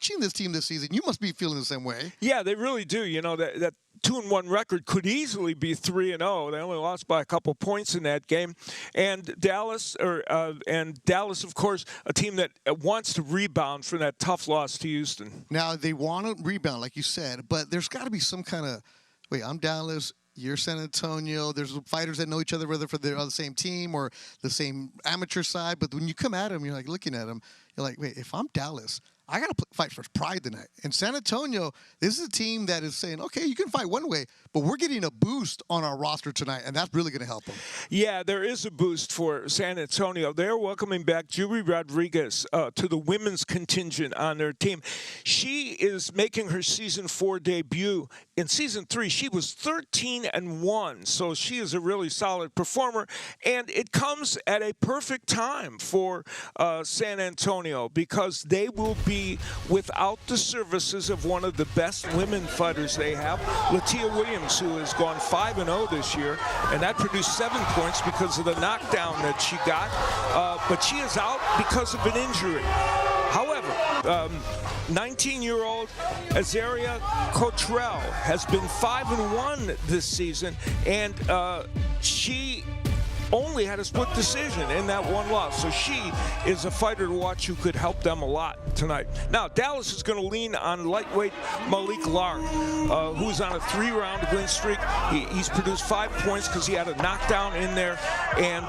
watching this team this season, you must be feeling the same way. Yeah, they really do. You know, that 2-1 record could easily be 3-0. They only lost by a couple points in that game. And Dallas, of course, a team that wants to rebound from that tough loss to Houston. Now, they want to rebound, like you said, but there's got to be some kind of, wait, I'm Dallas, you're San Antonio. There's fighters that know each other, whether they're on the same team or the same amateur side. But when you come at them, you're like looking at them, you're like, wait, if I'm Dallas, I got to fight for pride tonight. And San Antonio, this is a team that is saying, okay, you can fight one way, but we're getting a boost on our roster tonight, and that's really going to help them. Yeah, there is a boost for San Antonio. They're welcoming back Julie Rodriguez to the women's contingent on their team. She is making her Season 4 debut. In Season 3, she was 13-1, so she is a really solid performer, and it comes at a perfect time for San Antonio because they will be without the services of one of the best women fighters they have, Latia Williams, who has gone 5-0 this year, and that produced 7 points because of the knockdown that she got. But she is out because of an injury. However, 19-year-old Azaria Catrell has been 5-1 this season, and she only had a split decision in that one loss. So she is a fighter to watch who could help them a lot tonight. Now, Dallas is going to lean on lightweight Malik Lark, who's on a 3-round win streak. He's produced 5 points because he had a knockdown in there. And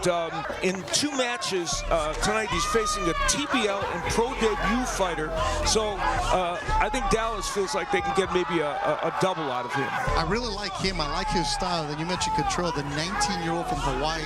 in 2 matches tonight, he's facing a TBL and pro debut fighter. So I think Dallas feels like they can get maybe a double out of him. I really like him. I like his style. Then you mentioned Catrell, the 19-year-old from Hawaii.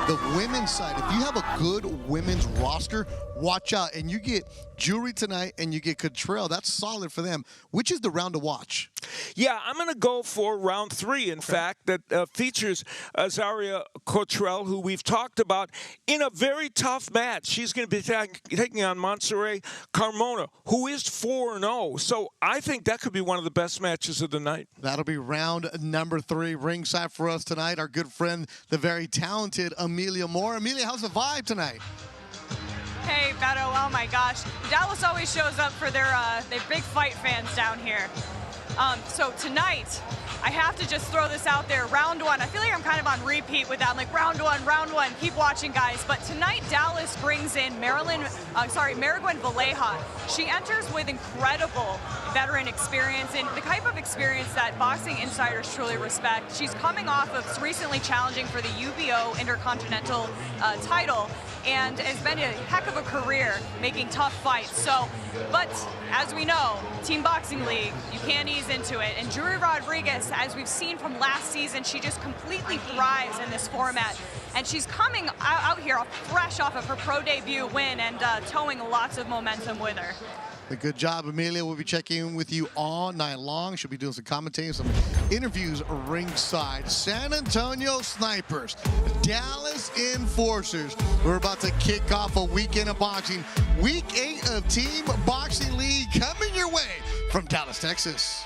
The women's side, if you have a good women's roster, watch out. And you get Jury tonight and you get Catrell. That's solid for them. Which is the round to watch? Yeah, I'm going to go for round 3, in fact, that features Azaria Catrell, who we've talked about, in a very tough match. She's going to be taking on Montserrat Carmona, who is 4-0. So I think that could be one of the best matches of the night. That'll be round number 3. Ringside for us tonight, our good friend, the very talented Amelia Moore. Amelia, how's the vibe tonight? Hey, Beto, oh my gosh. Dallas always shows up for their big fight fans down here. So tonight, I have to just throw this out there. Round 1, I feel like I'm kind of on repeat with that. I'm like, round one, keep watching, guys. But tonight, Dallas brings in Mariguen Valeja. She enters with incredible veteran experience and the type of experience that boxing insiders truly respect. She's coming off of recently challenging for the UBO Intercontinental title and has been a heck of a career making tough fights. So, but as we know, Team Boxing League, you can't ease into it. And Jury Rodriguez, as we've seen from last season, she just completely thrives in this format. And she's coming out here fresh off of her pro debut win and towing lots of momentum with her. Good job, Amelia. We'll be checking in with you all night long. She'll be doing some commentating, some interviews ringside. San Antonio Snipers, Dallas Enforcers. We're about to kick off a weekend of boxing. Week 8 of Team Boxing League coming your way from Dallas, Texas.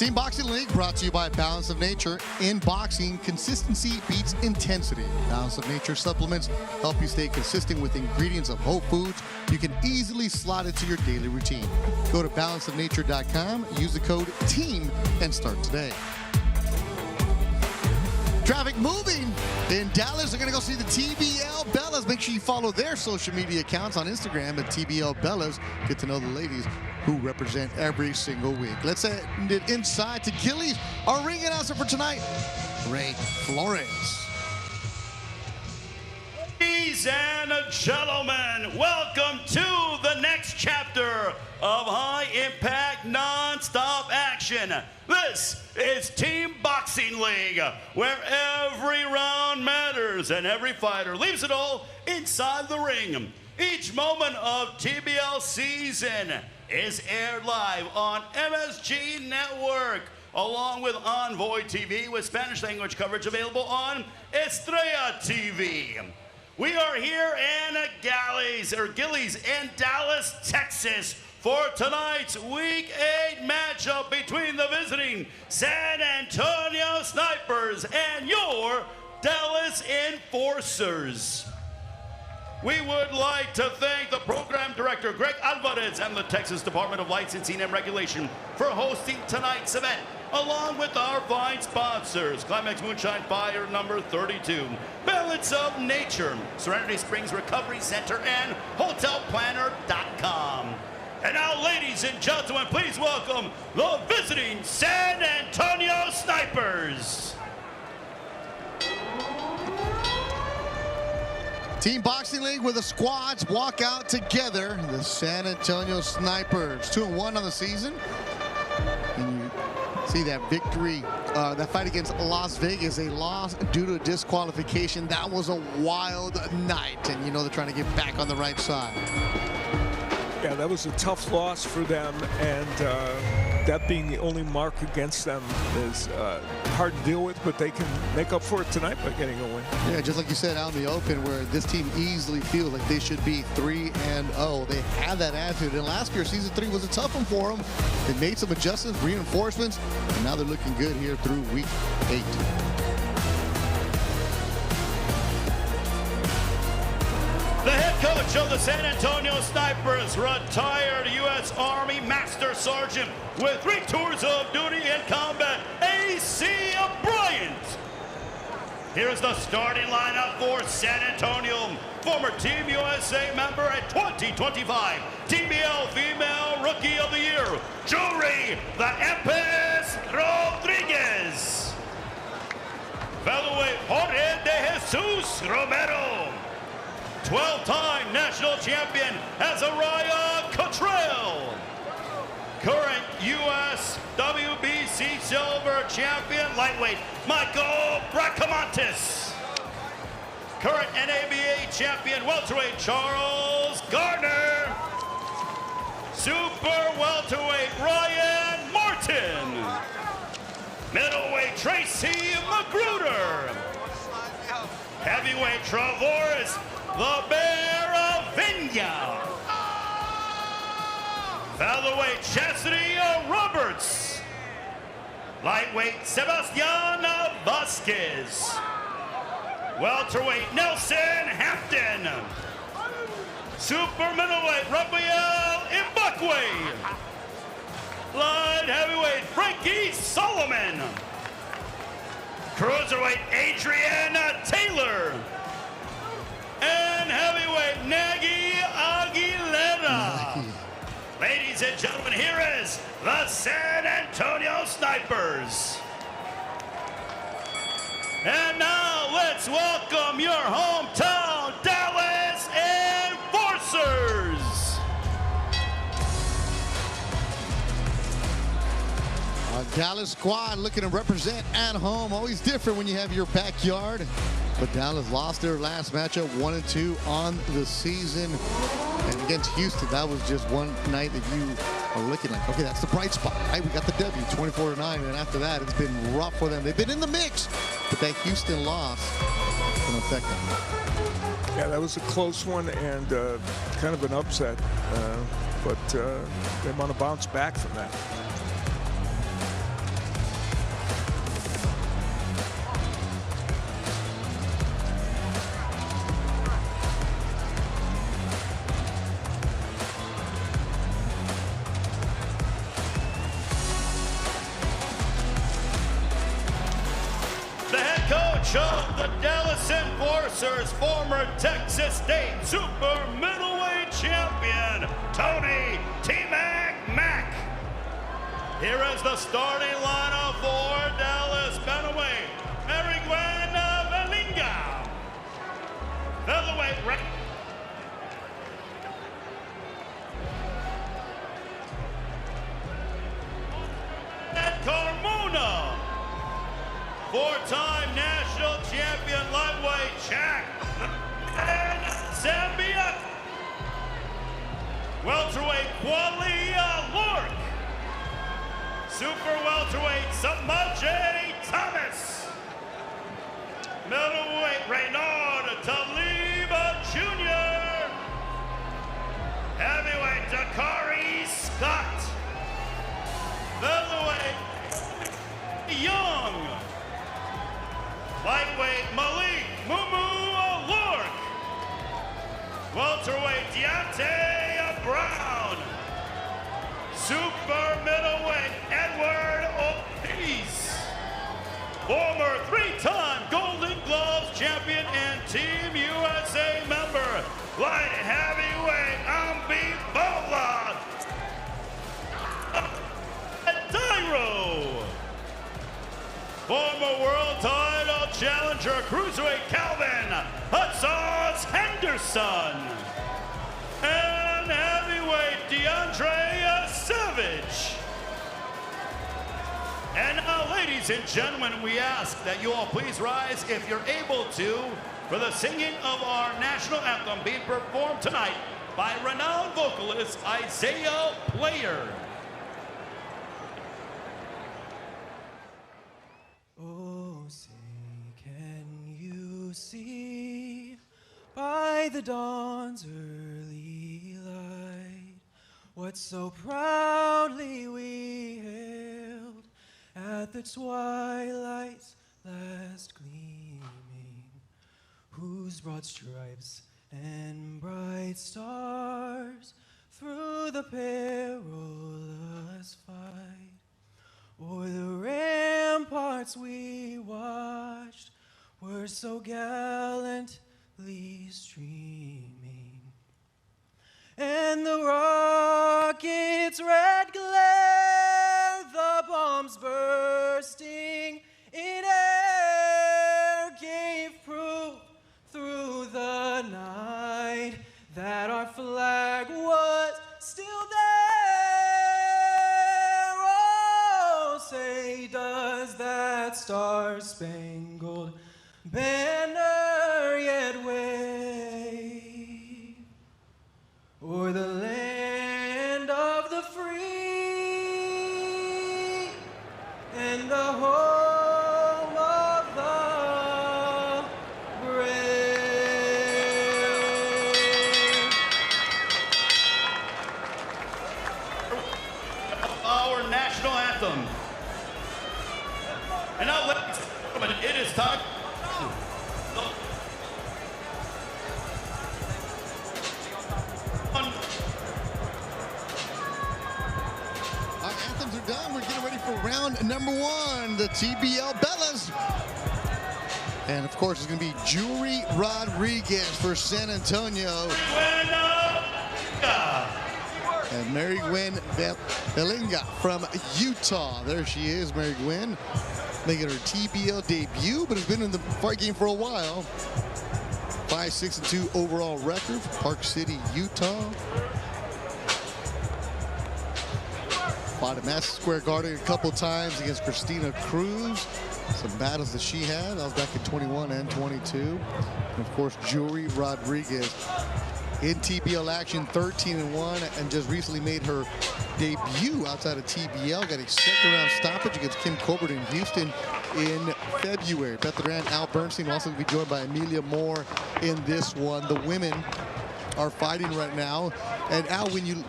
Team Boxing League brought to you by Balance of Nature. In boxing, consistency beats intensity. Balance of Nature supplements help you stay consistent with ingredients of whole foods you can easily slot into your daily routine. Go to balanceofnature.com, use the code TEAM, and start today. Traffic moving in Dallas. They're going to go see the TBL Bellas. Make sure you follow their social media accounts on Instagram at TBL Bellas. Get to know the ladies who represent every single week. Let's send it inside to Gillies, our ring announcer for tonight, Ray Flores. Ladies and gentlemen, welcome to the next chapter of high-impact, non-stop action. This is Team Boxing League, where every round matters and every fighter leaves it all inside the ring. Each moment of TBL season is aired live on MSG Network, along with Envoy TV with Spanish language coverage available on Estrella TV. We are here in Gillies in Dallas, Texas, for tonight's Week 8 matchup between the visiting San Antonio Snipers and your Dallas Enforcers. We would like to thank the program director, Greg Alvarez, and the Texas Department of Licensing and Regulation for hosting tonight's event, along with our fine sponsors, Climax Moonshine Fire number 32, Balance of Nature, Serenity Springs Recovery Center, and HotelPlanner.com. And now, ladies and gentlemen, please welcome the visiting San Antonio Snipers. Team Boxing League, where the squads walk out together. The San Antonio Snipers, 2-1 on the season. And you see that victory, that fight against Las Vegas, a loss due to disqualification. That was a wild night, and you know they're trying to get back on the right side. Yeah, that was a tough loss for them, and that being the only mark against them is hard to deal with, but they can make up for it tonight by getting a win. Yeah, just like you said out in the open, where this team easily feels like they should be 3-0. They had that attitude, and last year, Season 3 was a tough one for them. They made some adjustments, reinforcements, and now they're looking good here through Week 8. The head coach of the San Antonio Snipers, retired U.S. Army Master Sergeant with 3 tours of duty in combat, A.C. Bryant. Here's the starting lineup for San Antonio. Former Team USA member at 2025 TBL Female Rookie of the Year, Jury the Empress Rodriguez. Featherweight Jorge de Jesus Romero. 12-time national champion Azariah Catrell. Current U.S. WBC silver champion lightweight Michael Bracamontes. Current NABA champion welterweight Charles Garner. Super welterweight Ryan Martin. Middleweight Tracy McGruder. Heavyweight Travorus the Bear of Vigne. Featherweight Chastity Roberts. Lightweight Sebastian Vasquez. Welterweight Nelson Hampton. Super middleweight Rafael Ibukwe. Light heavyweight Frankie Solomon. Cruiserweight Adrian Taylor. And heavyweight Nagy Aguilera. Ladies and gentlemen, here is the San Antonio Snipers. And now let's welcome your hometown Dallas Enforcers. Our Dallas squad looking to represent at home. Always different when you have your backyard. But Dallas lost their last matchup, 1-2 on the season. And against Houston, that was just one night that you are looking like, okay, that's the bright spot. Right, we got the W, 24-9. And after that, it's been rough for them. They've been in the mix, but that Houston loss can affect them. Yeah, that was a close one and kind of an upset. But they want to bounce back from that. the Dallas Enforcers, former Texas State super middleweight champion, Tony T-Mac Mac. Here is the starting lineup for Dallas Bantamweight. Mary Gwen Valinga. Featherweight Carmona. Four-time national champion lightweight Jack and Sambiaku. Welterweight Lark. Super welterweight Samaje Thomas. Middleweight Reynard Talib Jr. Heavyweight Dakari Scott. Featherweight Young. Lightweight Malik Mumu Lark. Welterweight Deontay Brown. Super middleweight Edward Ortiz. Former three-time Golden Gloves champion and Team USA member. Light heavyweight Ambibola Dario. Former world title challenger cruiserweight Calvin Hudson's Henderson. And heavyweight DeAndre Savage. And now, ladies and gentlemen, we ask that you all please rise if you're able to for the singing of our national anthem being performed tonight by renowned vocalist Isaiah Player. Oh, say, can you see by the dawn's early light what so proudly we hailed at the twilight's last gleaming, whose broad stripes and bright stars through the perilous fight o'er the ramparts we watched were so gallantly streaming, and the rocket's red glare, the bombs bursting in air, gave proof through the night that our flag was still there. Say, does that star-spangled banner yet wave o'er the land of the free and the home of the brave? Our national anthem. And now, ladies and gentlemen, it is time. Our anthems are done. We're getting ready for round number one, the TBL Bellas. And of course, it's going to be Jewelry Rodriguez for San Antonio. And Mary Gwen Valinga from Utah. There she is, Mary Gwen, making her TBL debut, but has been in the fight game for a while. 5-6-2 overall record for Park City, Utah. Fought at Madison Square Garden a couple times against Christina Cruz. Some battles that she had. That was back in 21 and 22. And of course, Jewelry Rodriguez in TBL action, 13-1, and just recently made her debut outside of TBL. Got a second-round stoppage against Kim Colbert in Houston in February. Beth Duran, Al Bernstein will also be joined by Amelia Moore in this one. The women are fighting right now. And Al, when you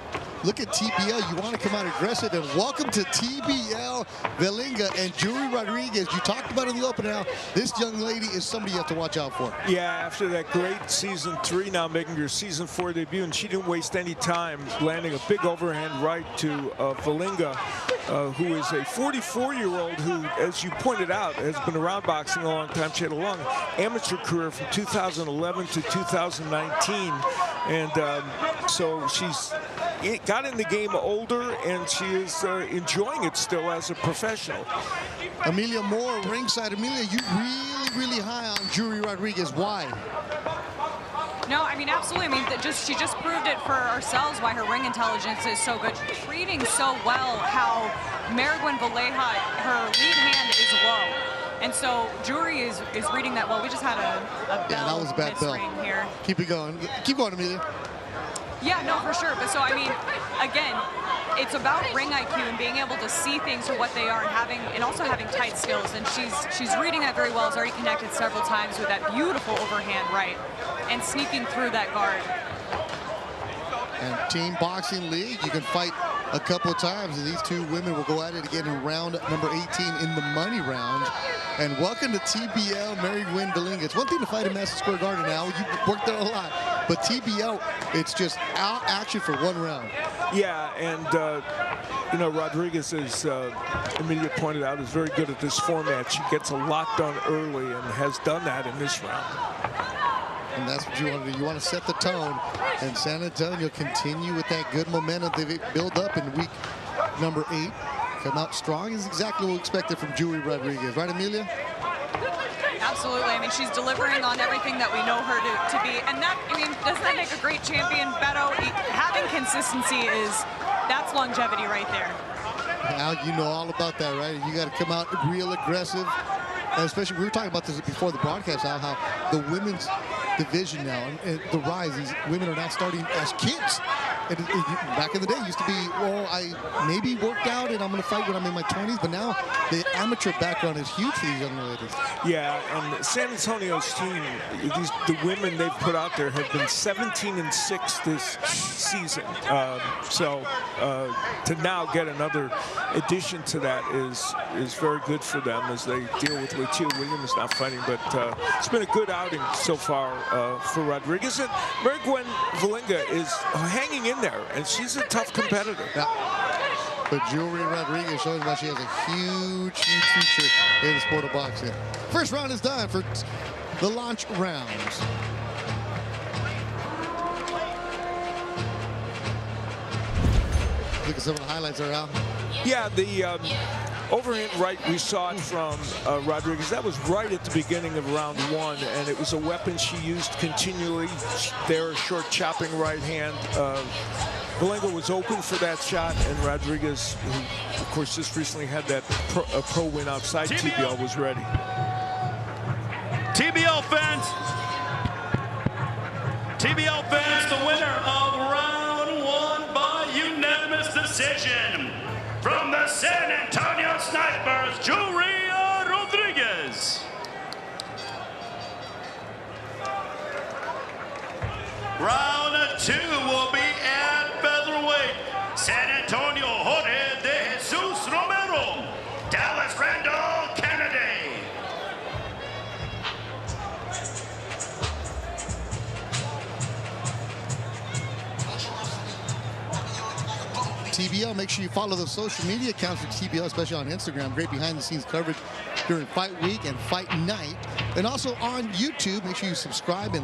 look at TBL. You want to come out aggressive, and welcome to TBL Valinga and Jury Rodriguez. You talked about in the opener now. This young lady is somebody you have to watch out for. Yeah, after that great season 3 now making her season 4 debut, and she didn't waste any time landing a big overhand right to Valinga, who is a 44-year-old who, as you pointed out, has been around boxing a long time. She had a long amateur career from 2011 to 2019, and so she's got in the game older, and she is enjoying it still as a professional. Amelia Moore, ringside. Amelia, you really high on Jury Rodriguez. Why? No, I mean, absolutely. I mean, she just proved it for ourselves why her ring intelligence is so good. She's reading so well how Mariguen Valeja, her lead hand is low. And so Jury is reading that well. We just had a bell, yeah, that was a bad bell. Here. Keep it going. Keep going, Amelia. Yeah, no, for sure. But so, I mean, again, it's about ring IQ and being able to see things for what they are, and also having tight skills. And she's reading that very well. Has already connected several times with that beautiful overhand right and sneaking through that guard. And Team Boxing League, you can fight a couple of times, and these two women will go at it again in round number 18 in the money round. And welcome to TBL, Mariguen Valinga. It's one thing to fight in Madison Square Garden now. You've worked there a lot. But TBL, it's just out action for one round. Yeah, and you know, Rodriguez, as Amelia pointed out, is very good at this format. She gets a lot done early and has done that in this round. And that's what you want to do. You want to set the tone. And San Antonio continue with that good momentum they build up in week number 8. Come out strong is exactly what we expected from Jury Rodriguez. Right, Amelia? Absolutely. I mean, she's delivering on everything that we know her to be. And that, I mean, doesn't that make a great champion, Beto? Having consistency that's longevity right there. Al, you know all about that, right? You got to come out real aggressive. And especially, we were talking about this before the broadcast, Al, how the women's division now, and the rise, these women are now starting as kids. And back in the day, it used to be, well, I maybe worked out and I'm going to fight when I'm in my 20s, but now the amateur background is huge for these young ladies. Yeah, and San Antonio's team, the women they've put out there have been 17-6 this season. So to now get another addition to that is very good for them as they deal with Latia Williams not fighting. But it's been a good outing so far for Rodriguez. And Mariguen Valinga is hanging in there, and she's a tough competitor. Yeah. But Jury Rodriguez shows why she has a huge future in the sport of boxing. First round is done for the launch rounds. Look at some of the highlights there, Al. Yeah, the overhand right, we saw it from Rodriguez. That was right at the beginning of round 1, and it was a weapon she used continually. There, a short chopping right hand. Valinga was open for that shot, and Rodriguez, who of course just recently had that pro win outside TBL, was ready. TBL fans, the winner of round 1 by unanimous decision from the San Antonio Snipers, Jury Rodriguez. Round 2 will be at featherweight. San Antonio, Jorge de Jesus Romero. Dallas, Randall Kennedy. TBL, make sure you follow the social media accounts for TBL, especially on Instagram. Great behind-the-scenes coverage during fight week and fight night. And also on YouTube, make sure you subscribe and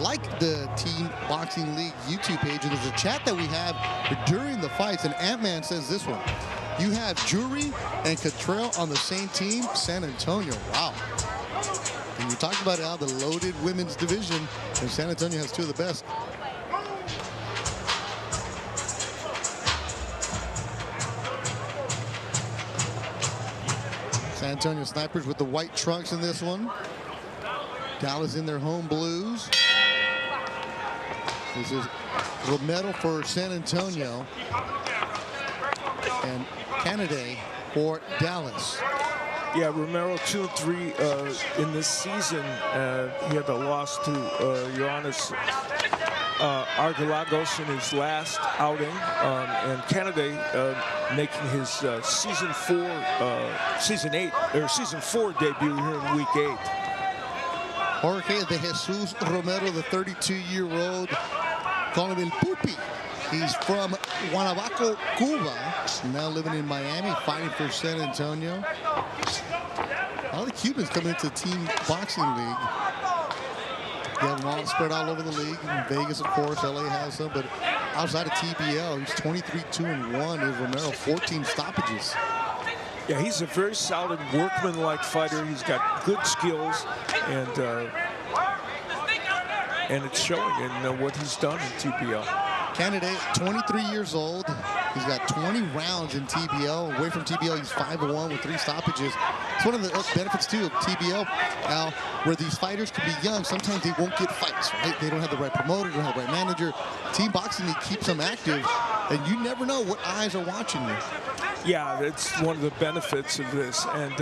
like the Team Boxing League YouTube page. And there's a chat that we have during the fights, and Ant-Man says this one. You have Jury and Catrell on the same team, San Antonio. Wow. And you talked about how the loaded women's division, and San Antonio has 2 of the best. San Antonio Snipers with the white trunks in this one. Dallas in their home blues. This is Romero for San Antonio. And Kennedy for Dallas. Yeah, Romero 2-3 in this season. He had the loss to Ioannis Argelagos in his last outing, and Canada making his season 4 debut here in week 8. Jorge de Jesus Romero, the 32-year-old, calling him El Pupi. He's from Guanabaco, Cuba, now living in Miami, fighting for San Antonio. All the Cubans coming into the team boxing league. They have them all spread all over the league. In Vegas, of course, LA has some, but outside of TBL, he's 23-2-1. Is Romero, 14 stoppages. Yeah, he's a very solid workman-like fighter. He's got good skills, and it's showing in what he's done in TBL. Candidate, 23 years old. He's got 20 rounds in TBL. Away from TBL, he's 5-1 with 3 stoppages. It's one of the benefits, too, of TBL, Al, where these fighters can be young. Sometimes they won't get fights, right? They don't have the right promoter, don't have the right manager. Team boxing league keeps them active, and you never know what eyes are watching you. Yeah, that's one of the benefits of this. And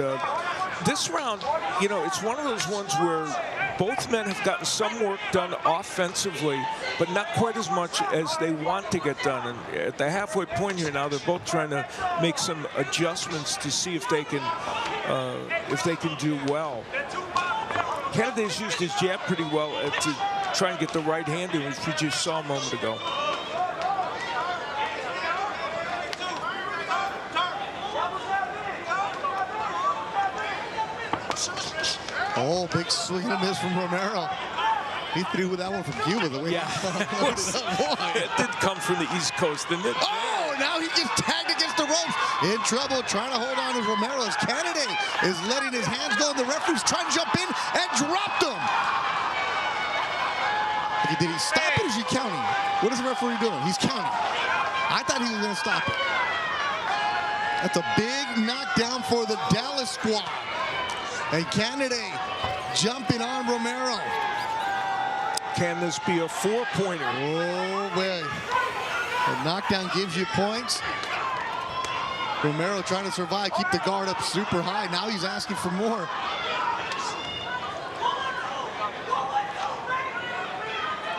this round, you know, it's one of those ones where both men have gotten some work done offensively, but not quite as much as they want to get done. And at the halfway point here now, they're both trying to make some adjustments to see if they can do well. Canada's used his jab pretty well to try and get the right hand in, which we just saw a moment ago. Oh, big swing and a miss from Romero. He threw with that one from Cuba. The way Yeah, it did come from the East Coast, didn't it? Oh, now he gets tagged against the ropes. In trouble, trying to hold on to Romero as Canada is letting his hands go, and the referee's trying to jump in and dropped him. Okay, did he stop it or is he counting? What is the referee doing? He's counting. I thought he was going to stop it. That's a big knockdown for the Dallas squad. And Canada jumping on Romero. Can this be a 4-pointer? Oh, boy. The knockdown gives you points. Romero trying to survive, keep the guard up super high. Now he's asking for more.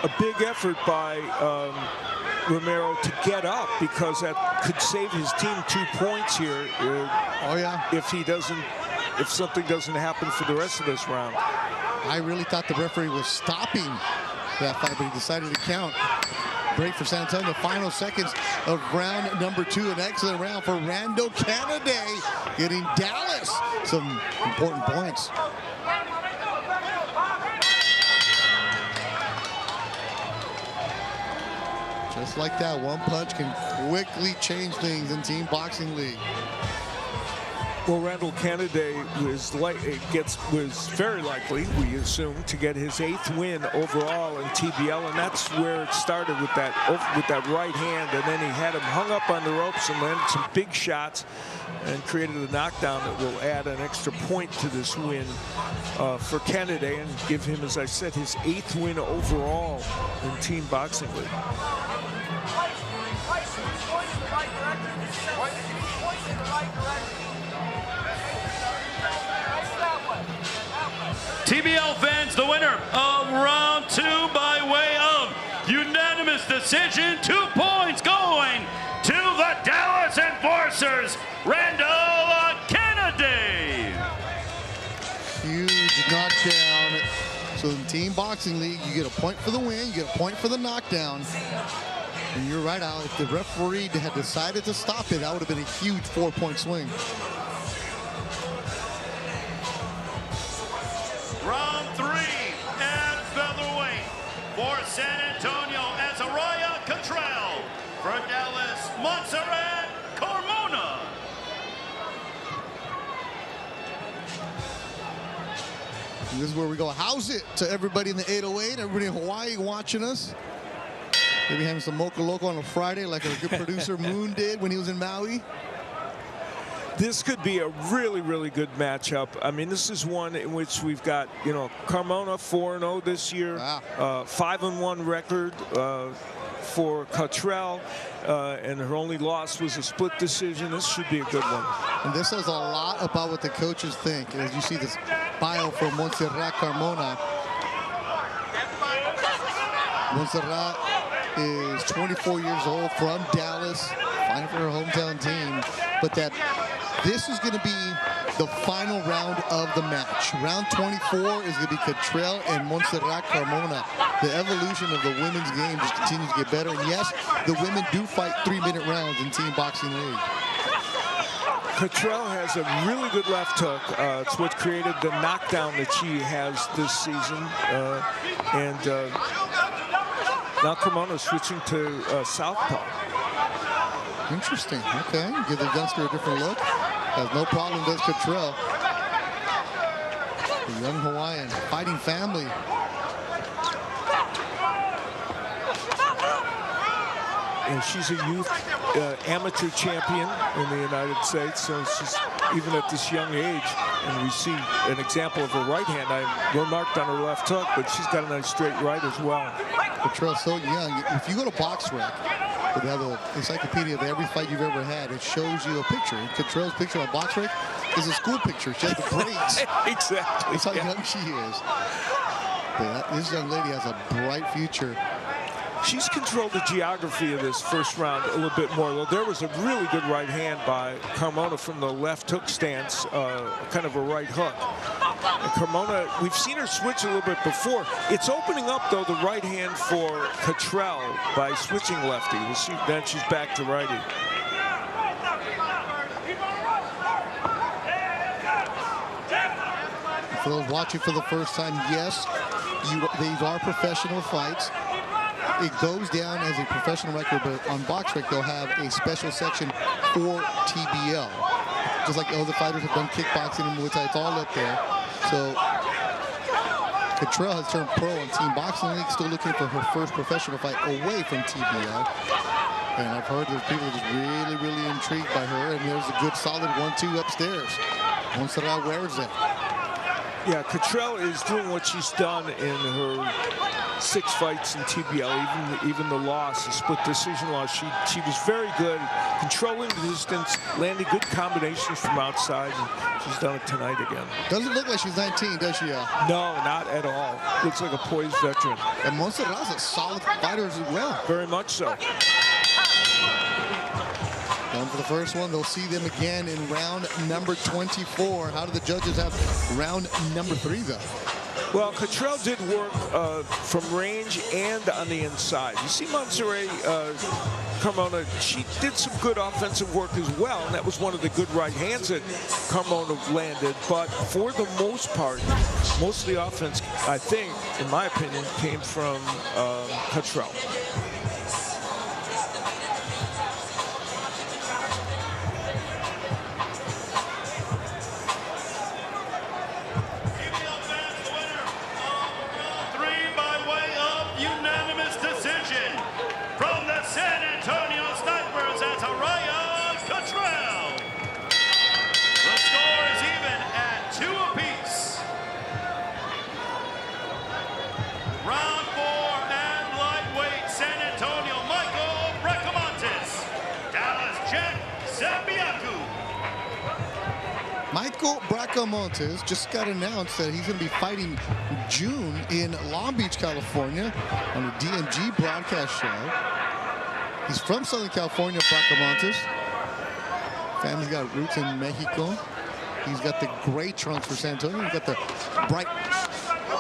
A big effort by Romero to get up, because that could save his team 2 points here. Oh, yeah. If something doesn't happen for the rest of this round. I really thought the referee was stopping that fight, but he decided to count. Break for San Antonio. Final seconds of round number 2. An excellent round for Rando Canada, getting Dallas some important points. Just like that, one punch can quickly change things in team boxing league. Well, Randall Canada was very likely, we assume, to get his 8th win overall in TBL, and that's where it started with that right hand, and then he had him hung up on the ropes and landed some big shots and created a knockdown that will add an extra point to this win for Canada and give him, as I said, his 8th win overall in team boxing league. TBL fans, the winner of round 2 by way of unanimous decision, 2 points going to the Dallas Enforcers, Randall Canada. Huge knockdown. So in team boxing league, you get a point for the win, you get a point for the knockdown. And you're right, Al, if the referee had decided to stop it, that would have been a huge 4-point swing. Round 3 at featherweight for San Antonio, Azariah Catrell. For Dallas, Montserrat Carmona. And this is where we go, how's it to everybody in the 808, everybody in Hawaii watching us. Maybe having some Mocha Loco on a Friday like our good producer Moon did when he was in Maui. This could be a really, really good matchup. I mean, this is one in which we've got, you know, Carmona 4-0 this year, wow. 5-1 record for Catrell, and her only loss was a split decision. This should be a good one. And this says a lot about what the coaches think. And as you see this bio from Montserrat Carmona, Montserrat is 24 years old, from Dallas, fighting for her hometown team. But that this is going to be the final round of the match. Round 24 is going to be Catrell and Montserrat Carmona. The evolution of the women's game just continues to get better. And yes, the women do fight 3-minute rounds in Team Boxing League. Catrell has a really good left hook. It's what created the knockdown that she has this season. Now Carmona switching to southpaw. Interesting. Okay, give the youngster a different look. Has no problem, does Catrell. The young Hawaiian, fighting family. And she's a youth amateur champion in the United States, so she's even at this young age. And we see an example of her right hand. I remarked on her left hook, but she's got a nice straight right as well. Catrell's so young. If you go to BoxRec, they have an encyclopedia of every fight you've ever had. It shows you a picture. Catrell's picture on BoxRec is a school picture. She has the braids. Exactly. That's how young she is. But this young lady has a bright future. She's controlled the geography of this first round a little bit more. Well, there was a really good right hand by Carmona from the left hook stance, kind of a right hook. And Carmona, we've seen her switch a little bit before. It's opening up, though, the right hand for Catrell by switching lefty. We'll see, then she's back to righty. For those watching for the first time, yes, these are professional fights. It goes down as a professional record, but on BoxRec they'll have a special section for TBL. Just like the other fighters have done kickboxing and Muay Thai, it's all up there. So Catrell has turned pro on Team Boxing League, still looking for her first professional fight away from TBL. And I've heard that people are just really, really intrigued by her, and there's a good solid 1-2 upstairs. Montserrat wears it. Yeah, Catrell is doing what she's done in her 6 fights in TBL, even the loss, the split decision loss. She was very good, controlling the distance, landing good combinations from outside, and she's done it tonight again. Doesn't look like she's 19, does she? No, not at all. Looks like a poised veteran. And Montserrat's a solid fighter as well. Very much so. Going for the first one. They'll see them again in round number 24. How do the judges have round number 3, though? Well, Catrell did work from range and on the inside. You see Montserrat Carmona, she did some good offensive work as well, and that was one of the good right hands that Carmona landed. But for the most part, most of the offense, I think, in my opinion, came from Catrell. Bracamontes just got announced that he's going to be fighting June in Long Beach, California on the DMG broadcast show. He's from Southern California, Bracamontes. Family's got roots in Mexico. He's got the gray trunks for San Antonio. He's got the bright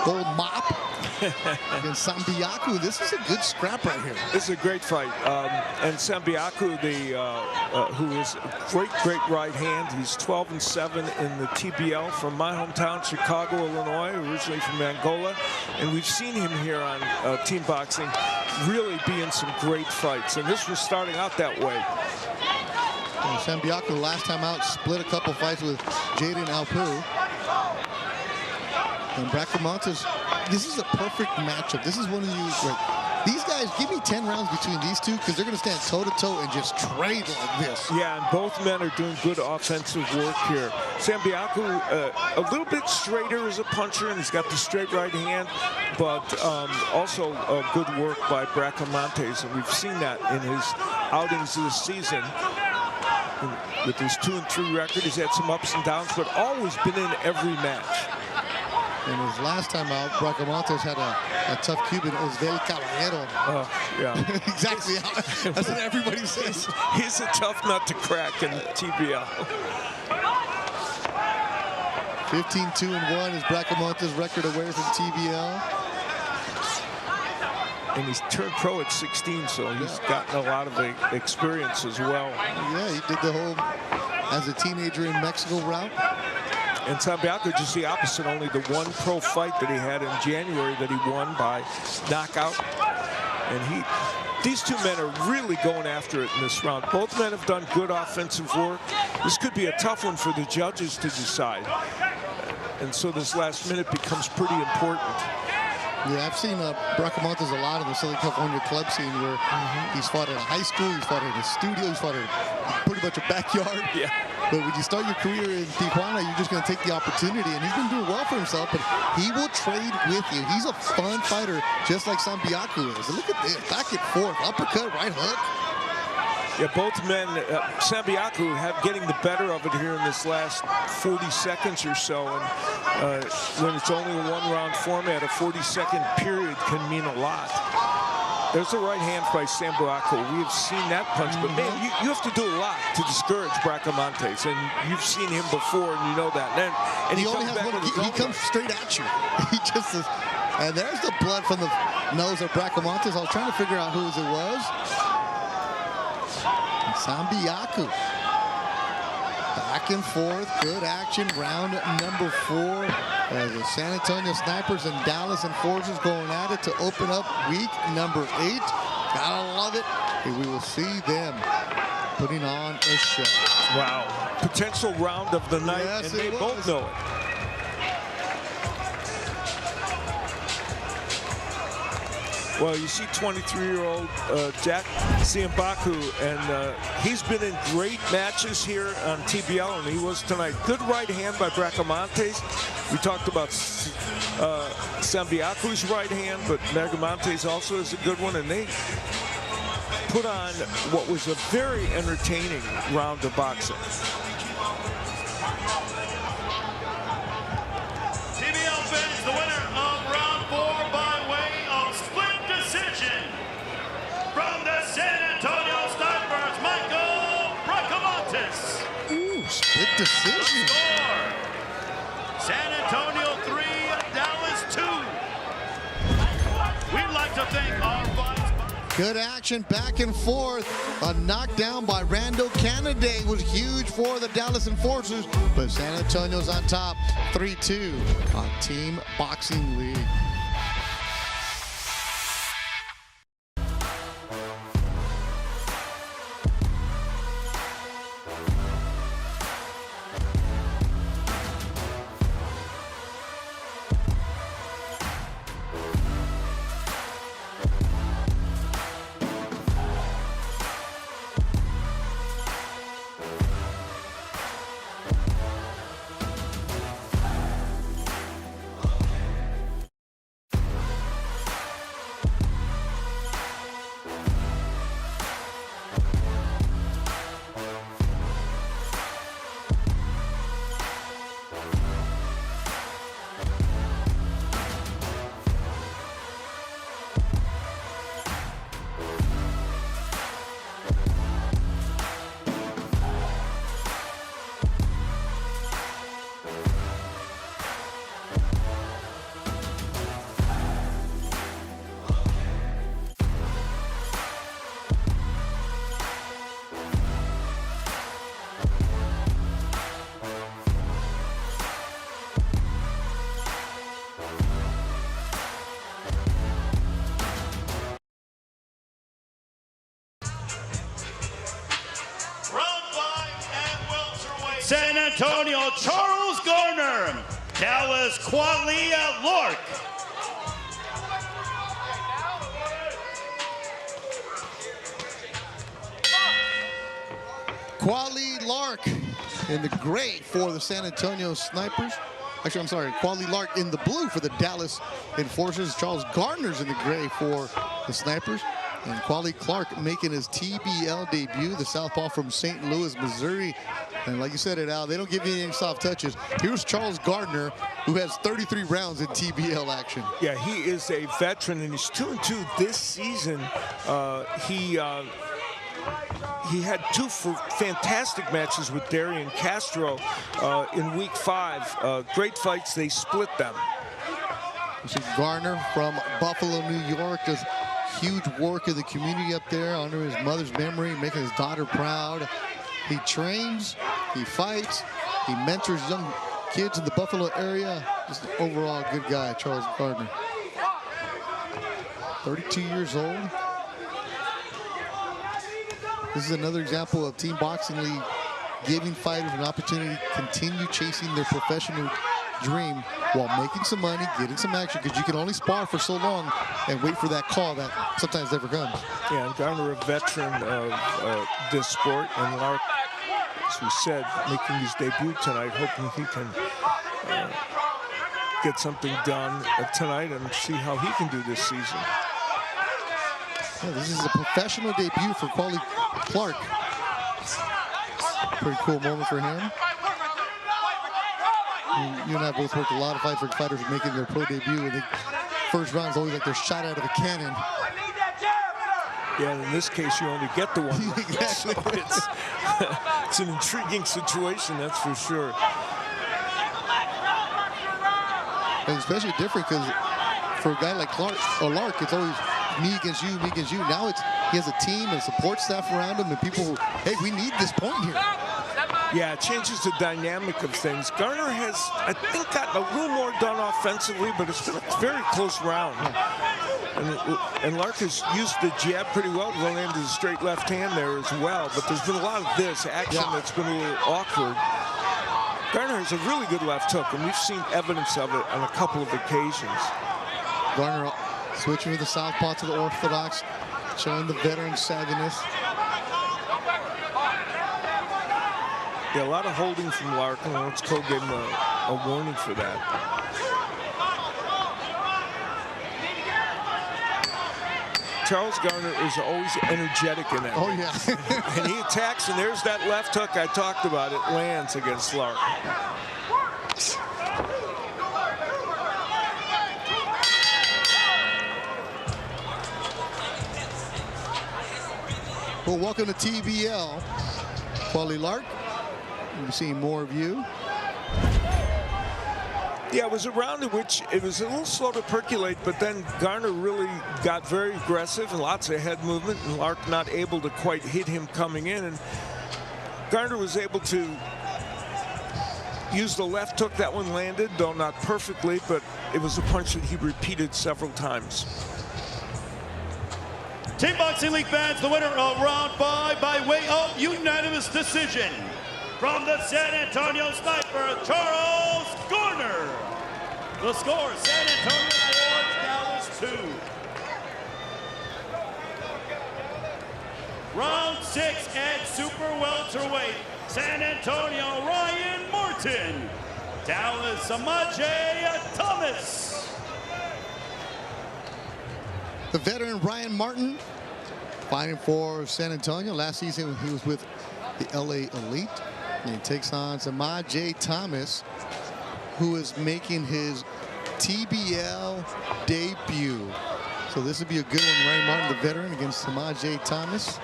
gold mop. Against Sambiaku, this is a good scrap right here. This is a great fight. And Sambiaku, who is a great right hand. He's 12-7 in the TBL from my hometown, Chicago, Illinois, originally from Angola. And we've seen him here on Team Boxing really be in some great fights. And this was starting out that way. And Sambiaku, last time out, split a couple fights with Jaden Alpu. And Bracamontes, this is a perfect matchup. This is one of these guys, give me 10 rounds between these two because they're going to stand toe-to-toe and just trade like this. Yeah, and both men are doing good offensive work here. Sambiaku, a little bit straighter as a puncher, and he's got the straight right hand, but also good work by Bracamontes, and we've seen that in his outings this season. With his 2-3 record, he's had some ups and downs, but always been in every match. And his last time out, Bracamontes had a tough Cuban. It was Del Caballero. Oh, yeah. Exactly. That's what everybody says. He's a tough nut to crack in TBL. 15-2-1 is Bracamontes' record away from TBL. And he's turned pro at 16, so he's gotten a lot of experience as well. Yeah, he did the whole as a teenager in Mexico route. And Sambiaku just the opposite, only the one pro fight that he had in January that he won by knockout. And these two men are really going after it in this round. Both men have done good offensive work. This could be a tough one for the judges to decide. And so this last minute becomes pretty important. Yeah, I've seen Bracamontes a lot in the Southern California club scene where he's fought at a high school, he's fought at a studio, he's fought at pretty much a backyard. Yeah. But when you start your career in Tijuana, you're just going to take the opportunity, and he's been doing well for himself, but he will trade with you. He's a fun fighter, just like Sambiaku is. And look at this, back and forth, uppercut, right hook. Yeah, both men, Sambiaku getting the better of it here in this last 40 seconds or so. And when it's only a one-round format, a 40-second period can mean a lot. There's a right hand by Sambiaku. We've seen that punch, but man, you have to do a lot to discourage Bracamontes, and you've seen him before, and you know that. And he only has one. He comes straight at you. He just is, and there's the blood from the nose of Bracamontes. I was trying to figure out whose it was. Sambiaku. Back and forth, good action. Round number 4 as the San Antonio Snipers and Dallas Enforcers going at it to open up week number 8. Gotta love it. And we will see them putting on a show. Wow. Potential round of the night, yes, and they both know it. Well, you see 23-year-old Jack Sambiaku, and he's been in great matches here on TBL, and he was tonight. Good right hand by Bracamontes. We talked about Sambiaku's right hand, but Bracamontes also is a good one, and they put on what was a very entertaining round of boxing. TBL fans, the winner of round 4 by way of split decision from the San Antonio Snipers, Michael Bracamontes. Ooh, split decision. Score: San Antonio 3, Dallas 2. We'd like to thank our vice. Good action back and forth. A knockdown by Rando Canaday was huge for the Dallas Enforcers, but San Antonio's on top 3-2 on Team Boxing League. San Antonio, Charles Garner. Dallas, Qualia Lark. Quali Lark in the gray for the San Antonio Snipers. Actually, I'm sorry, Quali Lark in the blue for the Dallas Enforcers. Charles Garner's in the gray for the Snipers. And Quali Clark making his TBL debut, the southpaw from St. Louis, Missouri. And like you said it, Al, they don't give you any soft touches. Here's Charles Garner, who has 33 rounds in TBL action. Yeah, he is a veteran, and he's 2-2 this season. He had two fantastic matches with Dario and Castro in week 5. Great fights, they split them. This is Garner from Buffalo, New York, does huge work in the community up there, honor his mother's memory, making his daughter proud. He trains, he fights, he mentors young kids in the Buffalo area. Just an overall good guy, Charles Garner. 32 years old. This is another example of Team Boxing League giving fighters an opportunity to continue chasing their professional dream while making some money, getting some action, because you can only spar for so long and wait for that call that sometimes never comes. Yeah, and Garner, a veteran of this sport, and Lark, as we said, making his debut tonight, hoping he can get something done tonight and see how he can do this season. Yeah, this is a professional debut for Quali Clark. Pretty cool moment for him. You and I both worked a lot of fights for fighters making their pro debut, and the first round is always like they're shot out of a cannon. Yeah, and in this case, you only get the one. Exactly. So it's an intriguing situation, that's for sure. And especially different because for a guy like Lark, it's always me against you, me against you. Now he has a team and support staff around him and people who, hey, we need this point here. Yeah, it changes the dynamic of things. Garner has, I think, gotten a little more done offensively, but it's been a very close round. And Lark has used the jab pretty well to land his straight left hand there as well, but there's been a lot of this action that's been a little awkward. Garner has a really good left hook, and we've seen evidence of it on a couple of occasions. Garner switching with the southpaw to the orthodox, showing the veteran savviness. Yeah, a lot of holding from Lark, and Lawrence Cole gave him a warning for that. Charles Garner is always energetic in that. Oh, yeah. And he attacks, and there's that left hook I talked about. It lands against Lark. Well, welcome to TBL. Quali Lark, we're seeing more of you. Yeah, it was a round in which it was a little slow to percolate, but then Garner really got very aggressive and lots of head movement, and Lark not able to quite hit him coming in. And Garner was able to use the left hook. That one landed, though not perfectly, but it was a punch that he repeated several times. Team Boxing League fans, the winner of round 5 by way of unanimous decision. From the San Antonio Sniper, Charles Garner. The score, San Antonio 4, Dallas 2. Round 6 at super welterweight, San Antonio, Ryan Morton. Dallas, Samaje Thomas. The veteran Ryan Martin fighting for San Antonio. Last season he was with the LA Elite. And he takes on Samaje Thomas, who is making his TBL debut. So this would be a good one. Ryan Martin, the veteran, against Samaje Thomas.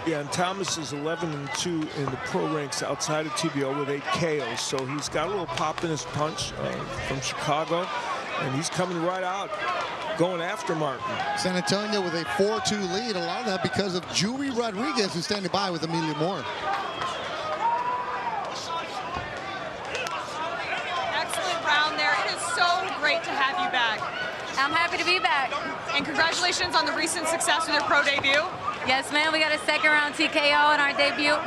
Yeah, and Thomas is 11-2 in the pro ranks outside of TBL with 8 KOs. So he's got a little pop in his punch from Chicago, and he's coming right out, going after Martin. San Antonio with a 4-2 lead. A lot of that because of Jury Rodriguez, who's standing by with Amelia Moore. Excellent round there. It is so great to have you back. I'm happy to be back. And congratulations on the recent success with your pro debut. Yes, ma'am. We got a second round TKO in our debut.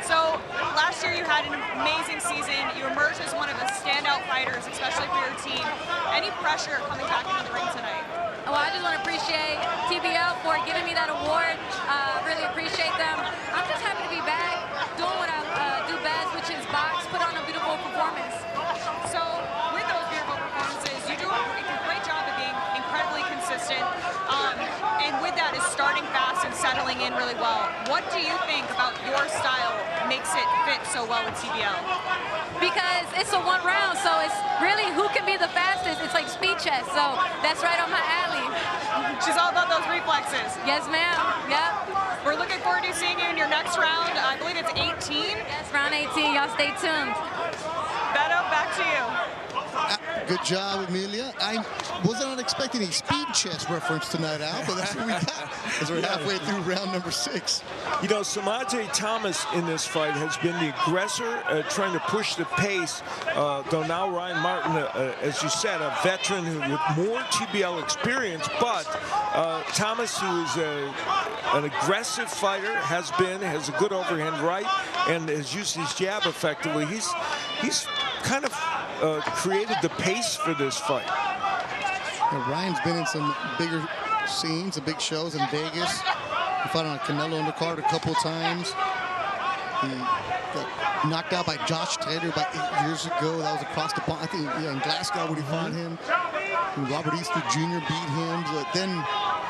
So last year you had an amazing season. You emerged as one of the standout fighters, especially for your team. Any pressure coming back into the ring tonight? Well, I just want to appreciate TBL for giving me that award. Really appreciate them. I'm just happy to be back, doing what I do best, which is box, put on a beautiful performance. So with those beautiful performances, you do a great job of being incredibly consistent. And with that, gelling in really well. What do you think about your style makes it fit so well with TBL? Because it's a one round, so it's really who can be the fastest. It's like speed chess, so that's right on my alley. She's all about those reflexes. Yes, ma'am. Yep. We're looking forward to seeing you in your next round. I believe it's 18. Yes, round 18. Y'all stay tuned. Beto, back to you. Good job, Amelia. I was not expecting a speed chess reference tonight, Al, but that's what we got as we're halfway through round number 6. You know, Samaj Thomas in this fight has been the aggressor, trying to push the pace, though now Ryan Martin, as you said, a veteran with more TBL experience, but Thomas, who is an aggressive fighter, has a good overhand right, and has used his jab effectively. He's kind of created the pace for this fight. Ryan's been in some bigger scenes, some big shows in Vegas. He fought on a Canelo undercard a couple of times. He got knocked out by Josh Taylor about 8 years ago. That was across the pond. I think in Glasgow when he fought him. And Robert Easter Jr. beat him. But then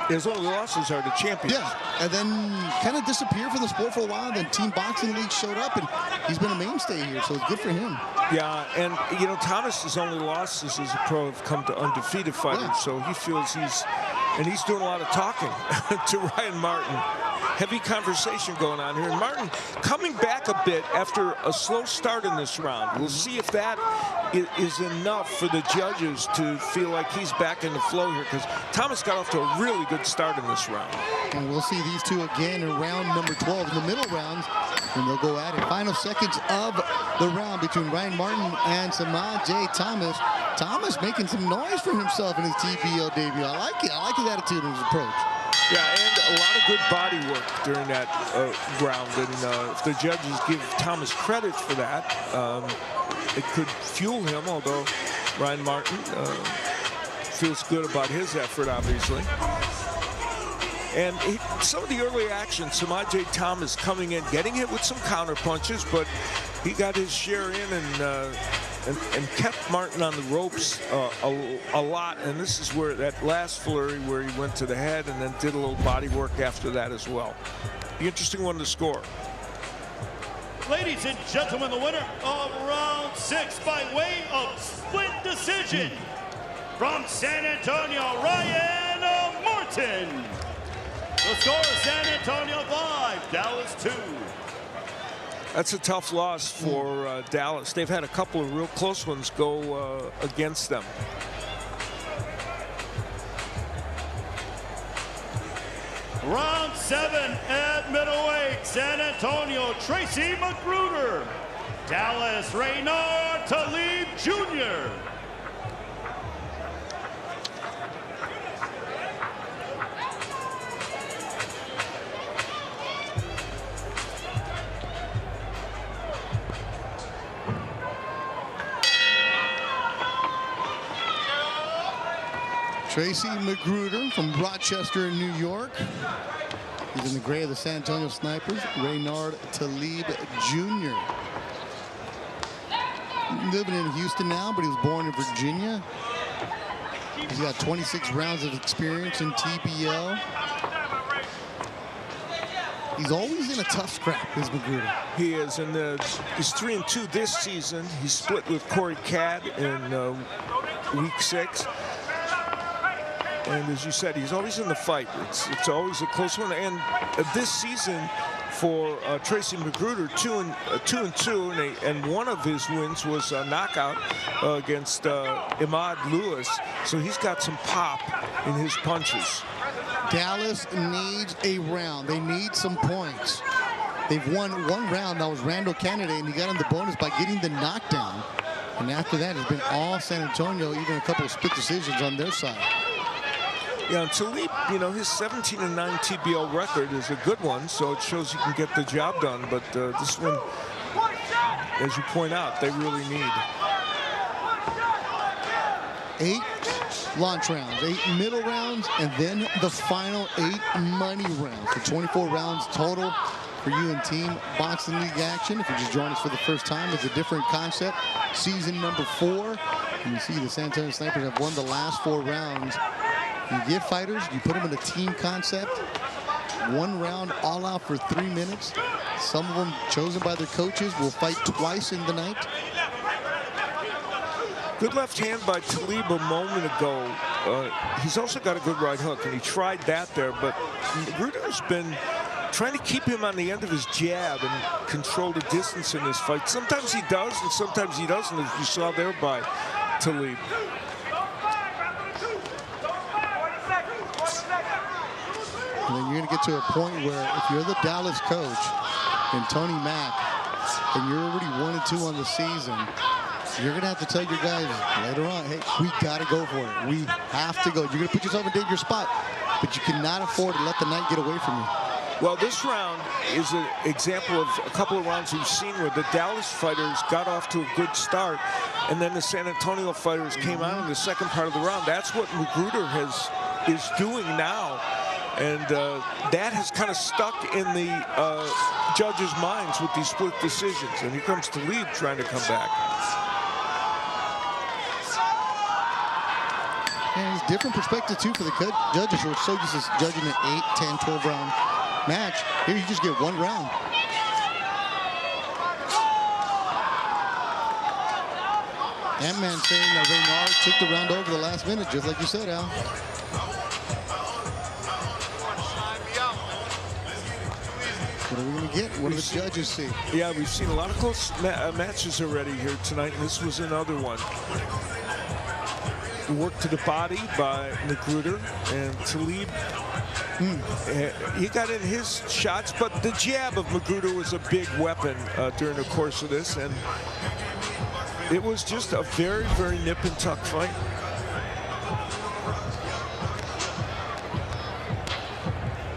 his only losses are the champions. Yeah, and then kind of disappeared from the sport for a while. Then Team Boxing League showed up, and he's been a mainstay here, so it's good for him. Yeah, and you know, Thomas's only losses as a pro have come to undefeated fighters, so he feels he's doing a lot of talking to Ryan Martin. Heavy conversation going on here. And Martin coming back a bit after a slow start in this round. We'll see if that is enough for the judges to feel like he's back in the flow here, because Thomas got off to a really good start in this round. And we'll see these two again in round number 12 in the middle rounds, and they'll go at it. Final seconds of the round between Ryan Martin and Samaj Thomas. Thomas making some noise for himself in his TBO debut. I like it. I like his attitude and his approach. Yeah, and a lot of good body work during that round. And if the judges give Thomas credit for that, it could fuel him, although Ryan Martin feels good about his effort, obviously. And some of the early action, Samaj Thomas coming in, getting hit with some counter punches, but he got his share in and kept Martin on the ropes a lot. And this is where that last flurry where he went to the head and then did a little body work after that as well. The interesting one to score. Ladies and gentlemen, the winner of round 6 by way of split decision from San Antonio, Ryan Martin. The score is San Antonio 5, Dallas 2. That's a tough loss for Dallas. They've had a couple of real close ones go against them. Round 7 at middleweight, San Antonio, Tracy McGruder. Dallas, Reynard Talib Jr. Tracy McGruder from Rochester, New York. He's in the gray of the San Antonio Snipers. Reynard Talib Jr. Living in Houston now, but he was born in Virginia. He's got 26 rounds of experience in TBL. He's always in a tough scrap, is McGruder. He is, and he's 3-2 this season. He split with Corey Cadd in week 6. And as you said, he's always in the fight. It's always a close one. And this season for Tracy McGruder, 2-2, and one of his wins was a knockout against Imad Lewis. So he's got some pop in his punches. Dallas needs a round. They need some points. They've won one round. That was Randall Kennedy, and he got him the bonus by getting the knockdown. And after that, it's been all San Antonio, even a couple of split decisions on their side. Yeah, and Talib, you know, his 17-9 TBL record is a good one, so it shows he can get the job done. But this one, as you point out, they really need. 8 launch rounds, 8 middle rounds, and then the final 8 money rounds. So 24 rounds total for you in Team Boxing League action. If you just joined us for the first time, it's a different concept. Season number 4. And you see the San Antonio Snipers have won the last 4 rounds. You give fighters, you put them in a team concept, one round all out for 3 minutes. Some of them chosen by their coaches will fight twice in the night. Good left hand by Talib a moment ago. He's also got a good right hook, and he tried that there, but McGruder's been trying to keep him on the end of his jab and control the distance in this fight. Sometimes he does, and sometimes he doesn't, as you saw there by Talib. And then you're going to get to a point where if you're the Dallas coach and Tony Mack, and you're already 1-2 on the season, you're going to have to tell your guys later on, hey, we got to go for it. We have to go. You're going to put yourself in a dangerous spot, but you cannot afford to let the night get away from you. Well, this round is an example of a couple of rounds we've seen where the Dallas fighters got off to a good start, and then the San Antonio fighters came out in the second part of the round. That's what McGruder is doing now, and that has kind of stuck in the judges' minds with these split decisions. And here comes Talib trying to come back. And it's a different perspective, too, for the judges who are so used to judging an 8, 10, 12-round match. Here you just get one round. Ant-Man saying that Romero took the round over the last minute, just like you said, Al. What are we going to get? What do the judges see? Yeah, we've seen a lot of close matches already here tonight, and this was another one. Work to the body by McGruder, and Talib, he got in his shots, but the jab of McGruder was a big weapon during the course of this, and it was just a very, very nip and tuck fight.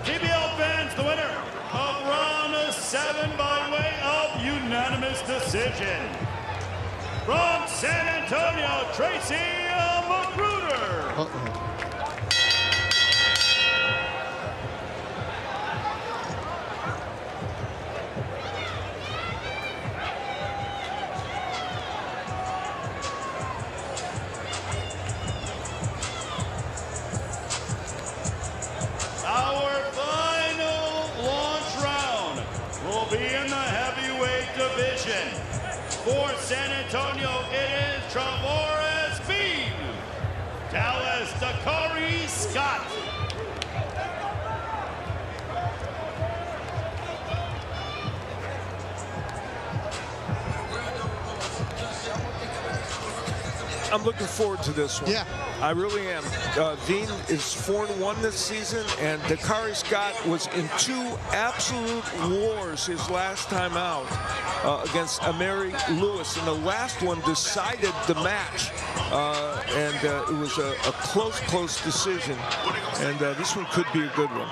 TBL fans, the winner of round 7 by way of unanimous decision. From San Antonio, Tracy McGruder. Our final launch round will be in the heavyweight division. For San Antonio, it is Traores Vigne. Dallas, Dakari Scott. I'm looking forward to this one. Yeah. I really am. Vigne is 4-1 this season, and Dakari Scott was in 2 absolute wars his last time out against Amari Lewis, and the last one decided the match, and it was a close decision, and this one could be a good one.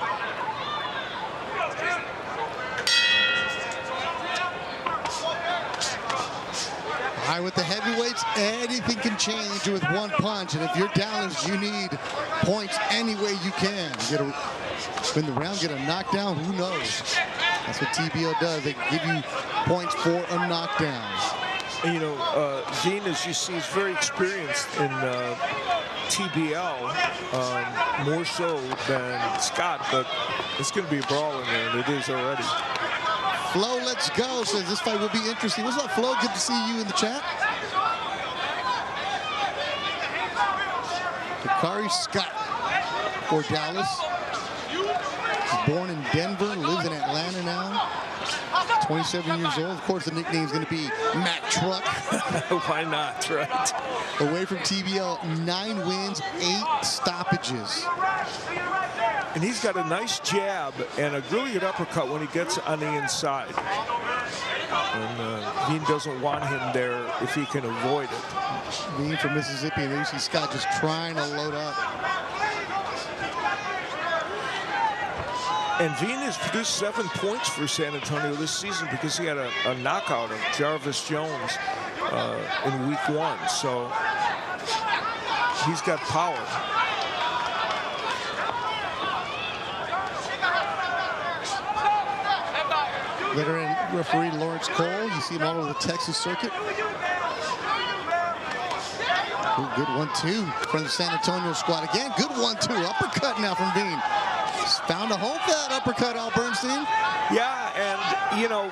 All right, with the heavyweights, anything can change with one punch. And if you're Dallas, you need points any way you can. Win the round, get a knockdown, who knows? That's what TBO does. They give you points for a knockdown. And, you know, Vigne, as you see, is very experienced in TBL, more so than Scott, but it's going to be a brawl in there, and it is already. Flo, let's go, says this fight will be interesting. What's up, Flo? Good to see you in the chat. Dakari Scott for Dallas. He's born in Denver, lives in Atlanta now. 27 years old. Of course, the nickname is going to be Mac Truck. Why not, right? Away from TBL, 9 wins, 8 stoppages. And he's got a nice jab and a really good uppercut when he gets on the inside. And Vigne doesn't want him there if he can avoid it. Vigne from Mississippi, and there you see Scott just trying to load up. And Vigne has produced 7 points for San Antonio this season because he had a knockout of Jarvis Jones in week 1. So he's got power. Veteran referee Lawrence Cole. You see him all over the Texas circuit. Ooh, good 1-2 from the San Antonio squad. Again, good 1-2. Uppercut now from Vigne. Found a home for that uppercut, Al Bernstein. Yeah, and, you know,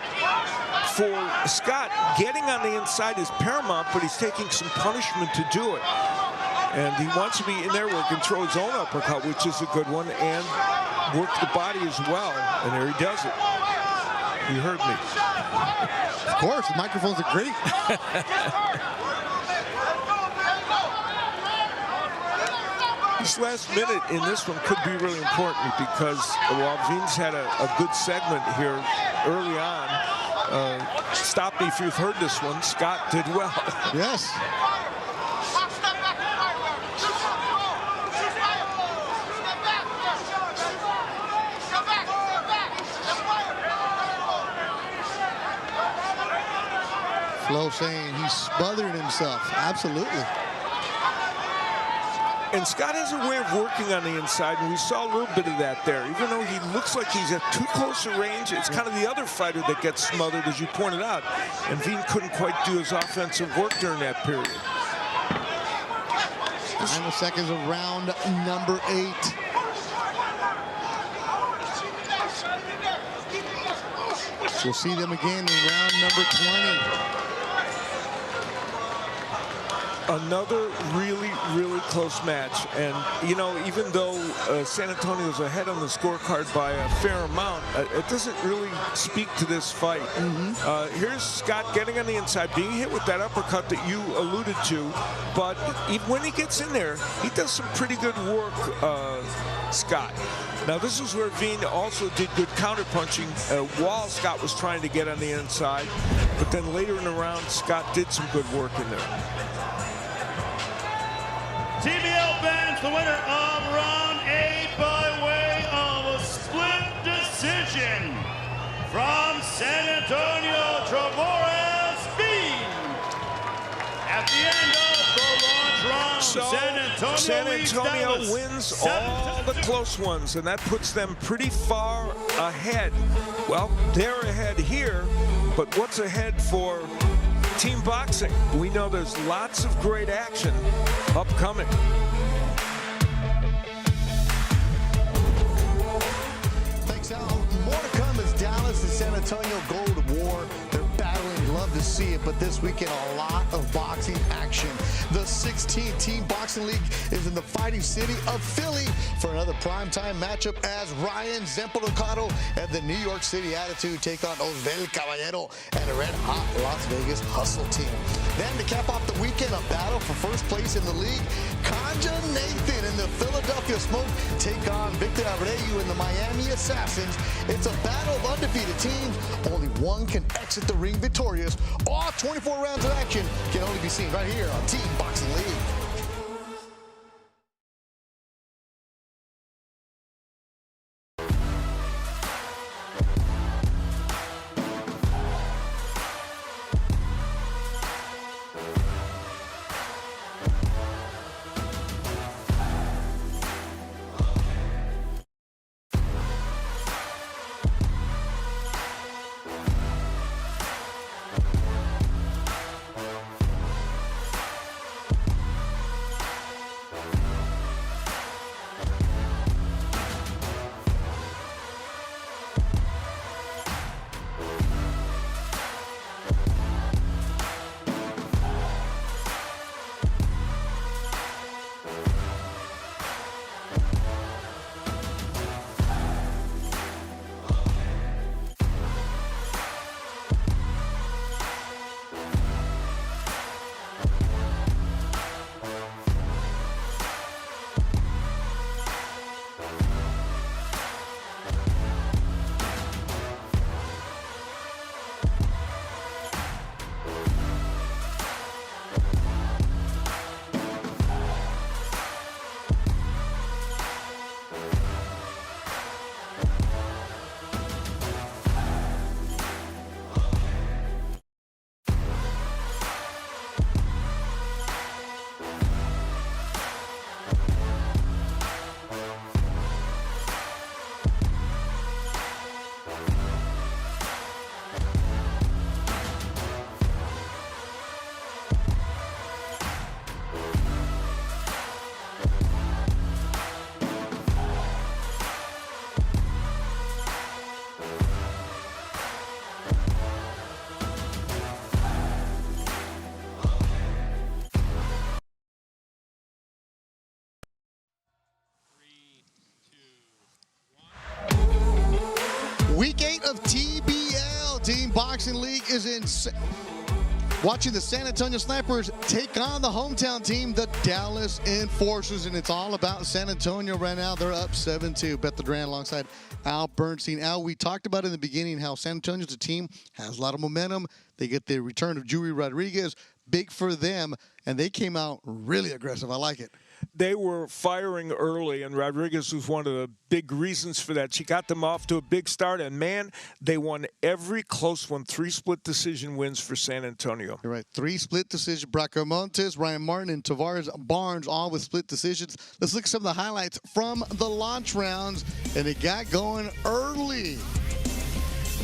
for Scott, getting on the inside is paramount, but he's taking some punishment to do it. And he wants to be in there where he can throw his own uppercut, which is a good one, and work the body as well. And there he does it. You heard me. Of course, the microphones are great. This last minute in this one could be really important because while Vigne's had a good segment here early on, stop me if you've heard this one, Scott did well. Yes. Flo saying he smothered himself. Absolutely. And Scott has a way of working on the inside, and we saw a little bit of that there. Even though he looks like he's at too close a range, it's kind of the other fighter that gets smothered, as you pointed out. And Vigne couldn't quite do his offensive work during that period. Final seconds of round number 8. We'll see them again in round number 20. Another really, really close match. And, you know, even though San Antonio's ahead on the scorecard by a fair amount, it doesn't really speak to this fight. Here's Scott getting on the inside, being hit with that uppercut that you alluded to. But even when he gets in there, he does some pretty good work, Scott. Now, this is where Vigne also did good counterpunching while Scott was trying to get on the inside. But then later in the round, Scott did some good work in there. TBL fans, the winner of round 8 by way of a split decision from San Antonio, Traores Vigne. At the end of the launch round, So San Antonio wins all the close ones, and that puts them pretty far ahead. Well, they're ahead here, but what's ahead for team boxing? We know there's lots of great action upcoming. Thanks, Al. More to come as Dallas and San Antonio go to war. They're battling. Love to see it, but this weekend a lot of boxing action. The 16th Team Boxing League is in the Fighting City of Philly for another primetime matchup as Ryan Zempolicado and the New York City Attitude take on Osvel Caballero and the Red Hot Las Vegas Hustle team. Then to cap off the weekend, a battle for first place in the league. Kanja Nathan and the Philadelphia Smoke take on Victor Abreu and the Miami Assassins. It's a battle of undefeated teams. Only one can exit the ring victorious. All 24 rounds of action can only be seen right here on Team Boxing League. Week 8 of TBL, Team Boxing League, is in. Watching the San Antonio Snipers take on the hometown team, the Dallas Enforcers, and it's all about San Antonio right now. They're up 7-2. Bet the Duran alongside Al Bernstein. Al, we talked about in the beginning how San Antonio's a team, has a lot of momentum. They get the return of Jury Rodriguez, big for them, and they came out really aggressive. I like it. They were firing early, and Rodriguez was one of the big reasons for that. She got them off to a big start, and, man, they won every close one. 3 split decision wins for San Antonio. You're right. 3 split decisions. Bracamontes, Ryan Martin, and Tavares Barnes all with split decisions. Let's look at some of the highlights from the launch rounds, and it got going early.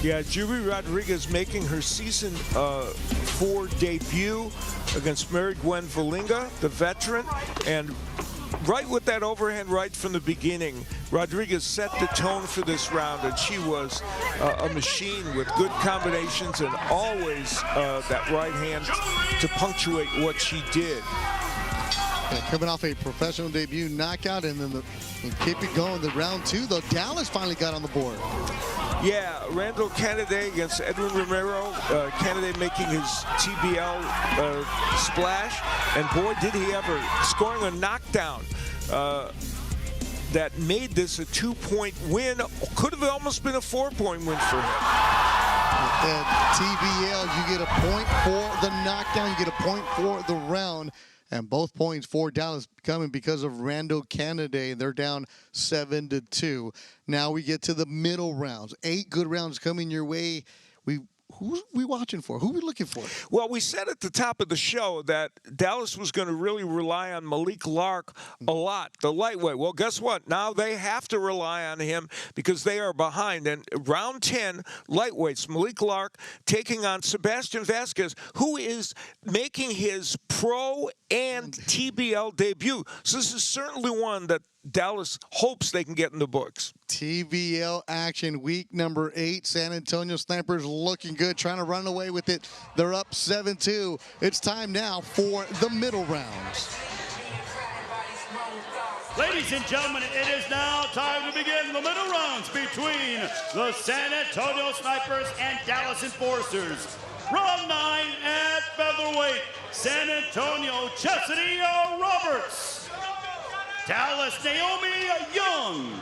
Yeah, Jury Rodriguez making her season 4 debut against Mary Gwen Valinga, the veteran, and right with that overhand right from the beginning, Rodriguez set the tone for this round, and she was a machine with good combinations and always that right hand to punctuate what she did. Coming off a professional debut knockout, and then keep it going. The round 2, though, Dallas finally got on the board. Yeah, Randall Canaday against Edwin Romero. Canaday making his TBL splash, and boy, did he ever, scoring a knockdown that made this a 2-point win. Could have almost been a 4-point win for him. At TBL, you get a point for the knockdown, you get a point for the round. And both points for Dallas coming because of Randall Canaday. They're down 7-2. Now we get to the middle rounds. 8 good rounds coming your way. Who we watching for? Who we looking for? Well, we said at the top of the show that Dallas was going to really rely on Malik Lark a lot, the lightweight. Well, guess what? Now they have to rely on him because they are behind. And round 10, lightweights, Malik Lark taking on Sebastian Vasquez, who is making his pro and TBL debut. So this is certainly one that Dallas hopes they can get in the books. TBL action, week number 8. San Antonio Snipers looking good, trying to run away with it. They're up 7-2. It's time now for the middle rounds. Ladies and gentlemen, it is now time to begin the middle rounds between the San Antonio Snipers and Dallas Enforcers. Round 9 at featherweight, San Antonio Chastity Roberts. Dallas Naomi Young.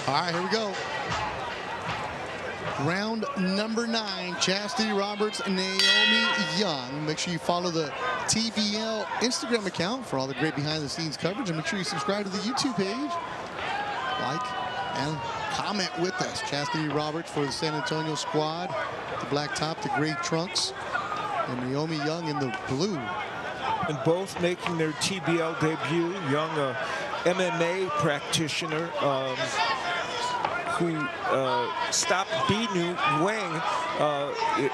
All right, here we go. Round number 9, Chastity Roberts and Naomi Young. Make sure you follow the TBL Instagram account for all the great behind-the-scenes coverage, and make sure you subscribe to the YouTube page. Like and comment with us. Chastity Roberts for the San Antonio squad, the black top, the gray trunks, and Naomi Young in the blue. And both making their TBL debut. Young, a MMA practitioner, who stopped Binu Wang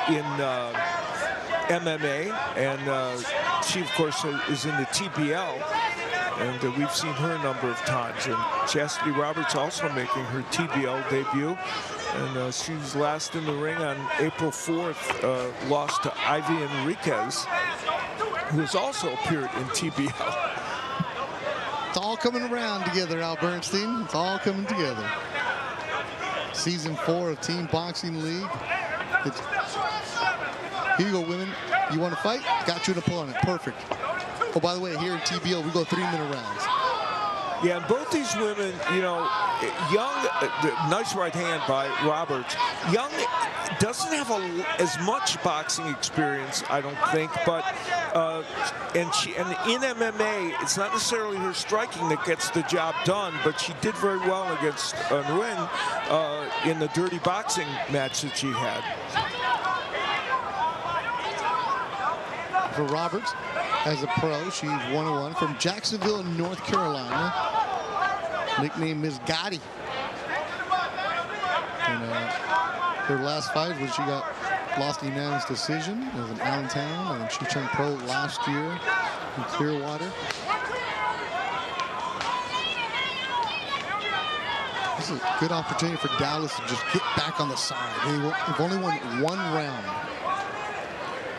in MMA, and she, of course, is in the TBL, and we've seen her a number of times. And Chastity Roberts also making her TBL debut, and she was last in the ring on April 4th, lost to Ivy Enriquez, who has also appeared in TBL. It's all coming around together, Al Bernstein. It's all coming together. Season 4 of Team Boxing League. Here you go, women. You want to fight? Got you an opponent. Perfect. Oh, by the way, here in TBL, we go 3-minute rounds. Yeah, and both these women, you know, Young, nice right hand by Roberts. Young doesn't have as much boxing experience, I don't think, but and in MMA, it's not necessarily her striking that gets the job done, but she did very well against Nguyen in the dirty boxing match that she had. For Roberts, as a pro, she's 1-1 from Jacksonville, North Carolina. Nicknamed Ms. Gotti. And her last fight was she got lost in unanimous decision. It was in Allentown, and she turned pro last year in Clearwater. This is a good opportunity for Dallas to just get back on the side. They've only won 1 round.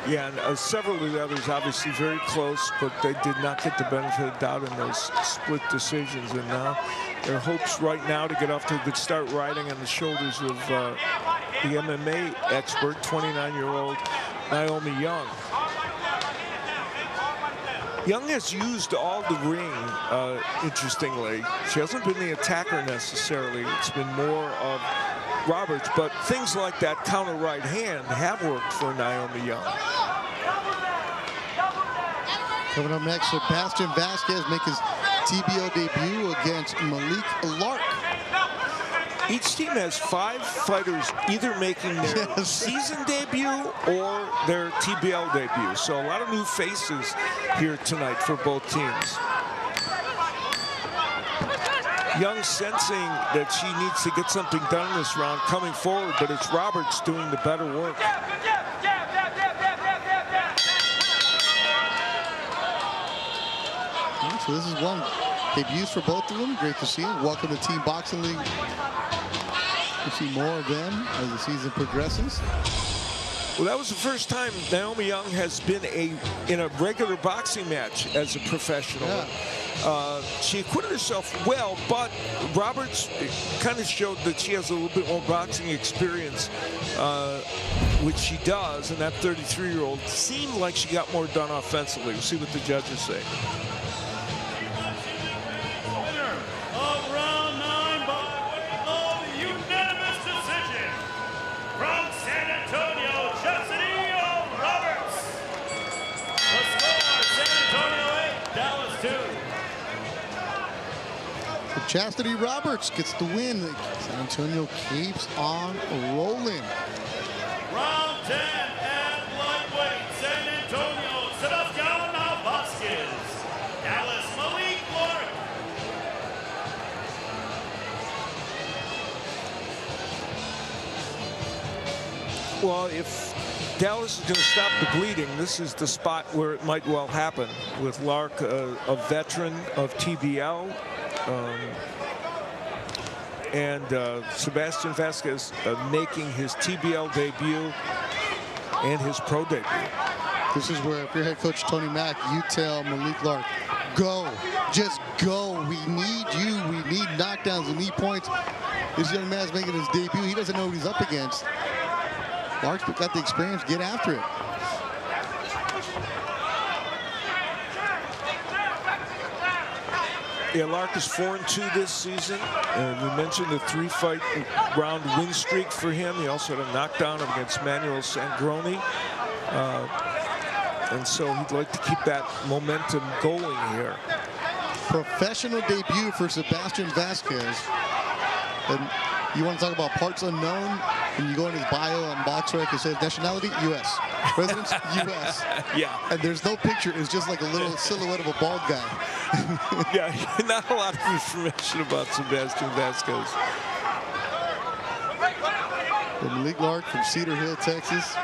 Yeah, and several of the others obviously very close, but they did not get the benefit of the doubt in those split decisions. And now their hopes right now to get off to a good start riding on the shoulders of the MMA expert, 29-year-old Naomi Young. Young has used all the ring, interestingly. She hasn't been the attacker necessarily. It's been more of Roberts, but things like that counter right hand have worked for Naomi Young. Coming up next, Sebastian Vasquez make his TBO debut against Malik Lark. Each team has 5 fighters either making their season debut or their TBL debut. So a lot of new faces here tonight for both teams. Young sensing that she needs to get something done in this round coming forward, but it's Roberts doing the better work. So this is one debuts for both of them. Great to see them. Welcome to Team Boxing League. We'll see more of them as the season progresses. Well, that was the first time Naomi Young has been in a regular boxing match as a professional. Yeah. She acquitted herself well, but Roberts kind of showed that she has a little bit more boxing experience, which she does, and that 33-year-old seemed like she got more done offensively. We'll see what the judges say. Chastity Roberts gets the win. San Antonio keeps on rolling. Round 10 at lightweight, San Antonio, Sebastian Vasquez. Dallas, Malik Lark. Well, if Dallas is going to stop the bleeding, this is the spot where it might well happen, with Lark, a veteran of TBL, and Sebastian Vasquez making his TBL debut and his pro debut. This is where, if you're head coach Tony Mack, you tell Malik Lark, go, just go. We need you. We need knockdowns. We need points. This young man's making his debut. He doesn't know what he's up against. Lark's got the experience. Get after it. Yeah, Lark is 4-2 this season, and we mentioned the 3-fight round win streak for him. He also had a knockdown against Manuel Sangroni, and so he'd like to keep that momentum going here. Professional debut for Sebastian Vasquez. And you want to talk about parts unknown? When you go in his bio on BoxRec, it says nationality, U.S. Residence, U.S. Yeah. And there's no picture. It's just like a little silhouette of a bald guy. Yeah, not a lot of information about Sebastian Vasquez. The Malik Lark from Cedar Hill, Texas.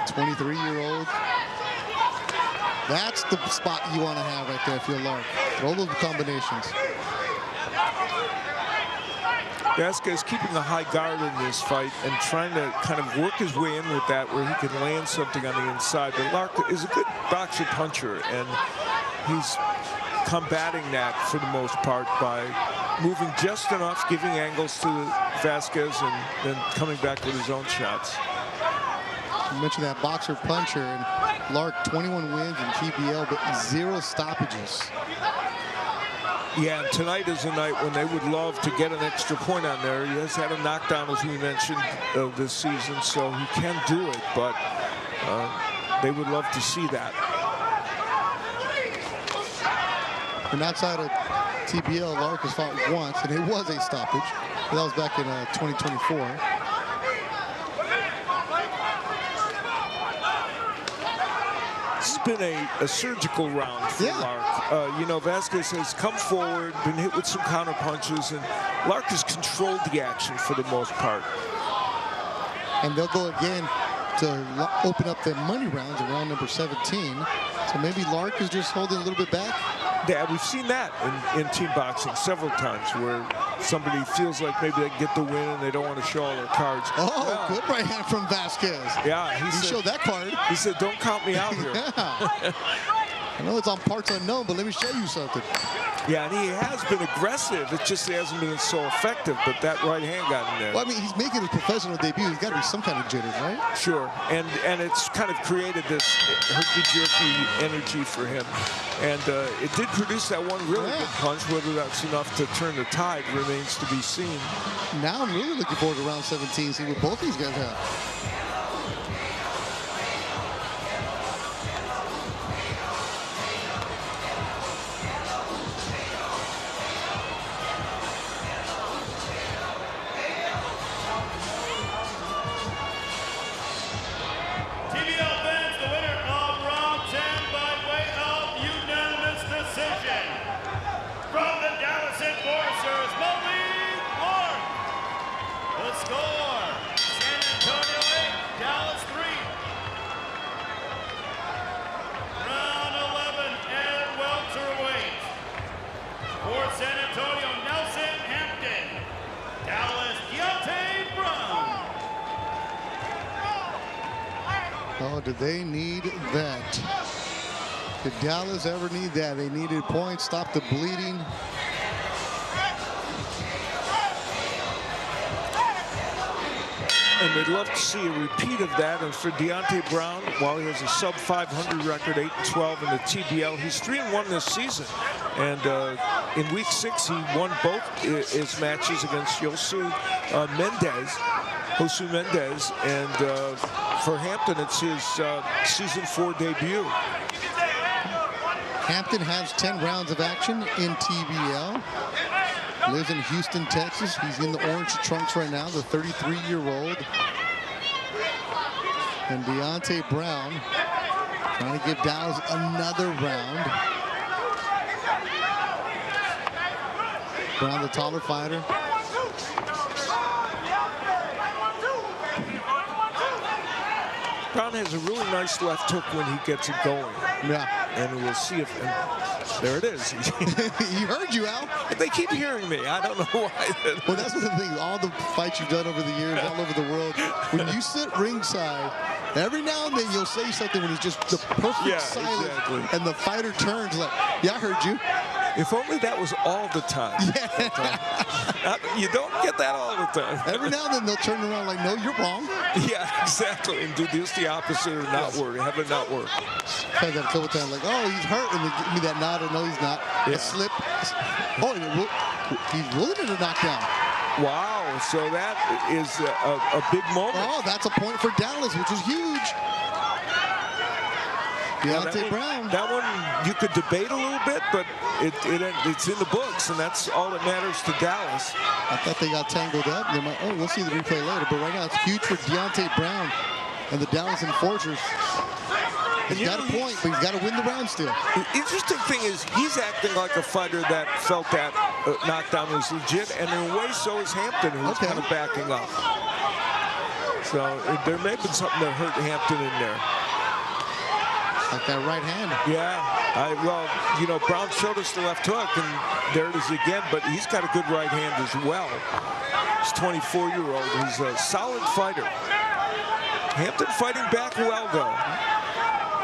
23-year-old. That's the spot you want to have right there if you're Lark. Throw those combinations. Vasquez keeping a high guard in this fight and trying to kind of work his way in with that where he can land something on the inside. But Lark is a good boxer puncher, and he's combating that for the most part by moving just enough, giving angles to Vasquez, and then coming back with his own shots. You mentioned that boxer puncher, and Lark 21 wins in TBL, but 0 stoppages. Yeah, and tonight is a night when they would love to get an extra point on there. He has had a knockdown, as we mentioned, this season, so he can do it, but they would love to see that. And outside of TBL, Lark has fought once, and it was a stoppage. But that was back in 2024. This has been a surgical round for Lark. You know, Vasquez has come forward, been hit with some counter punches, and Lark has controlled the action for the most part. And they'll go again to open up the money rounds in round number 17. So maybe Lark is just holding a little bit back. Yeah, we've seen that in team boxing several times where somebody feels like maybe they can get the win and they don't want to show all their cards. Oh, good right hand from Vasquez. Yeah, he showed that card. He said, "Don't count me out here." Yeah. I know it's on parts unknown, but let me show you something. Yeah, and he has been aggressive. It just hasn't been so effective, but that right hand got in there. Well, I mean, he's making his professional debut. He's got to be some kind of jitters, right? Sure, and it's kind of created this herky-jerky energy for him. And it did produce that one really good punch. Whether that's enough to turn the tide remains to be seen. Now I'm really looking forward to round 17, see what both these guys have. Oh, did they need that? Did Dallas ever need that? They needed points, stop the bleeding. And they'd love to see a repeat of that. And for Deontay Brown, while he has a sub-500 record, 8-12 in the TBL, he's 3-1 this season. And in week 6, he won both his matches against Josu Mendez. And for Hampton, it's his season 4 debut. Hampton has 10 rounds of action in TBL. Lives in Houston, Texas. He's in the orange trunks right now, the 33-year-old. And Deontay Brown trying to give Dallas another round. Brown, the taller fighter. Brown has a really nice left hook when he gets it going. Yeah. And we'll see if... there it is. He heard you, Al. They keep hearing me. I don't know why. Well, that's the thing. All the fights you've done over the years, all over the world, when you sit ringside, every now and then you'll say something when it's just the perfect silence. Exactly. And the fighter turns like, yeah, I heard you. If only that was all the time. Yeah. You don't get that all the time. Every now and then they'll turn around like, no, you're wrong. Yeah, exactly. And do this the opposite or not work. Have it not work. Tried that a couple times, like, oh, he's hurt. And they give me that nod, or no, he's not. Yeah. A slip. Oh, he's rolling it a knockdown. Wow. So that is a big moment. Oh, that's a point for Dallas, which is huge. Deontay Brown. That one you could debate a little bit, but it's in the books, and that's all that matters to Dallas. I thought they got tangled up. They might, we'll see the replay later, but right now it's huge for Deontay Brown and the Dallas Enforcers. He's got a point, but he's got to win the round still. The interesting thing is he's acting like a fighter that felt that knockdown was legit, and in a way so is Hampton, who's kind of backing up. So there may have been something that hurt Hampton in there. Like that right hand. Yeah. Well, you know, Brown showed us the left hook, and there it is again, but he's got a good right hand as well. He's 24-year-old. He's a solid fighter. Hampton fighting back well, though.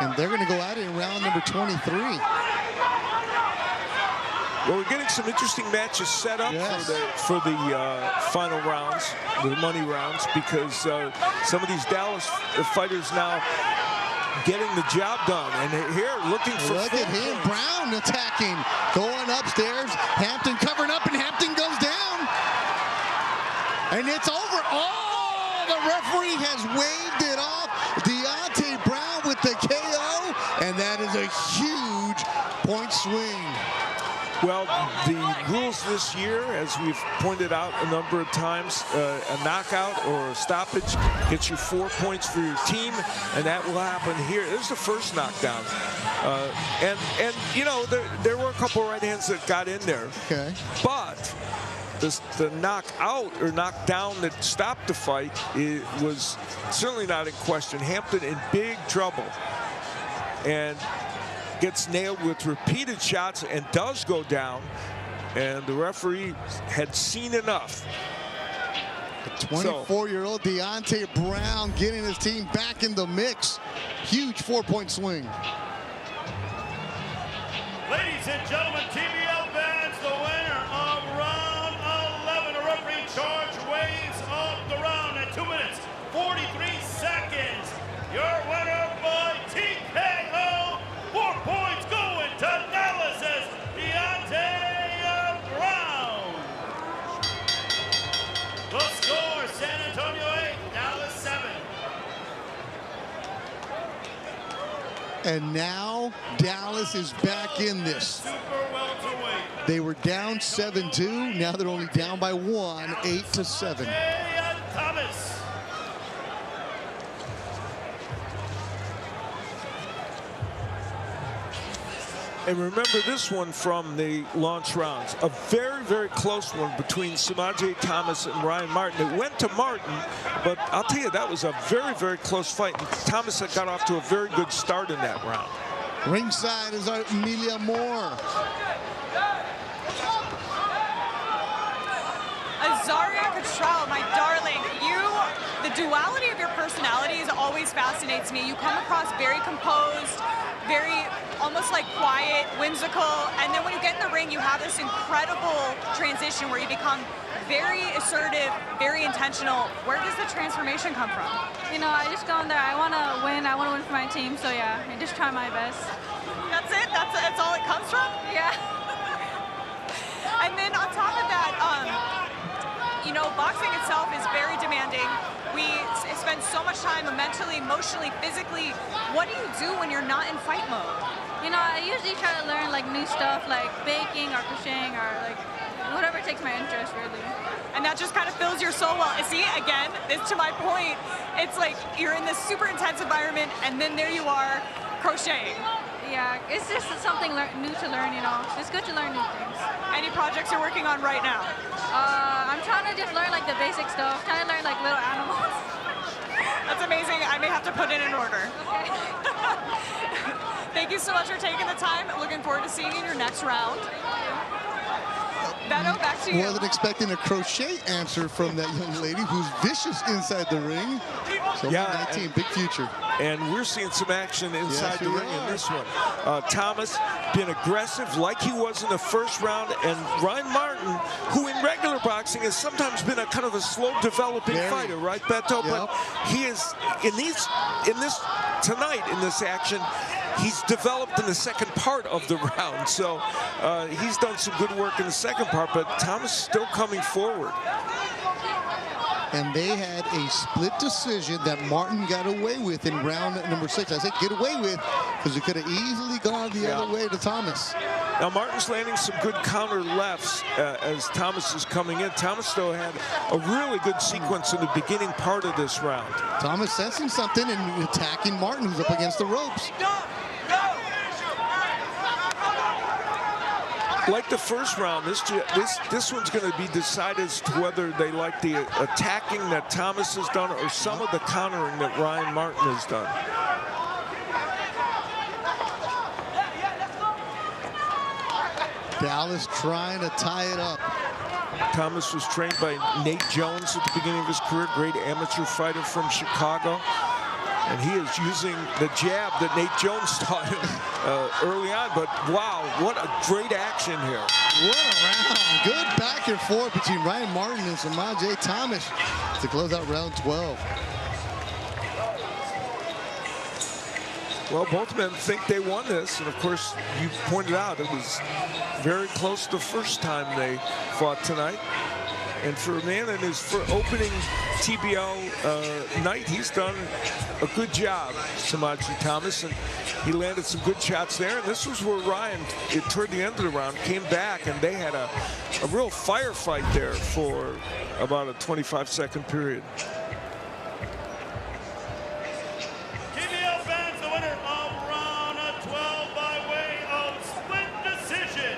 And they're going to go at it in round number 23. Well, we're getting some interesting matches set up for the final rounds, the money rounds, because some of these Dallas fighters now getting the job done, and here looking for look at him, Brown attacking, going upstairs, Hampton covering up, and Hampton goes down, and it's over. Oh, the referee has waved it off. Deontay Brown with the KO, and that is a huge point swing. Well, the rules this year, as we've pointed out a number of times, a knockout or a stoppage gets you 4 points for your team, and that will happen here. This is the first knockdown. And you know, there were a couple of right hands that got in there. Okay. But the knockout or knockdown that stopped the fight, it was certainly not in question. Hampton in big trouble. And gets nailed with repeated shots and does go down. and the referee had seen enough. The 24-year-old Deontay Brown getting his team back in the mix. Huge 4-point swing. Ladies and gentlemen, TBL fans, the winner of round 11. A referee charge waves off the round at 2 minutes, 43 seconds. Your winner by TKO. 4 points going to Dallas's Deontay Brown. The score, San Antonio 8, Dallas 7. And now Dallas is back in this. Super welterweight. They were down 7-2. Now they're only down by 1, 8-7. Thomas. And remember this one from the launch rounds. A very, very close one between Samaje Thomas and Ryan Martin. It went to Martin, but I'll tell you, that was a very, very close fight. And Thomas had got off to a very good start in that round. Ringside is our Emilia Moore. Azaria Catrell, my darling, the duality of your personalities always fascinates me. You come across very composed, very almost like quiet, whimsical, and then when you get in the ring, you have this incredible transition where you become very assertive, very intentional. Where does the transformation come from? You know, I just go in there. I want to win. I want to win for my team. So yeah, I just try my best. That's it? That's all it comes from? Yeah. And then on top of that, you know, boxing itself is very demanding. We spend so much time mentally, emotionally, physically. What do you do when you're not in fight mode? You know, I usually try to learn like new stuff, like baking or crocheting or like whatever takes my interest, really. And that just kind of fills your soul well. See, again, this to my point, it's like you're in this super intense environment, and then there you are, crocheting. Yeah, it's just something new to learn, you know. It's good to learn new things. Any projects you're working on right now? I'm trying to just learn like the basic stuff, trying to learn like little animals. That's amazing. I may have to put it in order. Okay. Thank you so much for taking the time. Looking forward to seeing you in your next round. Beto, back to you. Wasn't expecting a crochet answer from that young lady who's vicious inside the ring. So Yeah, 19, big future. And we're seeing some action inside Yes, the we ring in are. this one. Thomas been aggressive like he was in the first round, and Ryan Martin, who in regular boxing has sometimes been a kind of a slow developing Very. fighter, right, Beto? Yep. But he is tonight in this action, he's developed in the second part of the round. So he's done some good work in the second part, but Thomas is still coming forward. And they had a split decision that Martin got away with in round number 6. I said get away with because it could have easily gone the other way to Thomas. Now Martin's landing some good counter lefts as Thomas is coming in. Thomas though had a really good sequence in the beginning part of this round. Thomas sensing something and attacking Martin, who's up against the ropes. Like the first round, this one's going to be decided as to whether they like the attacking that Thomas has done or some of the countering that Ryan Martin has done. Dallas trying to tie it up. Thomas was trained by Nate Jones at the beginning of his career, great amateur fighter from Chicago. And he is using the jab that Nate Jones taught him early on. But wow, what a great action here. What a round. Good back and forth between Ryan Martin and Samaje Thomas to close out round 12. Well, both men think they won this. And of course, you pointed out it was very close the first time they fought tonight. And for a man in his opening TBL night, he's done a good job, Samaje Thomas, and he landed some good shots there. And this was where Ryan, toward the end of the round, came back, and they had a real firefight there for about a 25-second period. TBL fans, the winner of round 12 by way of split decision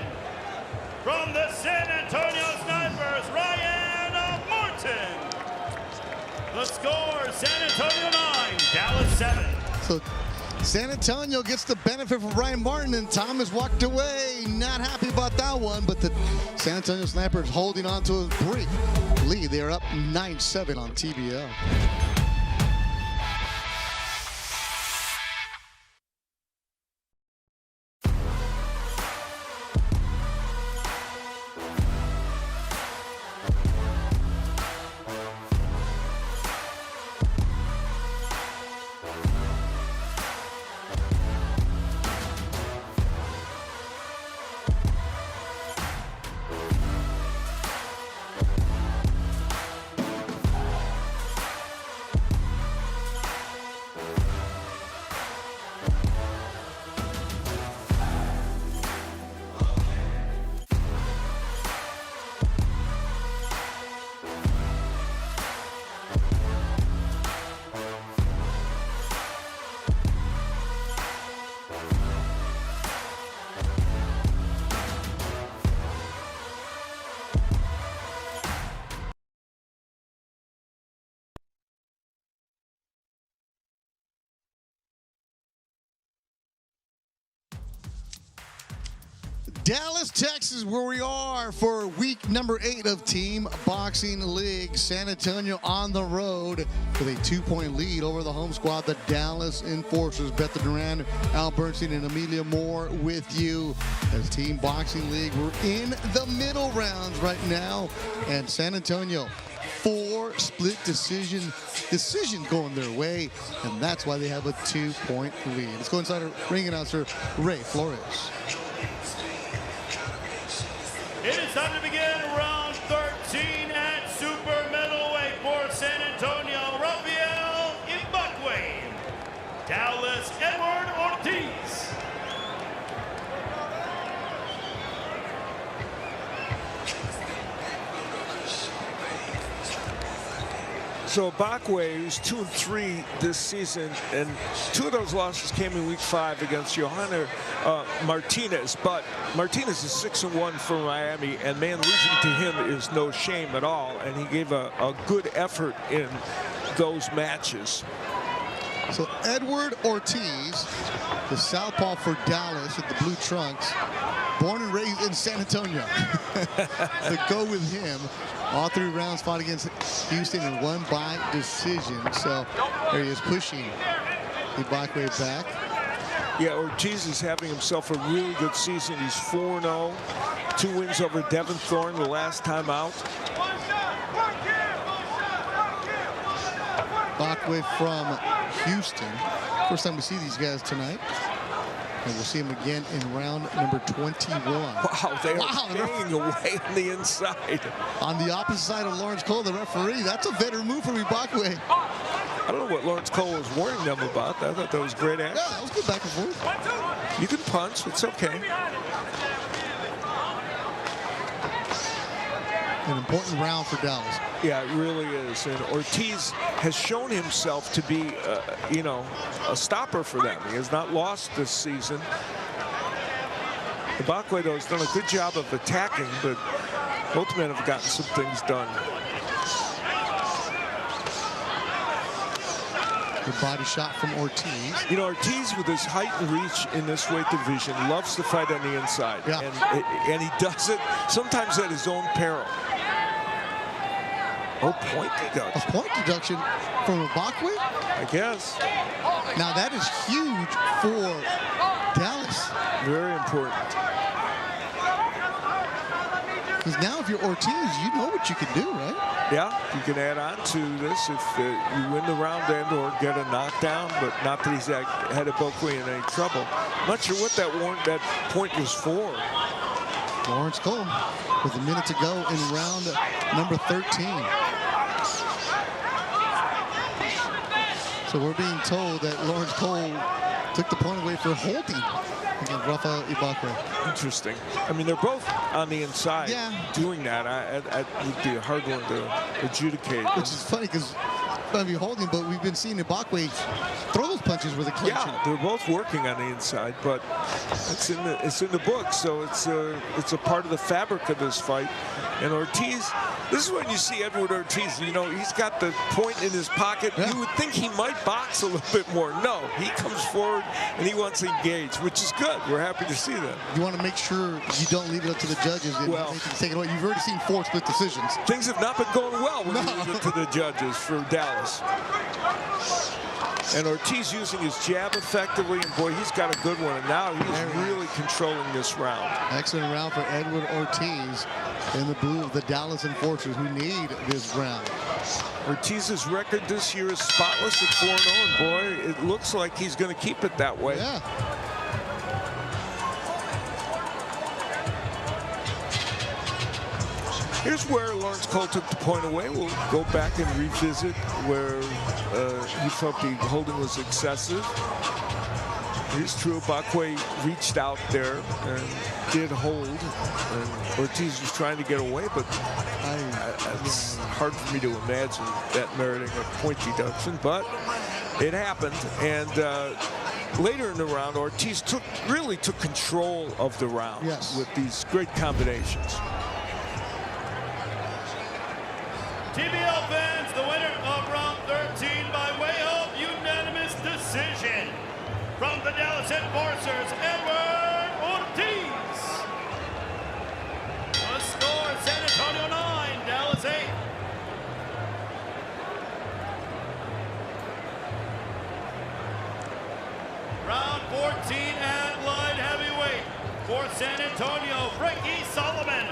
from the San Antonio Snipers, Ryan Martin. The score, San Antonio 9, Dallas 7. So San Antonio gets the benefit from Brian Martin, and Thomas walked away. Not happy about that one, but the San Antonio Snappers holding on to a brief lead. They are up 9-7 on TBL. Dallas, Texas, where we are for week number 8 of Team Boxing League. San Antonio on the road with a 2-point lead over the home squad, the Dallas Enforcers. Beth Duran, Al Bernstein, and Amelia Moore with you as Team Boxing League. We're in the middle rounds right now, and San Antonio 4 split decision going their way, and that's why they have a 2-point lead. Let's go inside our ring announcer, Ray Flores. It is time to begin round 13 at super middleweight for San Antonio. Rafael Ibukwe, Dallas Edward Ortiz. So Ibukwe is 2-3 this season, and 2 of those losses came in week 5 against Johanna Martinez. But Martinez is 6-1 for Miami, and man, losing to him is no shame at all. And he gave a good effort in those matches. So Edward Ortiz, the southpaw for Dallas with the blue trunks, born and raised in San Antonio. So go with him. All 3 rounds fought against Houston and won by decision. So there he is pushing Ibukwe back. Yeah, Ortiz is having himself a really good season. He's 4-0, 2 wins over Devin Thorne the last time out. Ibukwe from Houston. First time we see these guys tonight. And we'll see him again in round number 21. Wow, they are banging away on the inside. On the opposite side of Lawrence Cole, the referee. That's a veteran move from Ibukwe. I don't know what Lawrence Cole was warning them about. I thought that was great action. Yeah, that was good back and forth. You can punch. It's okay. An important round for Dallas. Yeah, it really is. And Ortiz has shown himself to be, you know, a stopper for them. He has not lost this season. Ibukwe, though, has done a good job of attacking, but both men have gotten some things done. Good body shot from Ortiz. You know, Ortiz, with his height and reach in this weight division, loves to fight on the inside. Yeah. And he does it sometimes at his own peril. Oh, point deduction. A point deduction from Ibukwe? I guess. Now that is huge for Dallas. Very important. Because now if you're Ortiz, you know what you can do, right? Yeah, you can add on to this if you win the round and or get a knockdown, but not that he's had Ibukwe in any trouble. I'm not sure what that point was for. Lawrence Cole with a minute to go in round number 13. So we're being told that Lawrence Cole took the point away for holding against Rafael Ibukwe. Interesting. I mean, they're both on the inside doing that. That would be a hard one to adjudicate. Which is funny because might be holding, but we've been seeing Ibukwe throw those punches with a clinch. Yeah, they're both working on the inside, but it's in the book, so it's a part of the fabric of this fight. And Ortiz, this is when you see Edward Ortiz, you know, he's got the point in his pocket. Yeah. You would think he might box a little bit more. No, he comes forward and he wants to engage, which is good. We're happy to see that. You want to make sure you don't leave it up to the judges. And Well, they can take it away. You've already seen 4 split decisions. Things have not been going well when we leave it to the judges for Dallas. And Ortiz using his jab effectively, and boy, he's got a good one. And now he's really controlling this round. Excellent round for Edward Ortiz in the blue of the Dallas Enforcers, who need this round. Ortiz's record this year is spotless at 4-0, and boy, it looks like he's going to keep it that way. Yeah. Here's where Lawrence Cole took the point away. We'll go back and revisit where he felt the holding was excessive. It is true, Ibukwe reached out there and did hold, and Ortiz was trying to get away, but it's hard for me to imagine that meriting a point deduction, but it happened. And later in the round, Ortiz really took control of the round with these great combinations. TBL fans, the winner of round 13 by way of unanimous decision from the Dallas Enforcers, Edward Ortiz. The score, San Antonio 9, Dallas 8. Round 14 at light heavyweight for San Antonio, Frankie Solomon.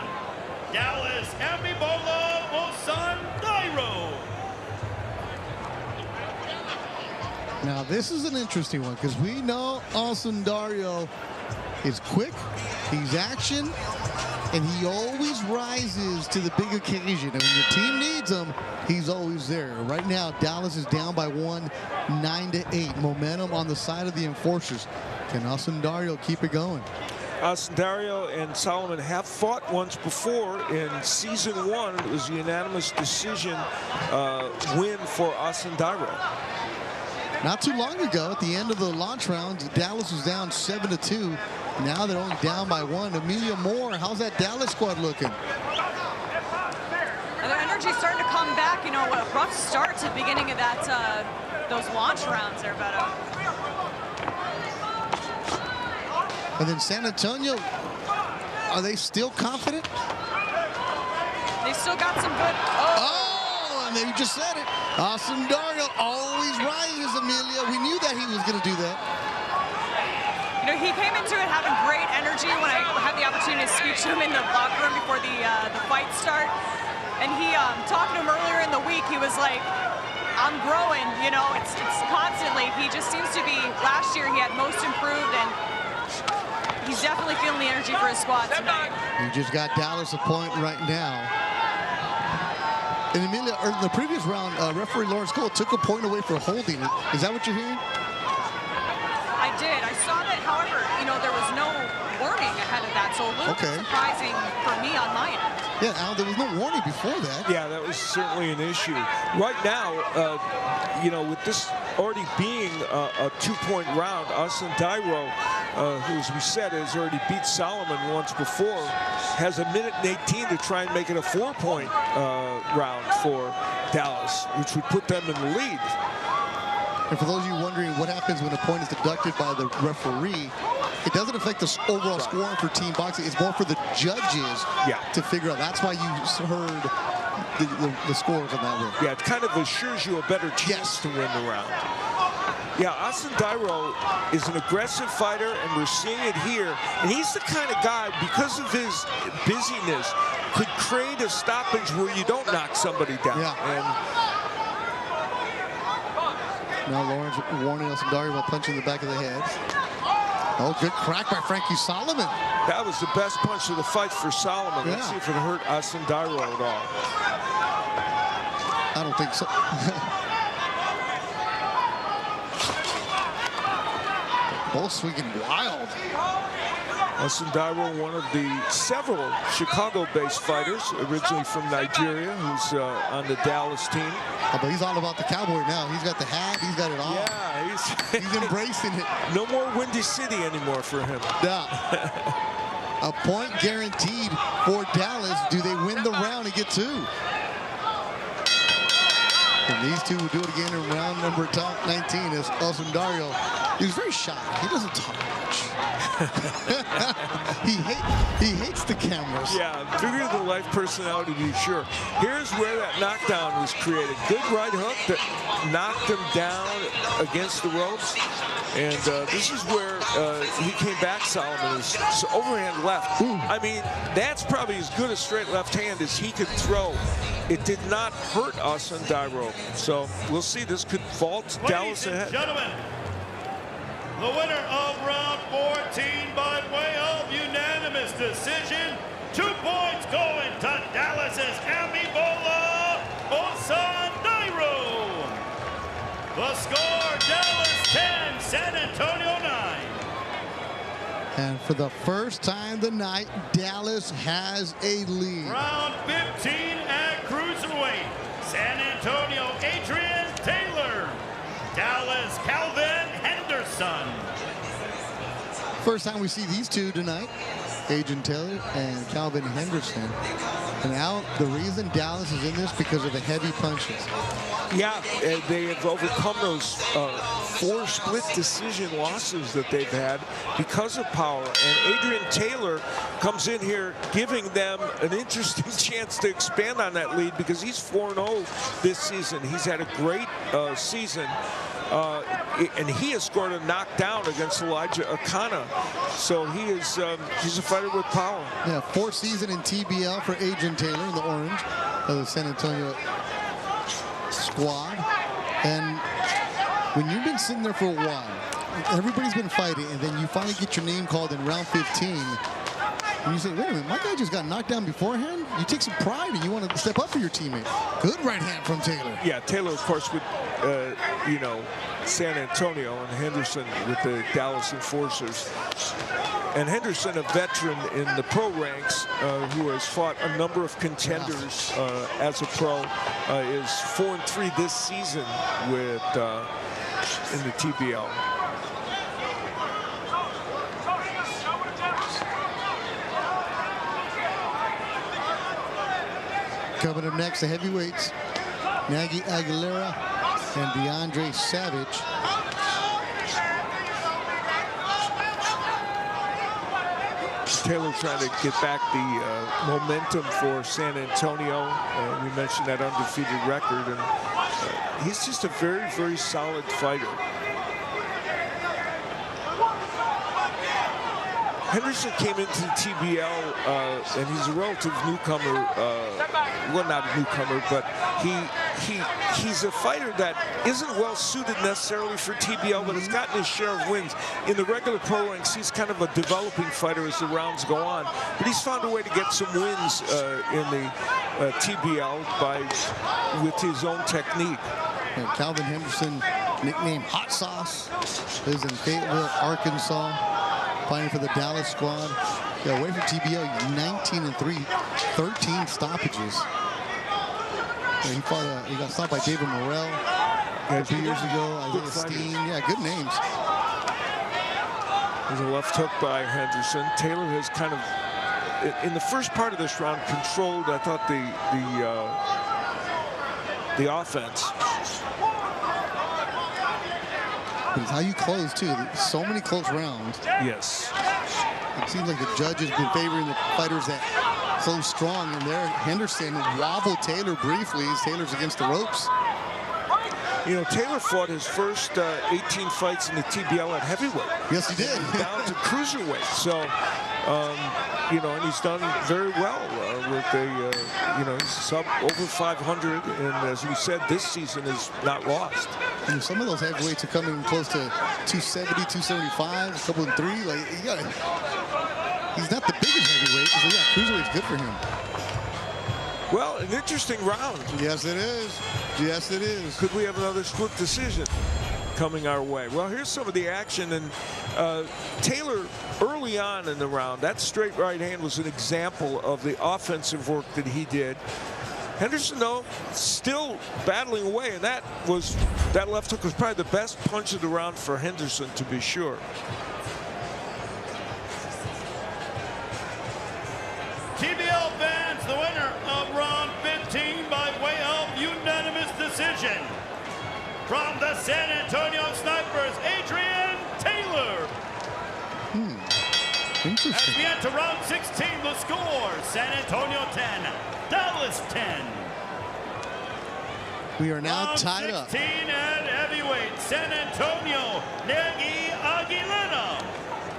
Dallas, Ambibola Osundairo. Now, this is an interesting one because we know Dario is quick, he's action, and he always rises to the big occasion. And when your team needs him, he's always there. Right now, Dallas is down by 1, 9-8. Momentum on the side of the Enforcers. Can Dario keep it going? Dario and Solomon have fought once before in season 1. It was a unanimous decision win for Dario. Not too long ago, at the end of the launch round, Dallas was down 7-2. Now they're only down by 1. Amelia Moore, how's that Dallas squad looking? Their energy's starting to come back. You know, a rough start to the beginning of that those launch rounds there, Beto. And then San Antonio, are they still confident? They still got some good. Oh, and you just said it. Dario always rises, Amelia. We knew that he was going to do that. You know, he came into it having great energy when I had the opportunity to speak to him in the locker room before the fight start. And he, talking to him earlier in the week, he was like, I'm growing, you know, it's constantly. He just seems to be, last year he had most improved, and he's definitely feeling the energy for his squad tonight. You just got Dallas a point right now. And Amelia, in the previous round, referee Lawrence Cole took a point away for holding. Is that what you're hearing? I did. I saw that, however, you know, there was no warning ahead of that, so a little bit surprising for me on my end. Yeah, Al, there was no warning before that. Yeah, that was certainly an issue. Right now, you know, with this already being a 2-point round, Dario, who, as we said, has already beat Solomon once before, has 1:18 to try and make it a 4-point round for Dallas, which would put them in the lead. And for those of you wondering what happens when a point is deducted by the referee, it doesn't affect the overall scoring for team boxing. It's more for the judges to figure out. That's why you heard the scores on that one. Yeah, it kind of assures you a better chance to win the round. Yeah, Dario is an aggressive fighter, and we're seeing it here. And he's the kind of guy, because of his busyness, could create a stoppage where you don't knock somebody down. Yeah. Now Lawrence warning Dario about punching the back of the head. Oh, good crack by Frankie Solomon. That was the best punch of the fight for Solomon. Let's see if it hurt Dario at all. I don't think so. Both swinging wild. Dario, one of the several Chicago-based fighters, originally from Nigeria, who's on the Dallas team. Oh, but he's all about the cowboy now. He's got the hat. He's got it all. Yeah, he's embracing it. No more Windy City anymore for him. Yeah. A point guaranteed for Dallas. Do they win the round and get 2? And these two will do it again in round number 19 as Dario. He's very shy. He doesn't talk much. he hates the cameras. Yeah, bigger than life personality, to be sure. Here's where that knockdown was created. Good right hook that knocked him down against the ropes. And this is where he came back, Solomon. His overhand left. Ooh. I mean, that's probably as good a straight left hand as he could throw. It did not hurt us on Dario. So we'll see. This could vault Dallas ahead. Ladies and gentlemen, the winner of round 14 by way of unanimous decision. 2 points going to Dallas's Amibola Dario. The score, Dallas 10, San Antonio 9. And for the first time tonight, Dallas has a lead. Round 15 at cruiserweight. San Antonio, Adrian Taylor. Dallas, Calvin Henderson. First time we see these two tonight, Adrian Taylor and Calvin Henderson. And now the reason Dallas is in this because of the heavy punches. Yeah, they have overcome those 4 split decision losses that they've had because of power. And Adrian Taylor comes in here giving them an interesting chance to expand on that lead because he's 4-0 this season. He's had a great season. And he has scored a knockdown against Elijah Akana. So he is he's a fighter with power. Yeah, 4th season in TBL for Adrian Taylor in the orange of the San Antonio squad. And when you've been sitting there for a while, everybody's been fighting, and then you finally get your name called in round 15, and you say, wait a minute, my guy just got knocked down beforehand? You take some pride and you want to step up for your teammate. Good right hand from Taylor. Yeah, Taylor, of course, with, you know, San Antonio, and Henderson with the Dallas Enforcers. And Henderson, a veteran in the pro ranks, who has fought a number of contenders as a pro, is 4-3 this season with in the TBL. Coming up next, the heavyweights, Nagy Aguilera and DeAndre Savage. Taylor trying to get back the momentum for San Antonio. We mentioned that undefeated record, and he's just a very, very solid fighter. Henderson came into the TBL, and he's a relative newcomer. Well, not a newcomer, but he's a fighter that isn't well suited necessarily for TBL, but has gotten his share of wins. In the regular pro ranks, he's kind of a developing fighter as the rounds go on. But he's found a way to get some wins in the TBL with his own technique. And Calvin Henderson, nicknamed Hot Sauce, lives in Fayetteville, Arkansas, fighting for the Dallas squad. Yeah, away from TBL, 19-3, 13 stoppages. Yeah, he got stopped by David Morrell 2 years ago. Isaiah Steen, yeah, good names. There's a left hook by Henderson. Taylor has kind of, in the first part of this round, controlled, I thought, the offense. It's how you close, too. So many close rounds. Yes. It seems like the judge has been favoring the fighters that close strong. And there, Henderson wobbled Taylor briefly as Taylor's against the ropes. You know, Taylor fought his first 18 fights in the TBL at heavyweight. Yes, he did. Down to cruiserweight. So, you know, and he's done very well with you know, he's up over 500. And as we said, this season is not lost. And some of those heavyweights are coming close to 270, 275, a couple of 3. Like, he's not the biggest heavyweight. So, yeah, cruiserweight's good for him. Well, an interesting round. Yes, it is. Yes, it is. Could we have another split decision? coming our way. Well, here's some of the action, and Taylor early on in the round, that straight right hand was an example of the offensive work that he did. Henderson, though, still battling away, and that left hook was probably the best punch of the round for Henderson, to be sure. TBL fans, the winner of round 15 by way of unanimous decision. From the San Antonio Snipers, Adrian Taylor. Interesting. As we enter round 16, the score, San Antonio 10, Dallas 10. We are now round tied up. 16 at heavyweight, San Antonio, Negi Aguilera.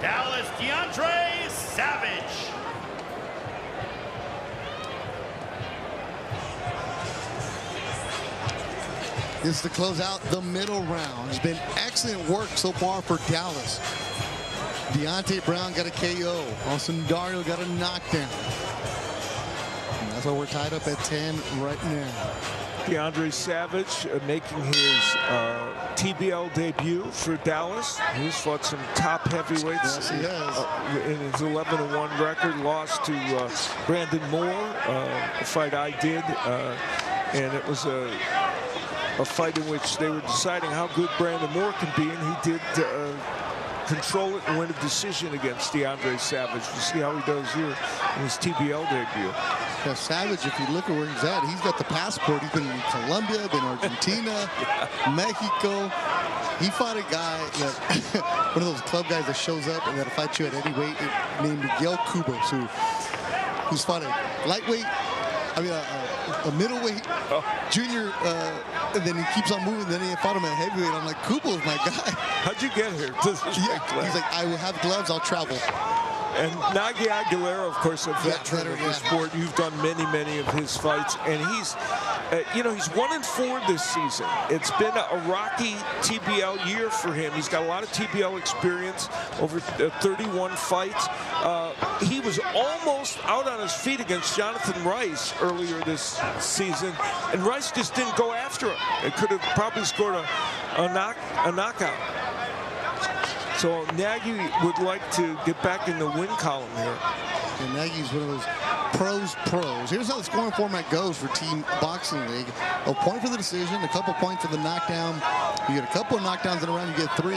Dallas, DeAndre Savage. This is to close out the middle round. It's been excellent work so far for Dallas. Deontay Brown got a KO. Austin Dario got a knockdown. And that's why we're tied up at 10 right now. DeAndre Savage making his TBL debut for Dallas. He's fought some top heavyweights. Yes, he has. In his 11-1 record, lost to Brandon Moore, a fight I did, and it was a fight in which they were deciding how good Brandon Moore can be, and he did control it and win a decision against DeAndre Savage. We'll see how he does here in his TBL debut. Yeah, Savage, if you look at where he's at, he's got the passport. He's been in Colombia, been Argentina, Mexico. He fought a guy, that, one of those club guys that shows up and that'll fight you at any weight, named Miguel Cubos, who's fought a lightweight, a middleweight, junior, and then he keeps on moving. Then he fought him at heavyweight. I'm like, Kubo's my guy. How'd you get here? He's like, I will have gloves. I'll travel. And Nagi Aguilera, of course, a veteran of the sport. You've done many of his fights, and he's, he's 1-4 this season. It's been a rocky TBL year for him. He's got a lot of TBL experience, over 31 fights. He was almost out on his feet against Jonathan Rice earlier this season, and Rice just didn't go after him. It could have probably scored a knockout. So Nagy would like to get back in the win column here. And Nagy's one of those pros. Here's how the scoring format goes for Team Boxing League. A point for the decision, a couple points for the knockdown. You get a couple of knockdowns in a round, you get 3.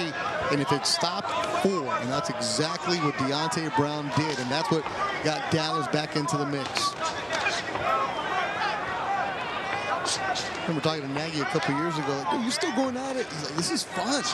And if it's stopped, 4. And that's exactly what Deontay Brown did. And that's what got Dallas back into the mix. I remember talking to Nagy a couple years ago, like, you're still going at it? He's like, this is fun.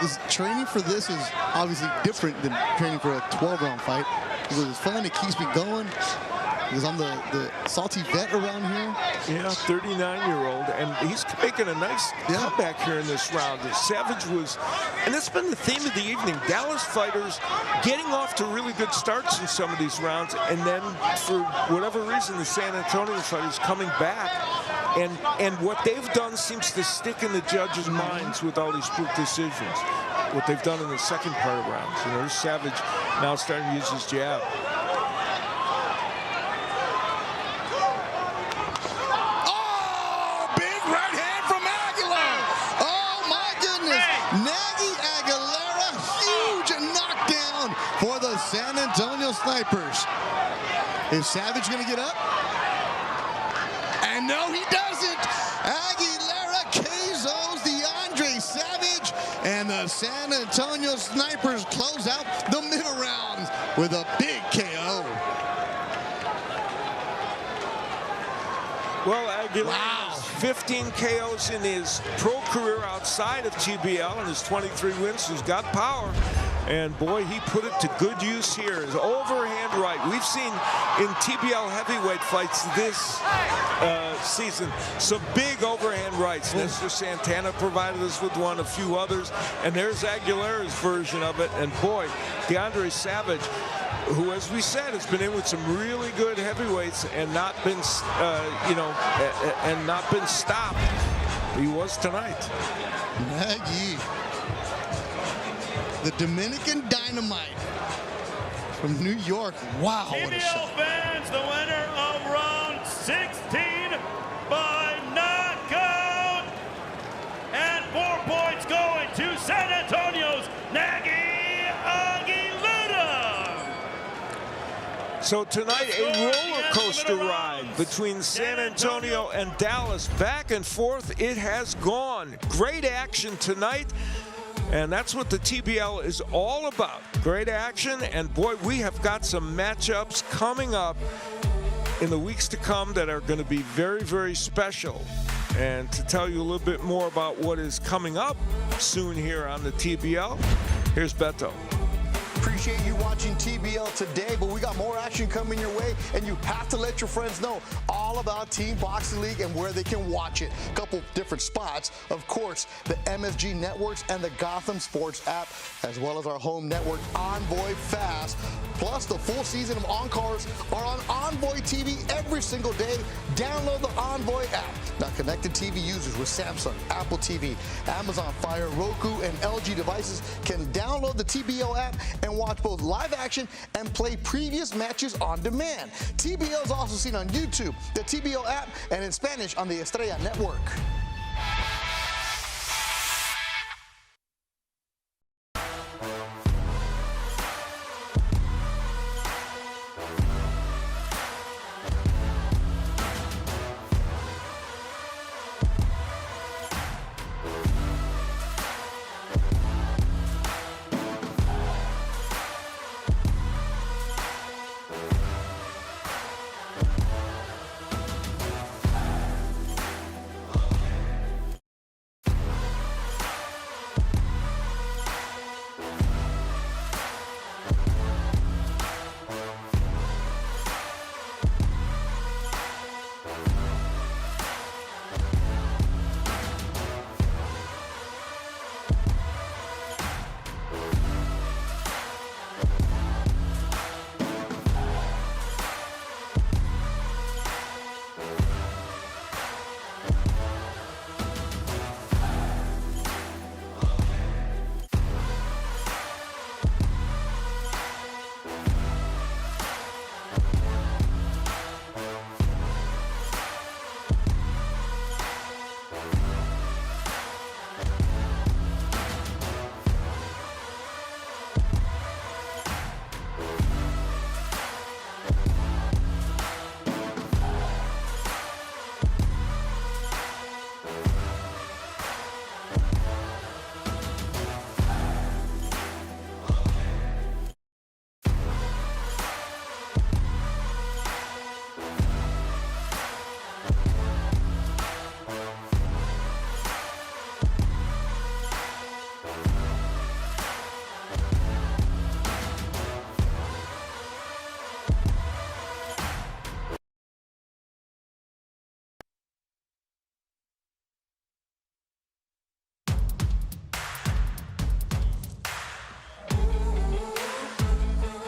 This training for this is obviously different than training for a 12-round fight. Because it's fun, it keeps me going. Because I'm the salty vet around here. Yeah, 39-year-old, and he's making a nice comeback here in this round. Savage was, and that's been the theme of the evening, Dallas fighters getting off to really good starts in some of these rounds, and then for whatever reason, the San Antonio fighters coming back. And what they've done seems to stick in the judges' minds with all these split decisions. What they've done in the second part of rounds. You know, there's Savage now starting to use his jab. Oh, big right hand from Aguilera. Oh, my goodness. Negi Aguilera, huge knockdown for the San Antonio Snipers. Is Savage going to get up? And no, he doesn't. Aguilera KOs DeAndre Savage, and the San Antonio Snipers close out the middle rounds with a big KO. Well, Aguilera has 15 KOs in his pro career outside of TBL, and his 23 wins. He's got power. And boy, he put it to good use here. His overhand right. We've seen in TBL heavyweight fights this season some big overhand rights. Mr. Santana provided us with one, a few others. And there's Aguilera's version of it. And boy, DeAndre Savage, who, as we said, has been in with some really good heavyweights and not been, and not been stopped. He was tonight. Nagy. The Dominican Dynamite from New York. Wow, what a TBL shot. fans, the winner of round 16 by knockout. And 4 points going So tonight, a roller coaster ride between San Antonio and Dallas. Back and forth, it has gone. Great action tonight. And that's what the TBL is all about. Great action. And boy, we have got some matchups coming up in the weeks to come that are going to be very, very special. And to tell you a little bit more about what is coming up soon here on the TBL, here's Beto. Appreciate you watching TBL today, but we got more action coming your way, and you have to let your friends know all about Team Boxing League and where they can watch it. A couple different spots, of course, the MSG Networks and the Gotham Sports app, as well as our home network, Envoy Fast. Plus, the full season of Encores are on Envoy TV every single day. Download the Envoy app. Now, connected TV users with Samsung, Apple TV, Amazon Fire, Roku, and LG devices can download the TBL app and watch both live action and play previous matches on demand. TBL is also seen on YouTube, the TBL app, and in Spanish on the Estrella Network.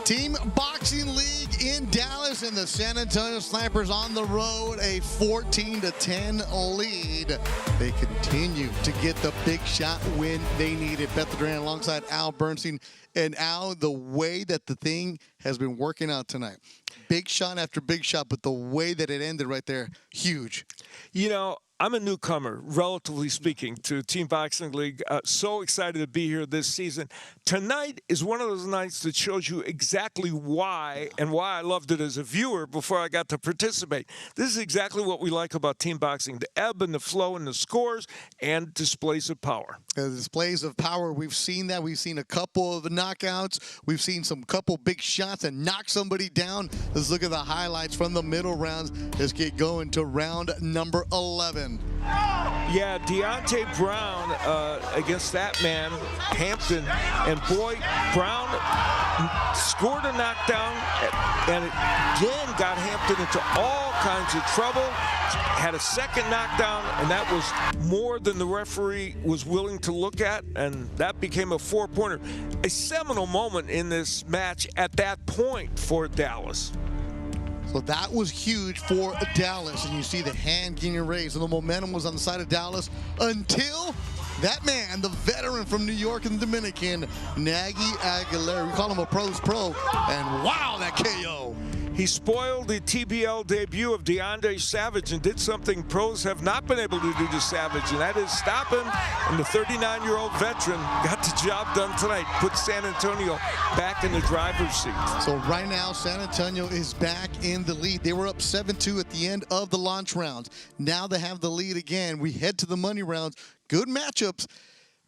Team Boxing League in Dallas, and the San Antonio Snipers on the road, a 14-10 lead. They continue to get the big shot when they need it. Beth Duran alongside Al Bernstein. And Al, the way that the thing has been working out tonight, big shot after big shot, but the way that it ended right there, huge. You know, I'm a newcomer, relatively speaking, to Team Boxing League. So excited to be here this season. Tonight is one of those nights that shows you exactly why and why I loved it as a viewer before I got to participate. This is exactly what we like about team boxing, the ebb and the flow and the scores and displays of power. The displays of power, we've seen that. We've seen a couple of knockouts. We've seen some couple big shots and knock somebody down. Let's look at the highlights from the middle rounds. Let's get going to round number 11. Yeah, Deontay Brown against that man, Hampton. And boy, Brown scored a knockdown and again got Hampton into all kinds of trouble. Had a second knockdown, and that was more than the referee was willing to look at, and that became a four-pointer. A seminal moment in this match at that point for Dallas. So that was huge for Dallas, and you see the hand getting raised, and the momentum was on the side of Dallas until that man, the veteran from New York and the Dominican, Nagy Aguilera. We call him a pro's pro, and wow, that KO. He spoiled the TBL debut of DeAndre Savage and did something pros have not been able to do to Savage, and that is stop him. And the 39-year-old veteran got the job done tonight, put San Antonio back in the driver's seat. So right now, San Antonio is back in the lead. They were up 7-2 at the end of the launch rounds. Now they have the lead again. We head to the money rounds. Good matchups.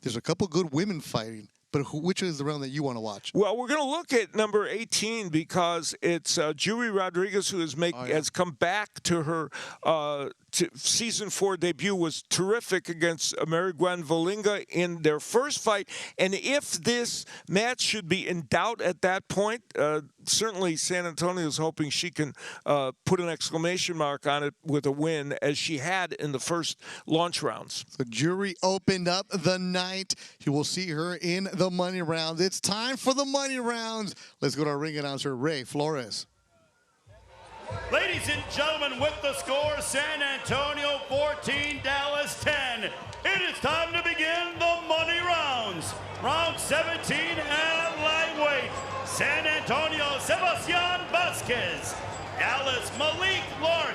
There's a couple good women fighting. But which is the round that you want to watch? Well, we're going to look at number 18 because it's Julie Rodriguez who has come back to her season 4 debut. Was terrific against Mary Gwen Valinga in their first fight. And if this match should be in doubt at that point, certainly San Antonio is hoping she can put an exclamation mark on it with a win, as she had in the first launch rounds. So Jury opened up the night. You will see her in the money rounds. It's time for the money rounds. Let's go to our ring announcer, Ray Flores. Ladies and gentlemen, with the score, San Antonio 14, Dallas 10. It is time to begin the money rounds. Round 17 at lightweight. San Antonio, Sebastian Vasquez. Dallas, Malik Lark.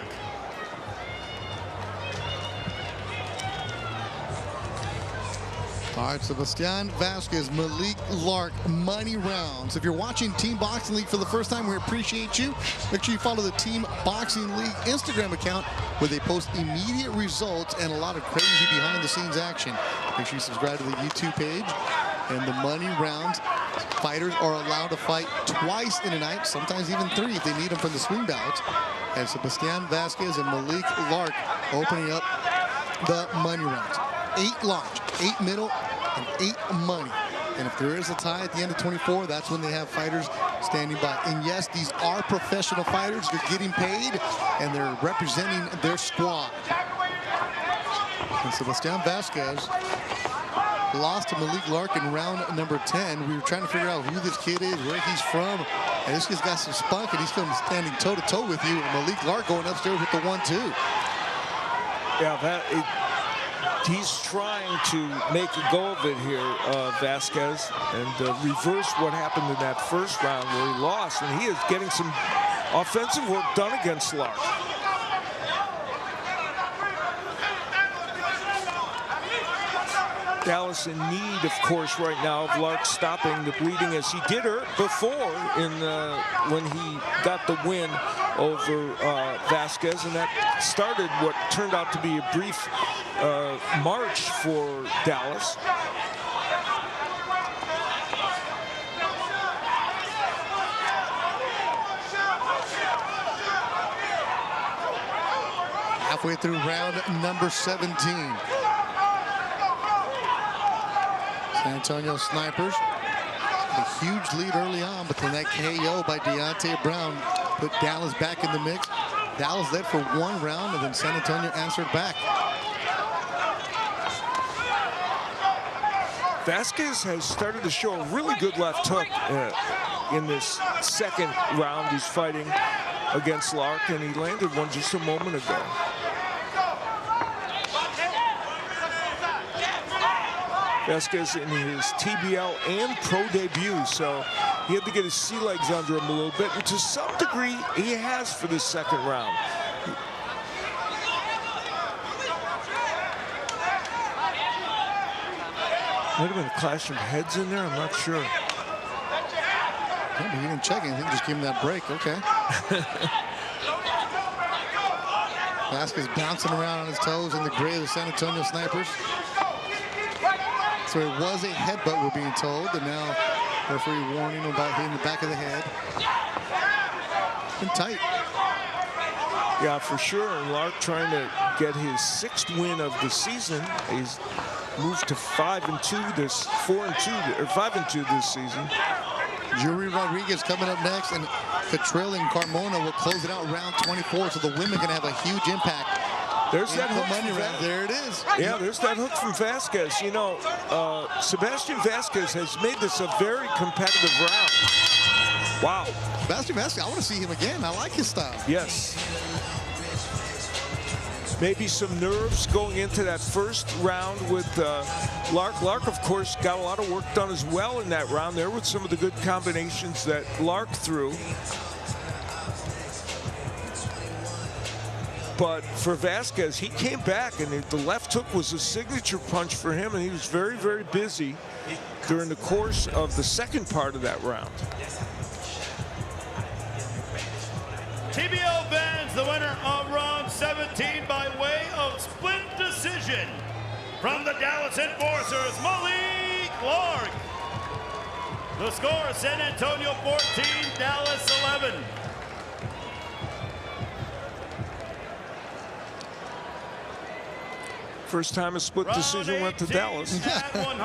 All right, Sebastian Vasquez, Malik Lark, money rounds. If you're watching Team Boxing League for the first time, we appreciate you. Make sure you follow the Team Boxing League Instagram account where they post immediate results and a lot of crazy behind-the-scenes action. Make sure you subscribe to the YouTube page. And the money rounds, fighters are allowed to fight twice in a night, sometimes even 3 if they need them from the swing bouts. And Sebastian Vasquez and Malik Lark opening up the money rounds. 8 launch, 8 middle, and 8 money. And if there is a tie at the end of 24, that's when they have fighters standing by. And yes, these are professional fighters. They're getting paid, and they're representing their squad. And Sebastian Vasquez lost to Malik Lark in round number 10. We were trying to figure out who this kid is, where he's from. And this kid's got some spunk, and he's coming standing toe-to-toe with you. Malik Lark going upstairs with the 1-2. Yeah, he's trying to make a go of it here, Vasquez, and reverse what happened in that first round where he lost. And he is getting some offensive work done against Lark. Dallas in need, of course, right now of Lark stopping the bleeding, as he did her before when he got the win over Vasquez, and that started what turned out to be a brief march for Dallas. Halfway through round number 17. San Antonio Snipers, a huge lead early on, but then that KO by Deontay Brown put Dallas back in the mix. Dallas led for 1 round, and then San Antonio answered back. Vasquez has started to show a really good left hook in this second round. He's fighting against Lark, and he landed one just a moment ago. Vasquez in his TBL and pro debut, so he had to get his sea legs under him a little bit, and to some degree he has for this second round. Might have been a clash of heads in there, I'm not sure. Yeah, he didn't check anything, just gave him that break, okay. Vasquez bouncing around on his toes in the gray of the San Antonio Snipers. So it was a headbutt, we're being told, and now referee warning about hitting the back of the head. Been tight. Yeah, for sure. And Lark trying to get his 6th win of the season. He's moved to 5-2 this 4-2 or 5-2 this season. Jury Rodriguez coming up next, and Catrell and Carmona will close it out round 24. So the women can have a huge impact. There's that hook money round. There it is. Yeah, there's that hook from Vasquez. You know, Sebastian Vasquez has made this a very competitive round. Wow. Sebastian Vasquez, I want to see him again. I like his style. Yes. Maybe some nerves going into that first round with Lark. Lark, of course, got a lot of work done as well in that round there with some of the good combinations that Lark threw. But for Vasquez, he came back, and the left hook was a signature punch for him, and he was very, very busy during the course of the second part of that round. TBL fans, the winner of round 17 by way of split decision from the Dallas Enforcers, Lark. The score, San Antonio 14, Dallas 11. First time a split decision went to Dallas.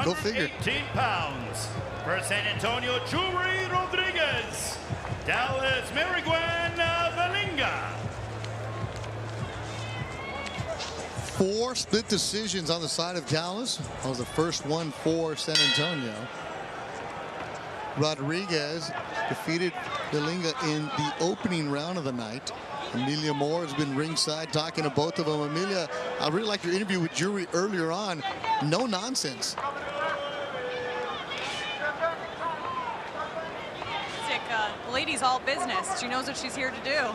Go figure. 118 pounds. For San Antonio, Jewelry Rodriguez. Dallas, Valinga. 4 split decisions on the side of Dallas. That was the first one for San Antonio. Rodriguez defeated Valinga in the opening round of the night. Amelia Moore has been ringside talking to both of them. Amelia, I really like your interview with Jury earlier on. No nonsense. The lady's all business. She knows what she's here to do.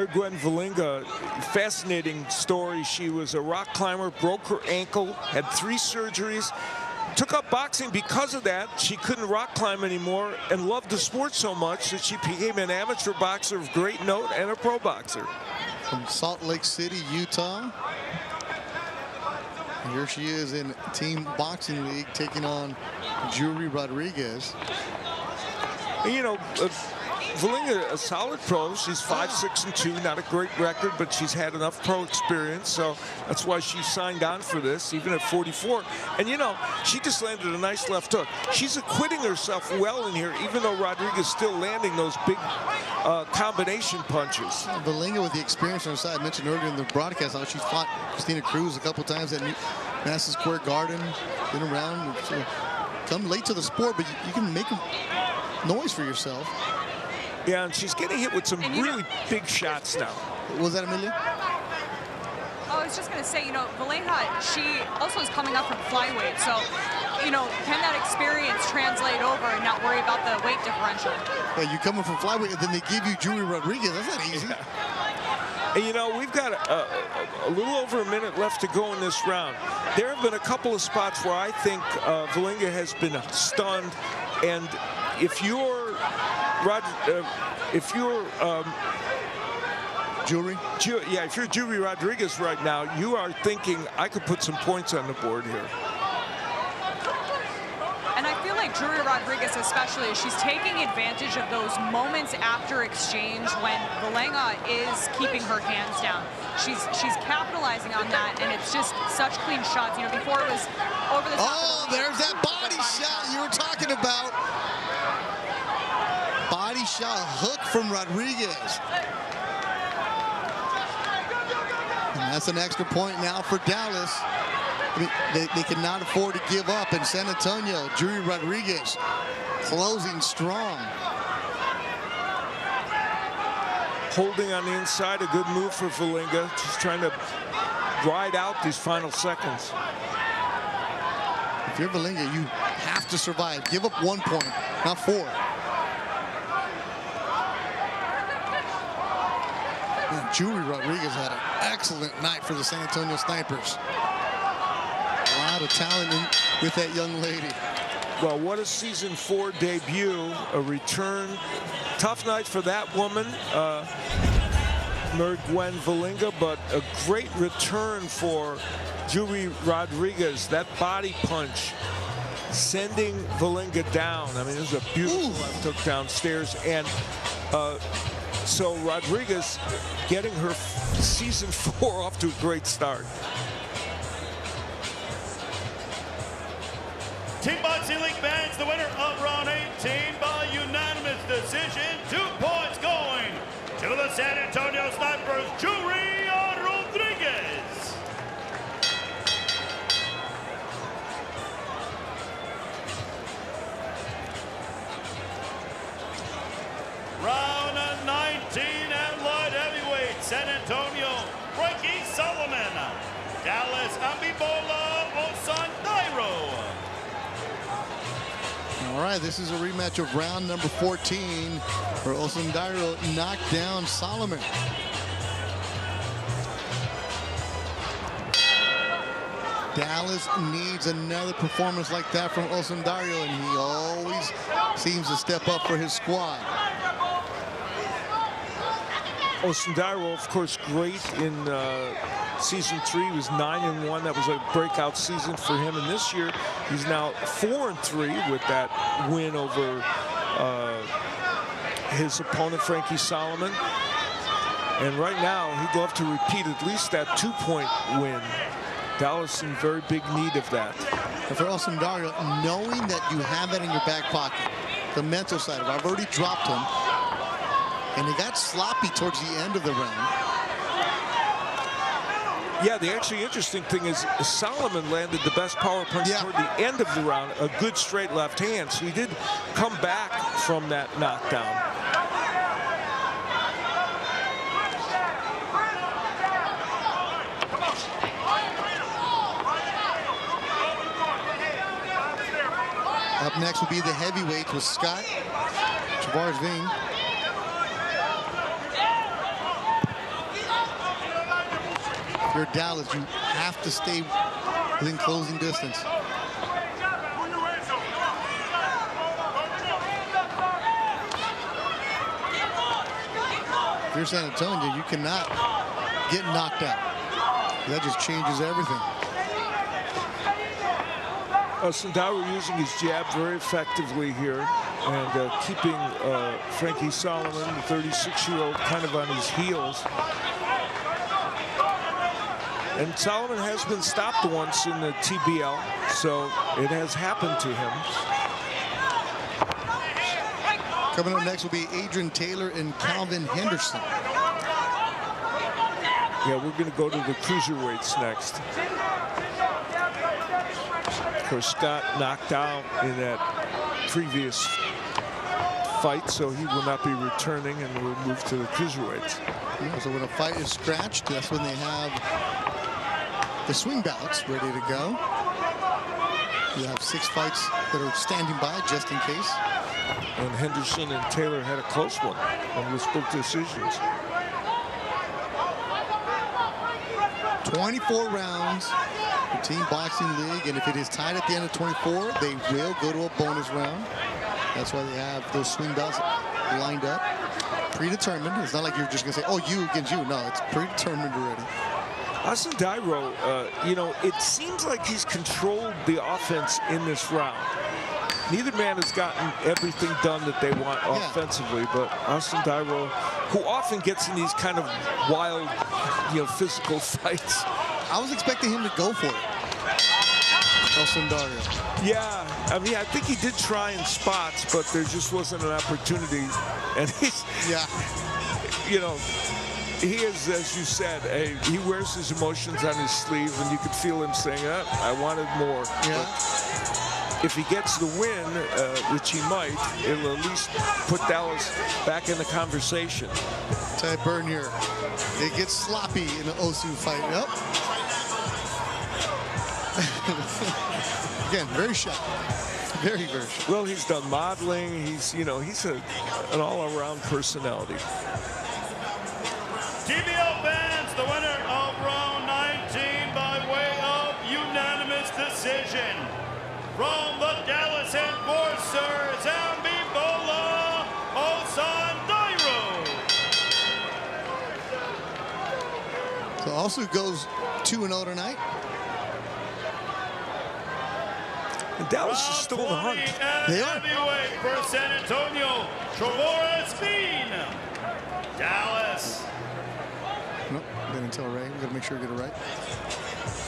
Gwen Valinga, fascinating story. She was a rock climber, broke her ankle, had 3 surgeries, took up boxing because of that. She couldn't rock climb anymore and loved the sport so much that she became an amateur boxer of great note and a pro boxer. From Salt Lake City, Utah. And here she is in Team Boxing League taking on Jury Rodriguez. And, you know, Valinga, a solid pro. She's 5'6" 2", not a great record, but she's had enough pro experience, so that's why she signed on for this, even at 44. And you know, she just landed a nice left hook. She's acquitting herself well in here, even though Rodriguez is still landing those big combination punches. Valinga with the experience on her side. I mentioned earlier in the broadcast how she fought Christina Cruz a couple times at Madison Square Garden, been around. Come late to the sport, but you can make noise for yourself. Yeah, and she's getting hit with some really big shots now. Was that Amelia? Oh, I was just going to say, you know, Valinga, she also is coming up from flyweight. So, you know, can that experience translate over and not worry about the weight differential? Yeah, you coming from flyweight, and then they give you Jury Rodriguez. That's not easy. Yeah. And, you know, we've got a little over a minute left to go in this round. There have been a couple of spots where I think Valinga has been stunned. And if you're Jury? Yeah, if you're Jury Rodriguez right now, you are thinking, I could put some points on the board here. And I feel like Jury Rodriguez especially, she's taking advantage of those moments after exchange when Valinga is keeping her hands down. She's capitalizing on that, and it's just such clean shots. You know, before it was over the top. Oh, there's that body shot you were talking about. Body shot hook from Rodriguez. And that's an extra point now for Dallas. I mean, they cannot afford to give up. In San Antonio, Jury Rodriguez closing strong. Holding on the inside, a good move for Valinga. Just trying to ride out these final seconds. If you're Valinga, you have to survive. Give up 1 point, not 4. And Jury Rodriguez had an excellent night for the San Antonio Snipers. A lot of talent with that young lady. Well, what a season 4 debut, a return. Tough night for that woman, Gwen Valinga, but a great return for Jury Rodriguez. That body punch sending Valinga down. I mean, it was a beautiful left hook downstairs. And so Rodriguez getting her season 4 off to a great start. Team Boxing League fans, the winner of round 18 by unanimous decision. 2 points going to the San Antonio Snipers, Jury Rodriguez. Round 19 at light heavyweight, San Antonio, Frankie Solomon. Dallas, Abibola Osandairo. All right, this is a rematch of round number 14 where Dario knocked down Solomon. Dallas needs another performance like that from Dario, and he always seems to step up for his squad. Dario, of course, great in season 3. He was 9-1. That was a breakout season for him. And this year, he's now 4-3 with that win over his opponent, Frankie Solomon. And right now, he'd love to repeat at least that 2-point win. Dallas in very big need of that. And for Dario, knowing that you have that in your back pocket, the mental side of it, I've already dropped him, and he got sloppy towards the end of the round. Yeah, the actually interesting thing is Solomon landed the best power punch toward the end of the round, a good straight left hand. So he did come back from that knockdown. Up next will be the heavyweights with Scott, Vigne. If you're Dallas, you have to stay within closing distance. If you're San Antonio, you cannot get knocked out. That just changes everything. Dario using his jab very effectively here and keeping Frankie Solomon, the 36-year-old, kind of on his heels. And Solomon has been stopped once in the TBL, so it has happened to him. Coming up next will be Adrian Taylor and Calvin Henderson. Yeah, we're going to go to the cruiserweights next. Of course, Scott knocked out in that previous fight, so he will not be returning, and we'll move to the cruiserweights. Yeah, so when a fight is scratched, that's when they have the swing bouts ready to go. You have 6 fights that are standing by just in case. And Henderson and Taylor had a close one on the split decisions. 24 rounds for Team Boxing League, and if it is tied at the end of 24, they will go to a bonus round. That's why they have those swing bouts lined up, predetermined. It's not like you're just gonna say, "Oh, you against you." No, it's predetermined already. Dario, you know, it seems like he's controlled the offense in this round. Neither man has gotten everything done that they want offensively, but Dario, who often gets in these kind of wild, physical fights. I was expecting him to go for it. Dario. Yeah, I mean, I think he did try in spots, but there just wasn't an opportunity. And he's, he is, as you said, he wears his emotions on his sleeve, and you could feel him saying, I wanted more. Yeah. But if he gets the win, which he might, it'll at least put Dallas back in the conversation. Ted Bernier, it gets sloppy in an Osu fight. Yep. Again, very shy. Very, very shy. Well, he's done modeling. He's an all-around personality. TBL fans, the winner of round 19 by way of unanimous decision. From the Dallas Enforcer, Sambiaku Dario. So Osu goes 2-0 tonight. And Dallas is still in the hunt. They are. Heavyweight for San Antonio, Vigne. Dallas. Nope, didn't tell Ray. We gotta make sure we get it right.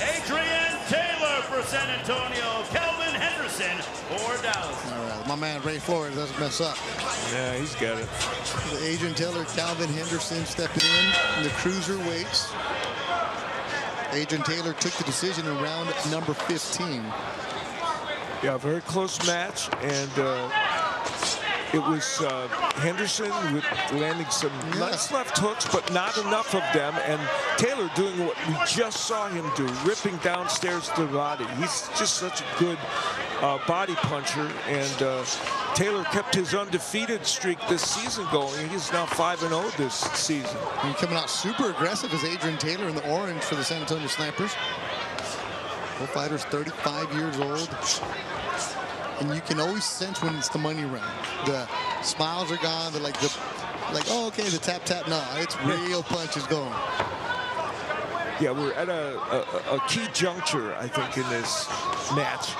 Adrian Taylor for San Antonio, Calvin Henderson for Dallas. All right, my man Ray Flores doesn't mess up. Yeah, he's got it. The Adrian Taylor, Calvin Henderson stepping in the cruiserweights. Adrian Taylor took the decision in round number 15. Yeah, very close match, and It was Henderson with landing some nice left hooks, but not enough of them. And Taylor doing what we just saw him do, ripping downstairs to the body. He's just such a good body puncher. And Taylor kept his undefeated streak this season going. He's now 5-0 this season. And coming out super aggressive is Adrian Taylor in the orange for the San Antonio Snipers. Both fighters 35 years old. And you can always sense when it's the money round. The smiles are gone. They're like, oh, okay, the tap, tap. No, it's real punches going. Yeah, we're at a key juncture, I think, in this match.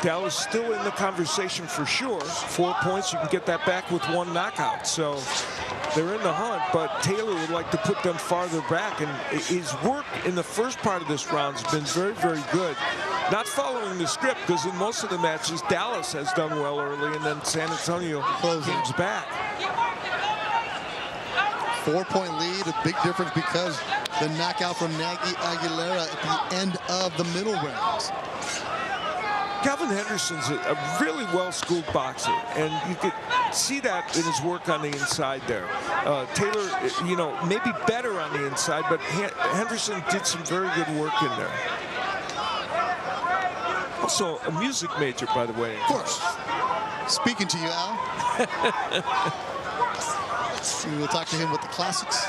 DAL is still in the conversation for sure. 4 points, you can get that back with one knockout. So they're in the hunt, but Taylor would like to put them farther back. And his work in the first part of this round has been very, very good. Not following the script, because in most of the matches, Dallas has done well early, and then San Antonio comes back. 4-point lead, a big difference because the knockout from Aguilera at the end of the middle rounds. Calvin Henderson's a really well-schooled boxer, and you could see that in his work on the inside there. Taylor, you know, maybe better on the inside, but Henderson did some very good work in there. Also a music major, by the way. Of course. Speaking to you, Al. We'll talk to him with the classics.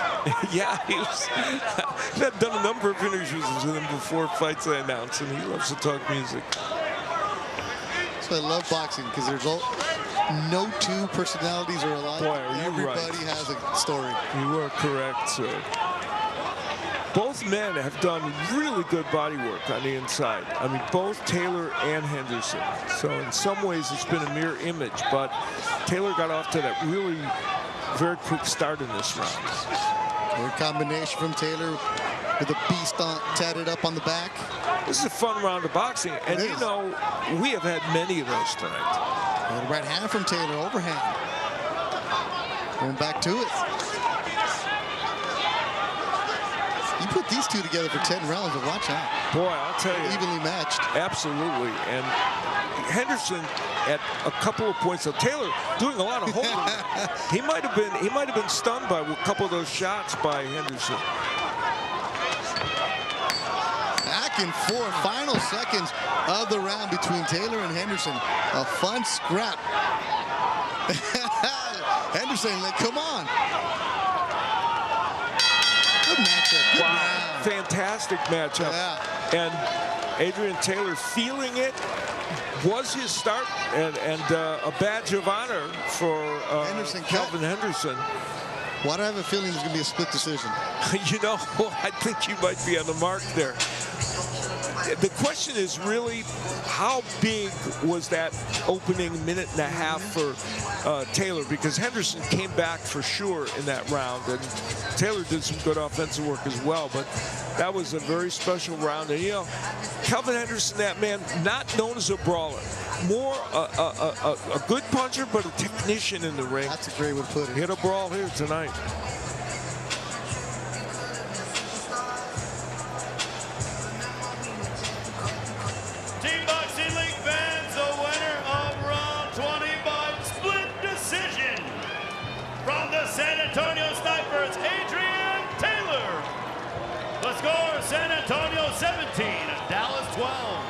Yeah, I've done a number of interviews with him before fights I announce, and he loves to talk music. So I love boxing because there's no two personalities are alike. Boy, are you Everybody has a story. You are correct, sir. Both men have done really good body work on the inside. I mean, both Taylor and Henderson. So in some ways, it's been a mirror image, but Taylor got off to that really very quick start in this round. Good combination from Taylor with a beast tatted up on the back. This is a fun round of boxing, and you know, we have had many of those tonight. And right hand from Taylor, overhand. Going back to it. You put these two together for 10 rounds, and watch out. Boy, I'll tell you. Evenly matched. Absolutely. And Henderson at a couple of points. So Taylor doing a lot of holding. He might have been stunned by a couple of those shots by Henderson. Back and forth, final seconds of the round between Taylor and Henderson. A fun scrap. Henderson, like, come on. Good matchup. Good round. Fantastic matchup. Yeah. And Adrian Taylor feeling it was his start, and a badge of honor for Calvin Henderson. Why do I have a feeling there's going to be a split decision? You know, I think you might be on the mark there. The question is really, how big was that opening minute and a half for Taylor? Because Henderson came back for sure in that round, and Taylor did some good offensive work as well. But that was a very special round. And, you know, Calvin Henderson, that man, not known as a brawler. More a good puncher, but a technician in the ring. That's a great way to put it. Hit a brawl here tonight. Team Boxing League fans, the winner of round 20 by split decision from the San Antonio Snipers, Adrian Taylor. The score, San Antonio 17, Dallas 12.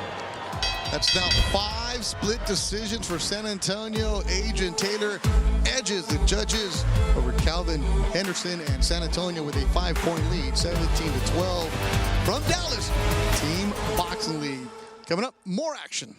That's now 5 split decisions for San Antonio. Adrian Taylor edges the judges over Calvin Henderson, and San Antonio with a 5-point lead, 17-12 from Dallas. Team Boxing League. Coming up, more action.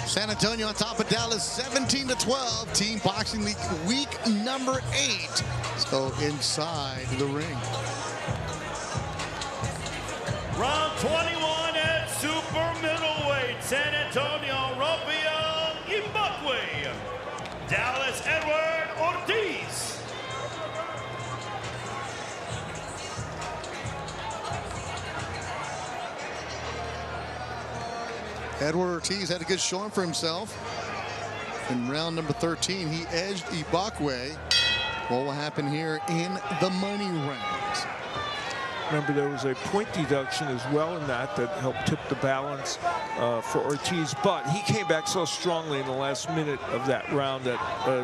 San Antonio on top of Dallas, 17-12. Team Boxing League week number 8. So inside the ring. Round 21 at super middleweight. San Antonio, Rafael Ibukwe. Dallas, Edward Ortiz. Edward Ortiz had a good showing for himself. In round number 13, he edged Ibukwe. What will happen here in the money rounds? Remember, there was a point deduction as well in that helped tip the balance for Ortiz. But he came back so strongly in the last minute of that round that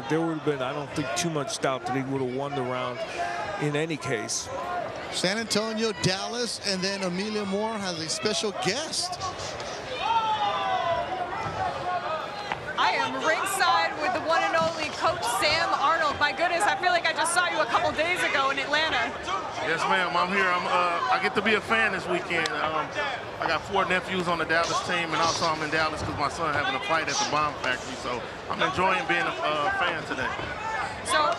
there would have been, I don't think, too much doubt that he would have won the round in any case. San Antonio, Dallas, and then Amelia Moore has a special guest. I am ringside with the one and only Coach Sam Arnold. My goodness, I feel like I just saw you a couple days ago in Atlanta. Yes, ma'am. I'm here. I get to be a fan this weekend. I got 4 nephews on the Dallas team, and also I'm in Dallas because my son having a fight at the bomb factory. So I'm enjoying being a fan today. So,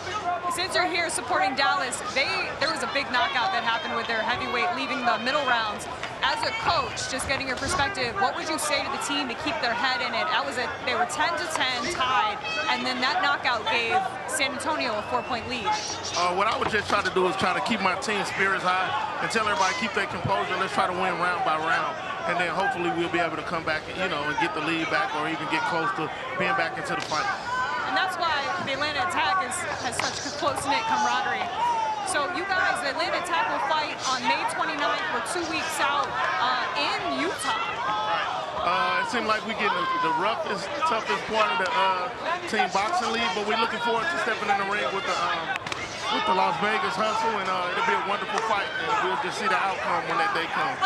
since you're here supporting Dallas, there was a big knockout that happened with their heavyweight leaving the middle rounds. As a coach, just getting your perspective, what would you say to the team to keep their head in it? They were 10-10 tied, and then that knockout gave San Antonio a 4-point lead. What I would just try to do is try to keep my team spirits high and tell everybody keep their composure. Let's try to win round by round, and then hopefully we'll be able to come back, and get the lead back or even get close to being back into the fight. And that's why the Atlanta Attack has such close-knit camaraderie. So you guys, the Atlanta Attack will fight on May 29th. We're 2 weeks out in Utah. Right. It seems like we get the roughest, toughest part of the Team Boxing League, but we're looking forward to stepping in the ring with the Las Vegas Hustle, and it'll be a wonderful fight, and we'll just see the outcome when that day comes.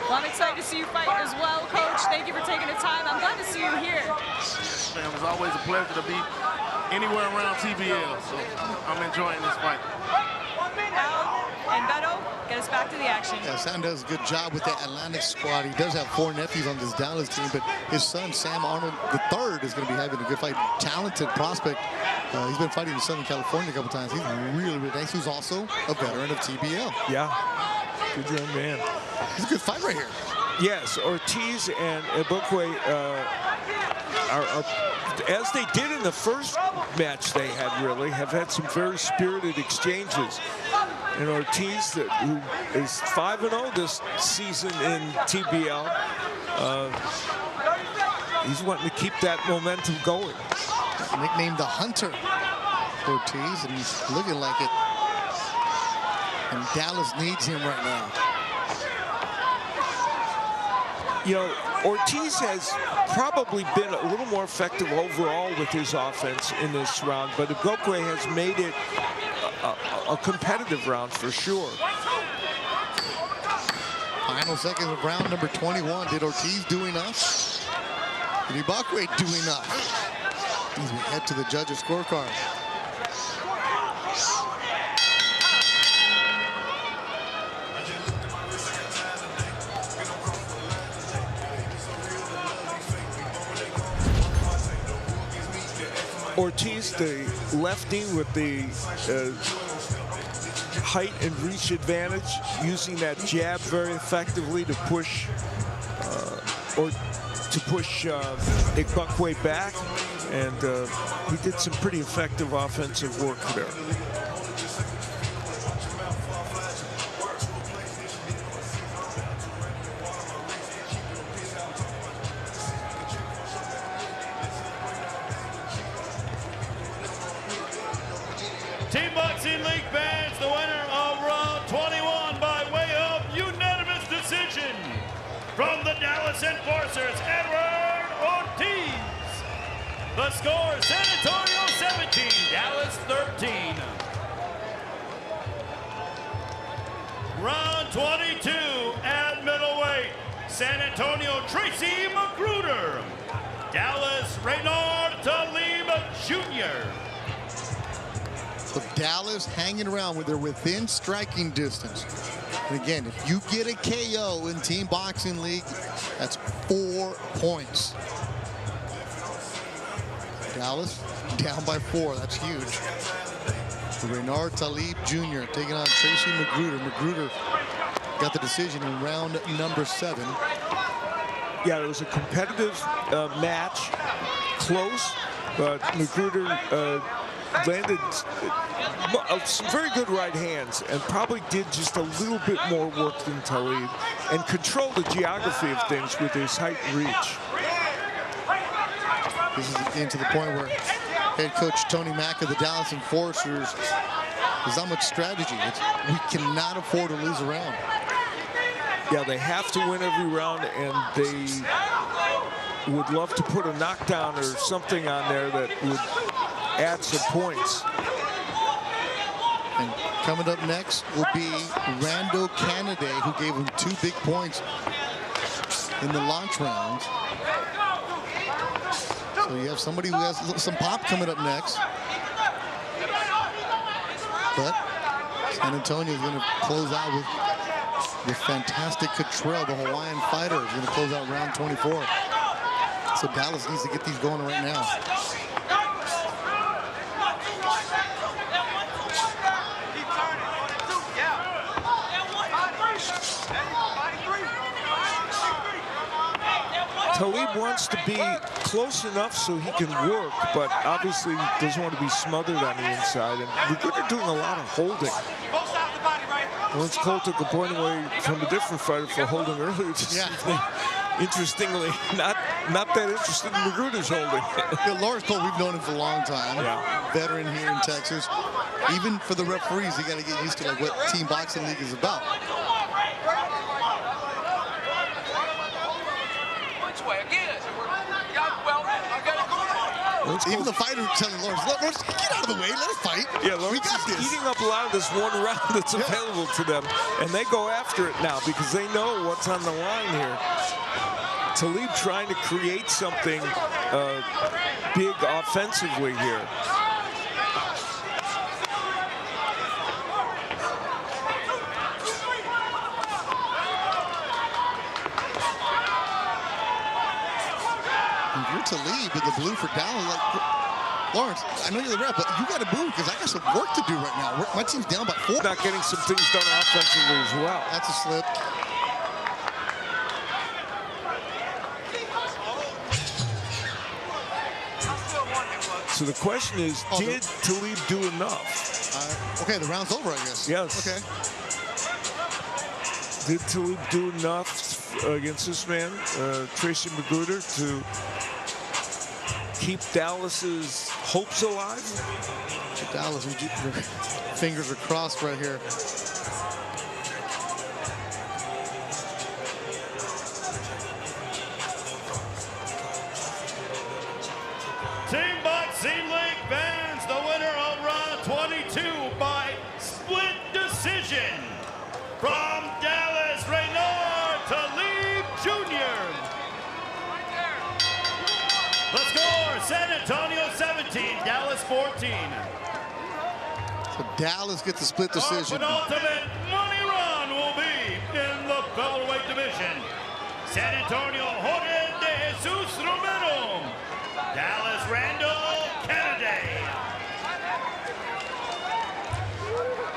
Well, I'm excited to see you fight as well, Coach. Thank you for taking the time. I'm glad to see you here. Yes, ma'am. It's always a pleasure to be anywhere around TBL, so I'm enjoying this fight. And Beto, get us back to the action. Yeah, Sam does a good job with that Atlantic squad. He does have 4 nephews on this Dallas team, but his son, Sam Arnold III, is going to be having a good fight. Talented prospect. He's been fighting in Southern California a couple times. He's really, really nice. He's also a veteran of TBL. Yeah, good young man. He's a good fight right here. Yes, Ortiz and Ibukwe are, as they did in the first match they had, really, have had some very spirited exchanges. And Ortiz, who is 5-0 this season in TBL, he's wanting to keep that momentum going. Nicknamed the Hunter, Ortiz, and he's looking like it. And Dallas needs him right now. Ortiz has probably been a little more effective overall with his offense in this round, but Ibukwe has made it a competitive round for sure. Final seconds of round number 21. Did Ortiz do enough? Did Ibukwe do enough? As we head to the judges' scorecard. Ortiz, the lefty with the height and reach advantage, using that jab very effectively to push Ibukwe back, and he did some pretty effective offensive work there. Team Boxing League fans, the winner of round 21 by way of unanimous decision from the Dallas Enforcers, Edward Ortiz. The score, San Antonio 17, Dallas 13. Round 22 at middleweight, San Antonio Tracy McGruder, Dallas Reynard Talib Jr. So Dallas hanging around where they're within striking distance. And again, if you get a KO in Team Boxing League, that's 4 points. Dallas down by 4. That's huge. Renard Talib Jr. taking on Tracy McGruder. McGruder got the decision in round number 7. Yeah, it was a competitive match, close, but McGruder landed some very good right hands and probably did just a little bit more work than Talib and controlled the geography of things with his height and reach. This is getting to the point where head coach Tony Mack of the Dallas Enforcers, there's not much strategy. We cannot afford to lose a round. Yeah, they have to win every round, and they would love to put a knockdown or something on there that would add some points. And coming up next will be Rando Canaday, who gave him 2 big points in the launch round. So you have somebody who has some pop coming up next. But San Antonio is going to close out with fantastic Catrell, the Hawaiian fighter, is going to close out round 24. So Dallas needs to get these going right now. Talib wants to be close enough so he can work, but obviously doesn't want to be smothered on the inside. And McGruder doing a lot of holding. Lawrence Cole took a point away from a different fighter for holding earlier this evening. Interestingly, not that interested in McGruder's holding. Yeah, Lawrence Cole, we've known him for a long time. Yeah. Veteran here in Texas. Even for the referees, you got to get used to like what Team Boxing League is about. Even the fighter telling Lawrence, get out of the way, let us fight. Yeah, Lawrence is eating up a lot of this one round that's available to them. And they go after it now because they know what's on the line here. Talib trying to create something big offensively here. Talib in the blue for Dallas. Like, Lawrence, I know you're the rep, but you got to move because I got some work to do right now. My team's down by 4. Not getting some things done offensively as well. That's a slip. So the question is, did Talib do enough? Okay, the round's over, I guess. Yes. Okay. Did Talib do enough against this man, Tracy McGruder, to keep Dallas's hopes alive? Dallas, fingers are crossed right here. Team Boxing League fans, the winner of round 22 by split decision from Dallas, Renard Talib Jr. The score, San Antonio 17, Dallas 14. So Dallas gets the split decision. Our penultimate money run will be in the featherweight division. San Antonio, Jorge de Jesus Romero. Dallas, Randall Kennedy.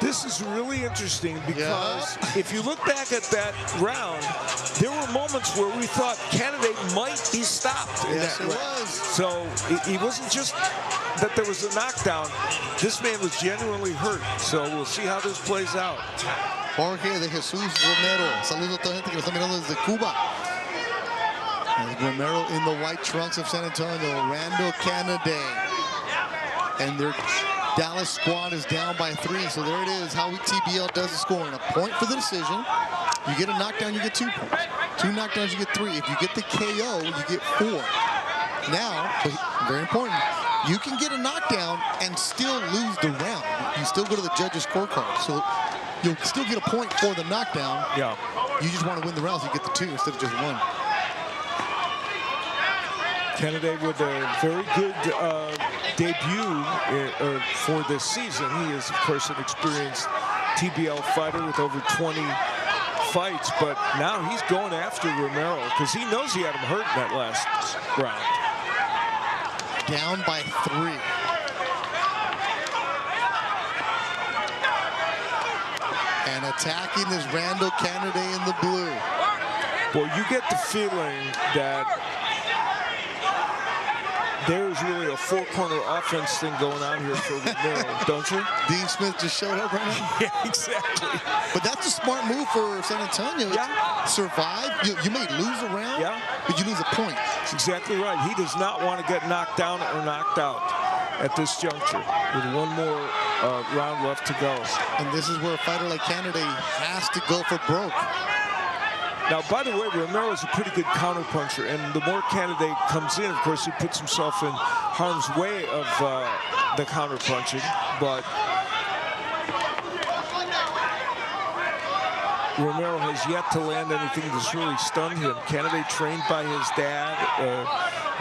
This is really interesting because if you look back at that round, there were moments where we thought Kennedy might be stopped in that round. So it wasn't just that there was a knockdown. This man was genuinely hurt. So we'll see how this plays out. Jorge de Jesus Romero. Saludos a toda gente que nos está mirando desde Cuba. Romero in the white trunks of San Antonio. Rando Canaday. And their Dallas squad is down by 3. So there it is, how TBL does the scoring. A point for the decision. You get a knockdown, you get 2 points. 2 knockdowns, you get 3. If you get the KO, you get 4. Now, very important, you can get a knockdown and still lose the round. You still go to the judges' scorecard. So you'll still get a point for the knockdown. Yeah. You just want to win the round, so you get the 2 instead of just 1. Kennedy with a very good debut for this season. He is, of course, an experienced TBL fighter with over 20 fights, but now he's going after Romero because he knows he had him hurt in that last round. down by 3. And attacking is Randall Canada in the blue. Well, you get the feeling that there's really a four-corner offense thing going on here for Romero, don't you? Dean Smith just showed up right now. Yeah, exactly. But that's a smart move for San Antonio. Yeah. Survive. You may lose a round, yeah, but you lose a point. That's exactly right. He does not want to get knocked down or knocked out at this juncture with one more round left to go. And this is where a fighter like Canada has to go for broke. Now, by the way, Romero is a pretty good counterpuncher, and the more Canada comes in, of course, he puts himself in harm's way of the counterpunching. But Romero has yet to land anything that's really stunned him. Canada trained by his dad.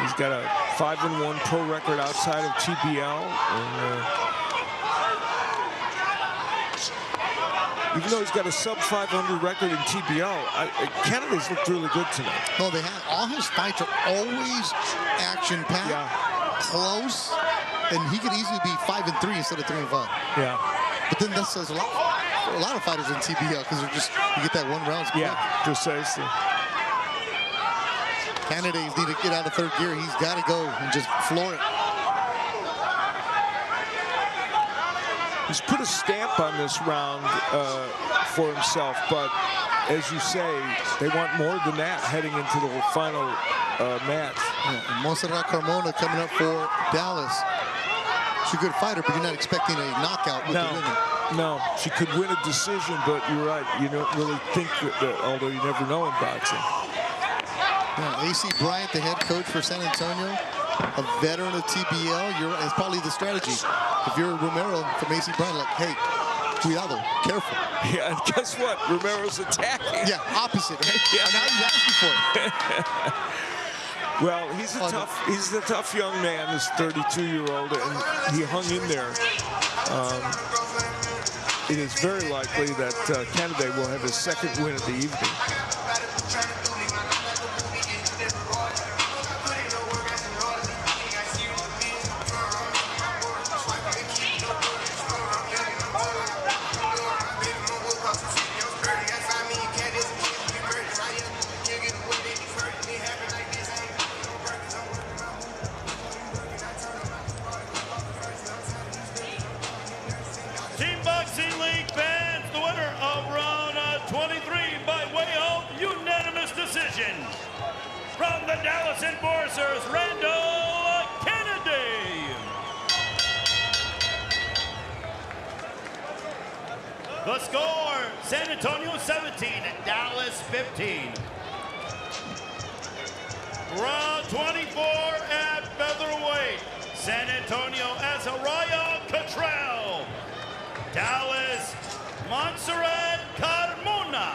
He's got a 5-1 pro record outside of TBL. And, even though he's got a sub-500 record in TBL, Canada's looked really good tonight. No, they have. All his fights are always action-packed, close, and he could easily be 5-3 instead of 3-5. Yeah. But then that says a lot of fighters in TBL because they're just, you get that one round. Yeah, precisely. Canada needs to get out of third gear. He's got to go and just floor it. He's put a stamp on this round for himself, but as you say, they want more than that heading into the final match. Yeah, and Montserrat Carmona coming up for Dallas. She's a good fighter, but you're not expecting a knockout with the women. No, she could win a decision, but you're right. You don't really think that, although you never know in boxing. Yeah, AC Bryant, the head coach for San Antonio, a veteran of TBL. It's probably the strategy. If you're Romero from AC Bryant, like, hey, cuidado, careful. Yeah, and guess what? Romero's attacking. Yeah, opposite, right? Yeah. And now he's asking for it. Well, he's a tough young man, this 32-year-old, and he hung in there. It is very likely that Canada will have his second win of the evening. From the Dallas Enforcers, Randall Kennedy. The score, San Antonio 17, Dallas 15. Round 24 at featherweight. San Antonio Azariah Catrell. Dallas Montserrat Carmona.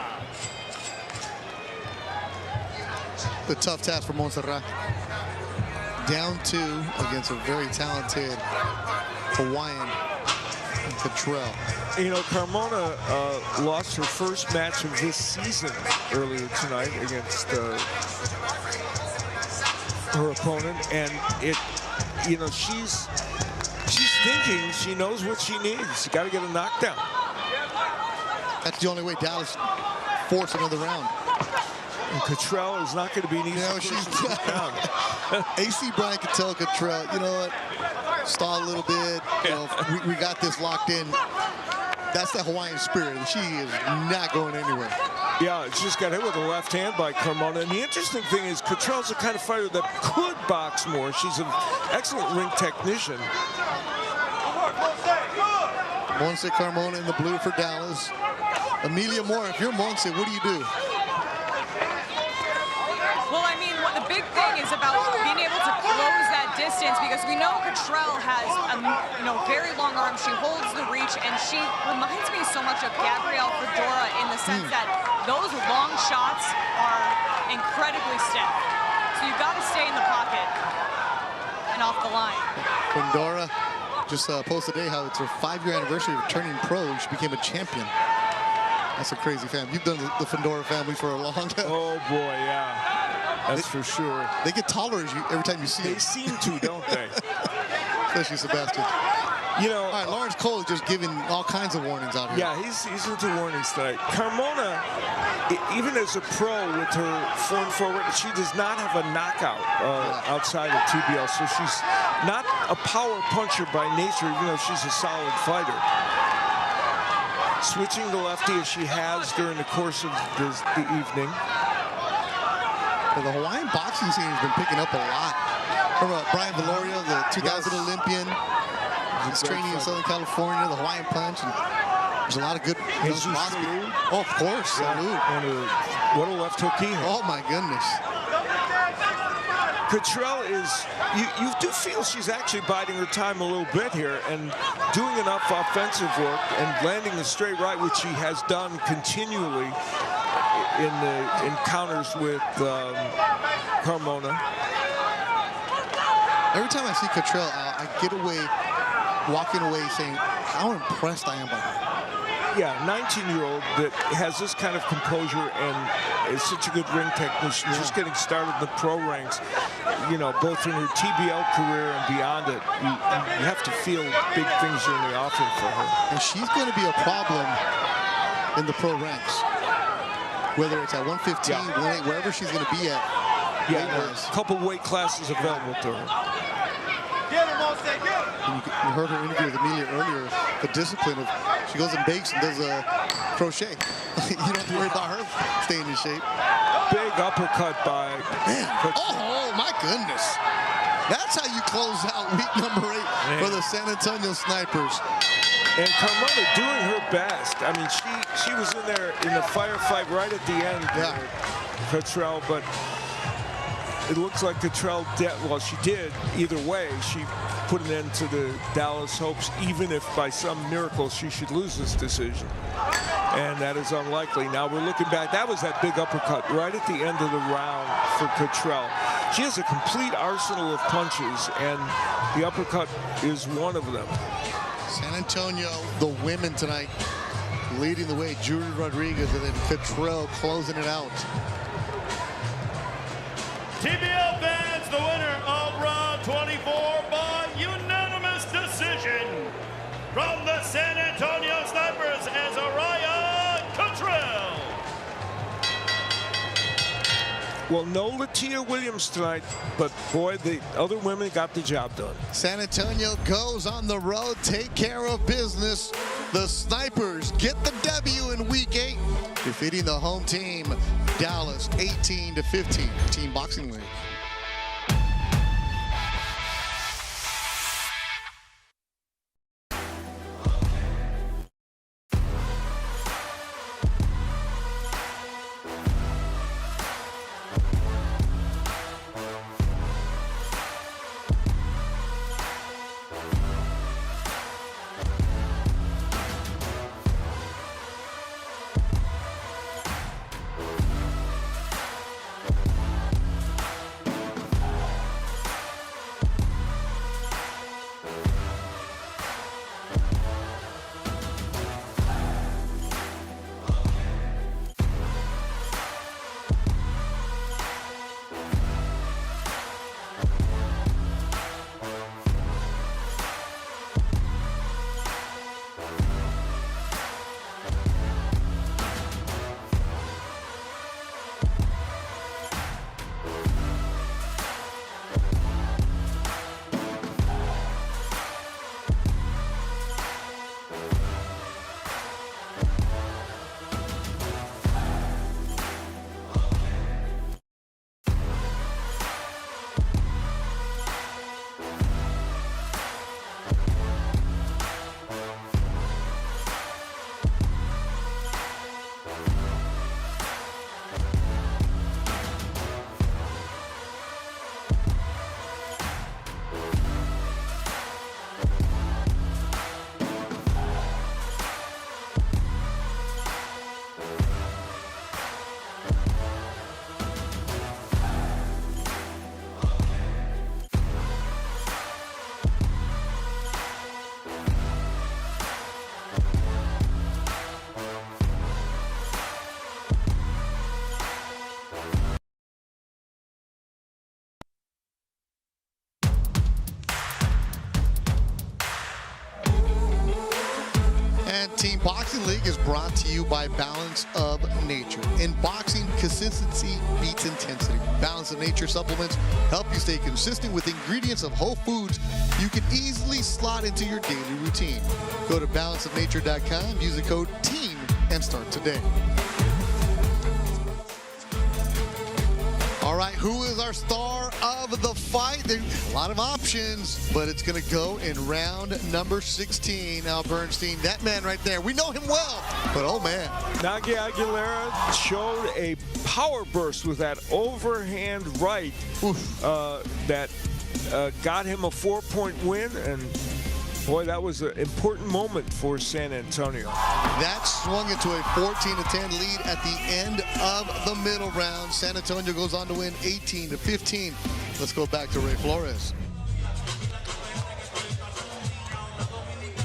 The tough task for Montserrat. Down 2 against a very talented Hawaiian, Catrell. You know, Carmona lost her first match of this season earlier tonight against her opponent, and she's thinking she knows what she needs. She got to get a knockdown. That's the only way Dallas force another round. And Catrell is not going to be an easy person to put down. AC Bryant can tell Catrell, you know what, stall a little bit. You know, we got this locked in. That's the Hawaiian spirit. She is not going anywhere. Yeah, she just got hit with a left hand by Carmona. And the interesting thing is Catrell's the kind of fighter that could box more. She's an excellent ring technician. Monse Carmona in the blue for Dallas. Amelia Moore, if you're Monse, what do you do? Well, I mean, the big thing is about being able to close that distance, because we know Catrell has very long arms. She holds the reach, and she reminds me so much of Gabrielle Fedora in the sense that those long shots are incredibly stiff. So you've got to stay in the pocket and off the line. Fedora just posted today how it's her 5-year anniversary of turning pro. She became a champion. That's a crazy family. You've done the Fedora family for a long time. Oh boy, yeah. That's for sure. They get taller every time you see They them. seem to, don't they? Especially Sebastian. You know, All right, Lawrence Cole is just giving all kinds of warnings out here. yeah, he's into warnings tonight. Carmona, even as a pro with her foreign forward, she does not have a knockout outside of TBL, so she's not a power puncher by nature, even though she's a solid fighter. Switching to lefty as she has during the course of the evening. Well, the Hawaiian boxing scene has been picking up a lot. Remember Brian Valorio, the 2000 Olympian? He's training in Southern California, the Hawaiian Punch. And there's a lot of good young prospects. Oh, of course, Salud. What a left hook he had. Oh, my goodness. Catrell is, you do feel she's actually biding her time a little bit here and doing enough offensive work and landing a straight right, which she has done continually in the encounters with Carmona. Every time I see Catrell, I get away, walking away saying how impressed I am by her. Yeah, 19-year-old that has this kind of composure and is such a good ring technician, just getting started in the pro ranks, you know, both in her TBL career and beyond it. You have to feel big things are in the offing for her. And she's going to be a problem in the pro ranks. Whether it's at 115, 118, wherever she's going to be at. Yeah, a couple weight classes available to her. And you heard her interview with Amelia earlier, the discipline of she goes and bakes and does a crochet. You don't have to worry about her staying in shape. Big uppercut by Oh my goodness. That's how you close out week number 8 for the San Antonio Snipers. And Carmona doing her best. I mean, she was in there in the firefight right at the end, Catrell, but it looks like Catrell, well, she did either way. She put an end to the Dallas hopes, even if by some miracle she should lose this decision. And that is unlikely. Now we're looking back. That was that big uppercut right at the end of the round for Catrell. She has a complete arsenal of punches, and the uppercut is one of them. San Antonio, the women tonight, leading the way. Jury Rodriguez and then Catrell closing it out. TBL fans, the winner of round 24 by unanimous decision from the San Antonio Snipers is Araya Catrell. Well, no Latia Williams tonight, but boy, the other women got the job done. San Antonio goes on the road, take care of business. The Snipers get the W in week 8, defeating the home team, Dallas, 18-15, Team Boxing League. Boxing League is brought to you by Balance of Nature. In boxing, consistency beats intensity. Balance of Nature supplements help you stay consistent with ingredients of whole foods you can easily slot into your daily routine. Go to balanceofnature.com, use the code TEAM, and start today. All right, who is our star of the fight? There's a lot of options, but it's going to go in round number 16. Now, Bernstein, that man right there, we know him well, but oh man. Aguilera showed a power burst with that overhand right that got him a 4-point win, and boy, that was an important moment for San Antonio. That swung into a 14-10 lead at the end of the middle round. San Antonio goes on to win 18-15. Let's go back to Ray Flores.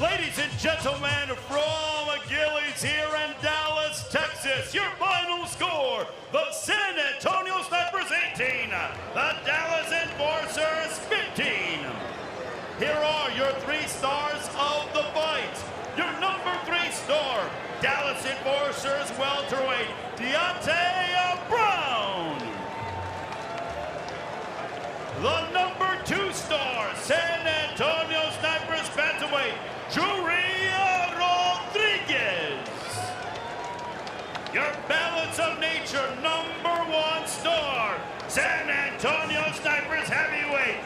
Ladies and gentlemen, from Achilles here in Dallas, Texas, your final score, the San Antonio Snipers 18, the Dallas Enforcers 15. Here are your 3 stars of the fight. Your number 3 star, Dallas Enforcers welterweight, Deontay Brown. The number 2 star, San Antonio Snipers bantamweight, Yuri Rodriguez. Your Balance of Nature number 1 star, San Antonio Snipers heavyweight,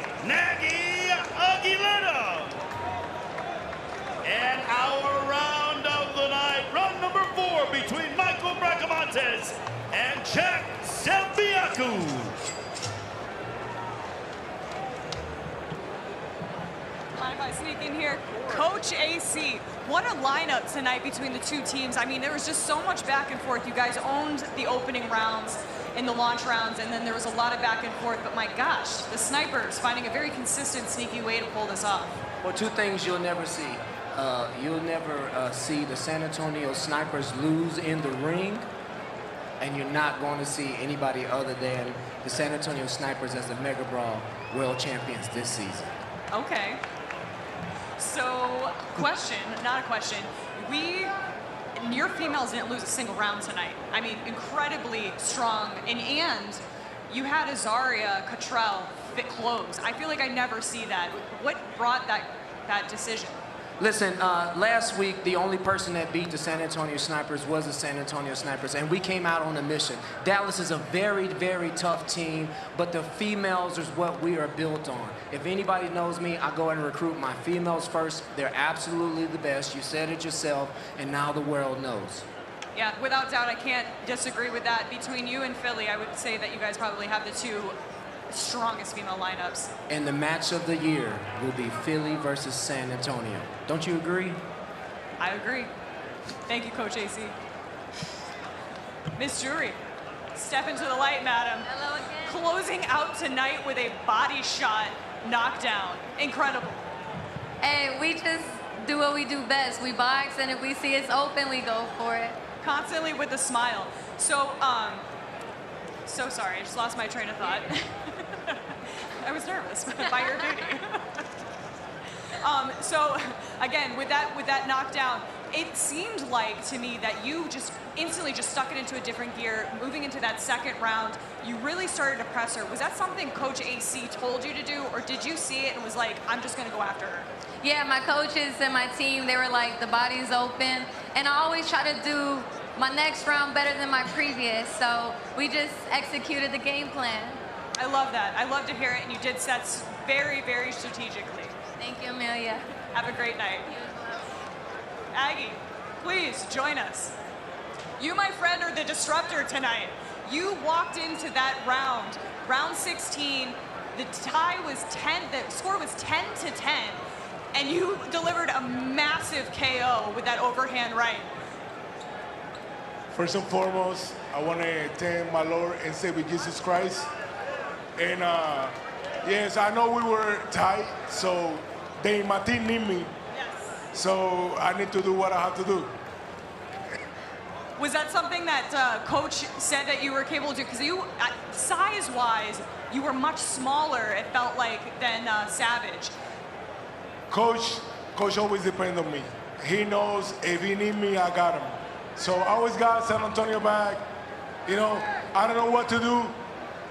Aguilera. And our round of the night, round number 4 between Michael Bracamontes and Jack Sambiaku. Mind if I sneak in here? Coach AC, what a lineup tonight between the two teams. I mean, there was just so much back and forth. You guys owned the opening rounds in the launch rounds, and then there was a lot of back and forth, but my gosh, the Snipers finding a very consistent, sneaky way to pull this off. Well, 2 things you'll never see. You'll never see the San Antonio Snipers lose in the ring, and you're not going to see anybody other than the San Antonio Snipers as the Mega Brawl World Champions this season. Okay. So, question, not a question. Your females didn't lose a single round tonight. I mean, incredibly strong. And you had Azaria, Catrell, fit close. I feel like I never see that. What brought that decision? Listen, last week, the only person that beat the San Antonio Snipers was the San Antonio Snipers, and we came out on a mission. Dallas is a very, very tough team, but the females is what we are built on. If anybody knows me, I go and recruit my females first. They're absolutely the best. You said it yourself, and now the world knows. Yeah, without doubt, I can't disagree with that. Between you and Philly, I would say that you guys probably have the 2 strongest female lineups. And the match of the year will be Philly versus San Antonio. Don't you agree? I agree. Thank you, Coach AC. Miss Jury, step into the light, madam. Hello again. Closing out tonight with a body shot knockdown. Incredible. Hey, we just do what we do best. We box, and if we see it's open, we go for it. Constantly with a smile. So sorry, I just lost my train of thought. I was nervous by your duty. So again, with that knockdown, it seemed like to me that you just instantly just stuck it into a different gear, moving into that second round. You really started to press her. Was that something Coach AC told you to do, or did you see it and was like, I'm just going to go after her? Yeah, my coaches and my team, they were like, the body's open. And I always try to do my next round better than my previous. So we just executed the game plan. I love that. I love to hear it, and you did sets very, very strategically. Thank you, Amelia. Have a great night. Aggie, please join us. You, my friend, are the disruptor tonight. You walked into that round 16. The score was 10-10, and you delivered a massive KO with that overhand right. First and foremost, I want to thank my Lord and Savior Jesus Christ. And yes, I know we were tight, so my team need me. Yes. So I need to do what I have to do. Was that something that Coach said that you were capable to do? Because you, size-wise, you were much smaller, it felt like, than Savage. Coach always depends on me. he knows if he need me, I got him. So I always got San Antonio back. You know, I don't know what to do.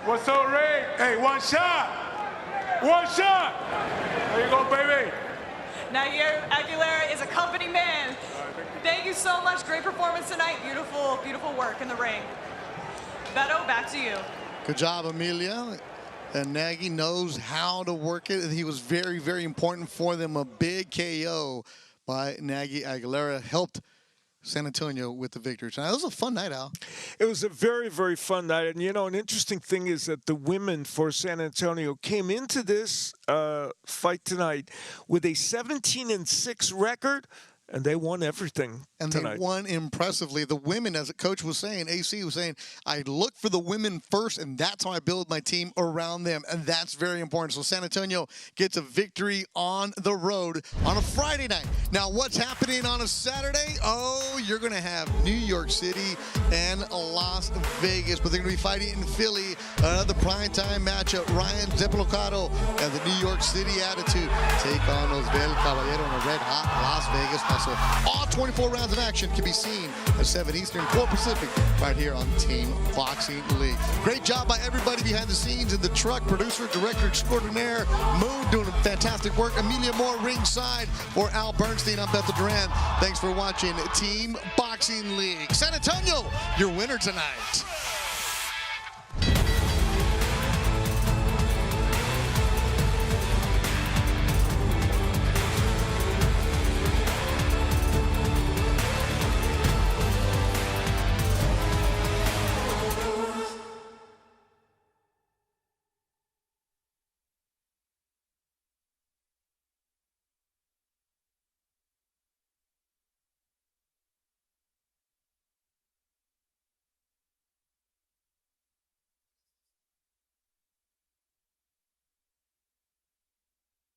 What's up, Ray? Hey, one shot. One shot. There you go, baby. Now Aguilera is a company man. Thank you so much. Great performance tonight. Beautiful, beautiful work in the ring. Beto, back to you. Good job, Amelia. And Nagy knows how to work it. He was very, very important for them. A big KO by Nagy. Aguilera helped San Antonio with the victory tonight. It was a fun night, Al. It was a very, very fun night. And, you know, an interesting thing is that the women for San Antonio came into this fight tonight with a 17-6 record, and they won everything tonight. They won impressively. The women, as the coach was saying, AC was saying, I look for the women first, and that's how I build my team around them, and that's very important. So San Antonio gets a victory on the road on a Friday night. Now, what's happening on a Saturday? Oh, you're going to have New York City and Las Vegas, but they're going to be fighting in Philly. Another primetime matchup. Ryan Zeppelocado and the New York City Attitude take on those Bel Caballero in a red-hot Las Vegas. Also, all 24 rounds of action can be seen at 7 Eastern, 4 Pacific, right here on Team Boxing League. Great job by everybody behind the scenes in the truck, producer, director extraordinaire, Moon doing fantastic work, Amelia Moore ringside. For Al Bernstein, I'm Beto Duran. Thanks for watching Team Boxing League. San Antonio, your winner tonight.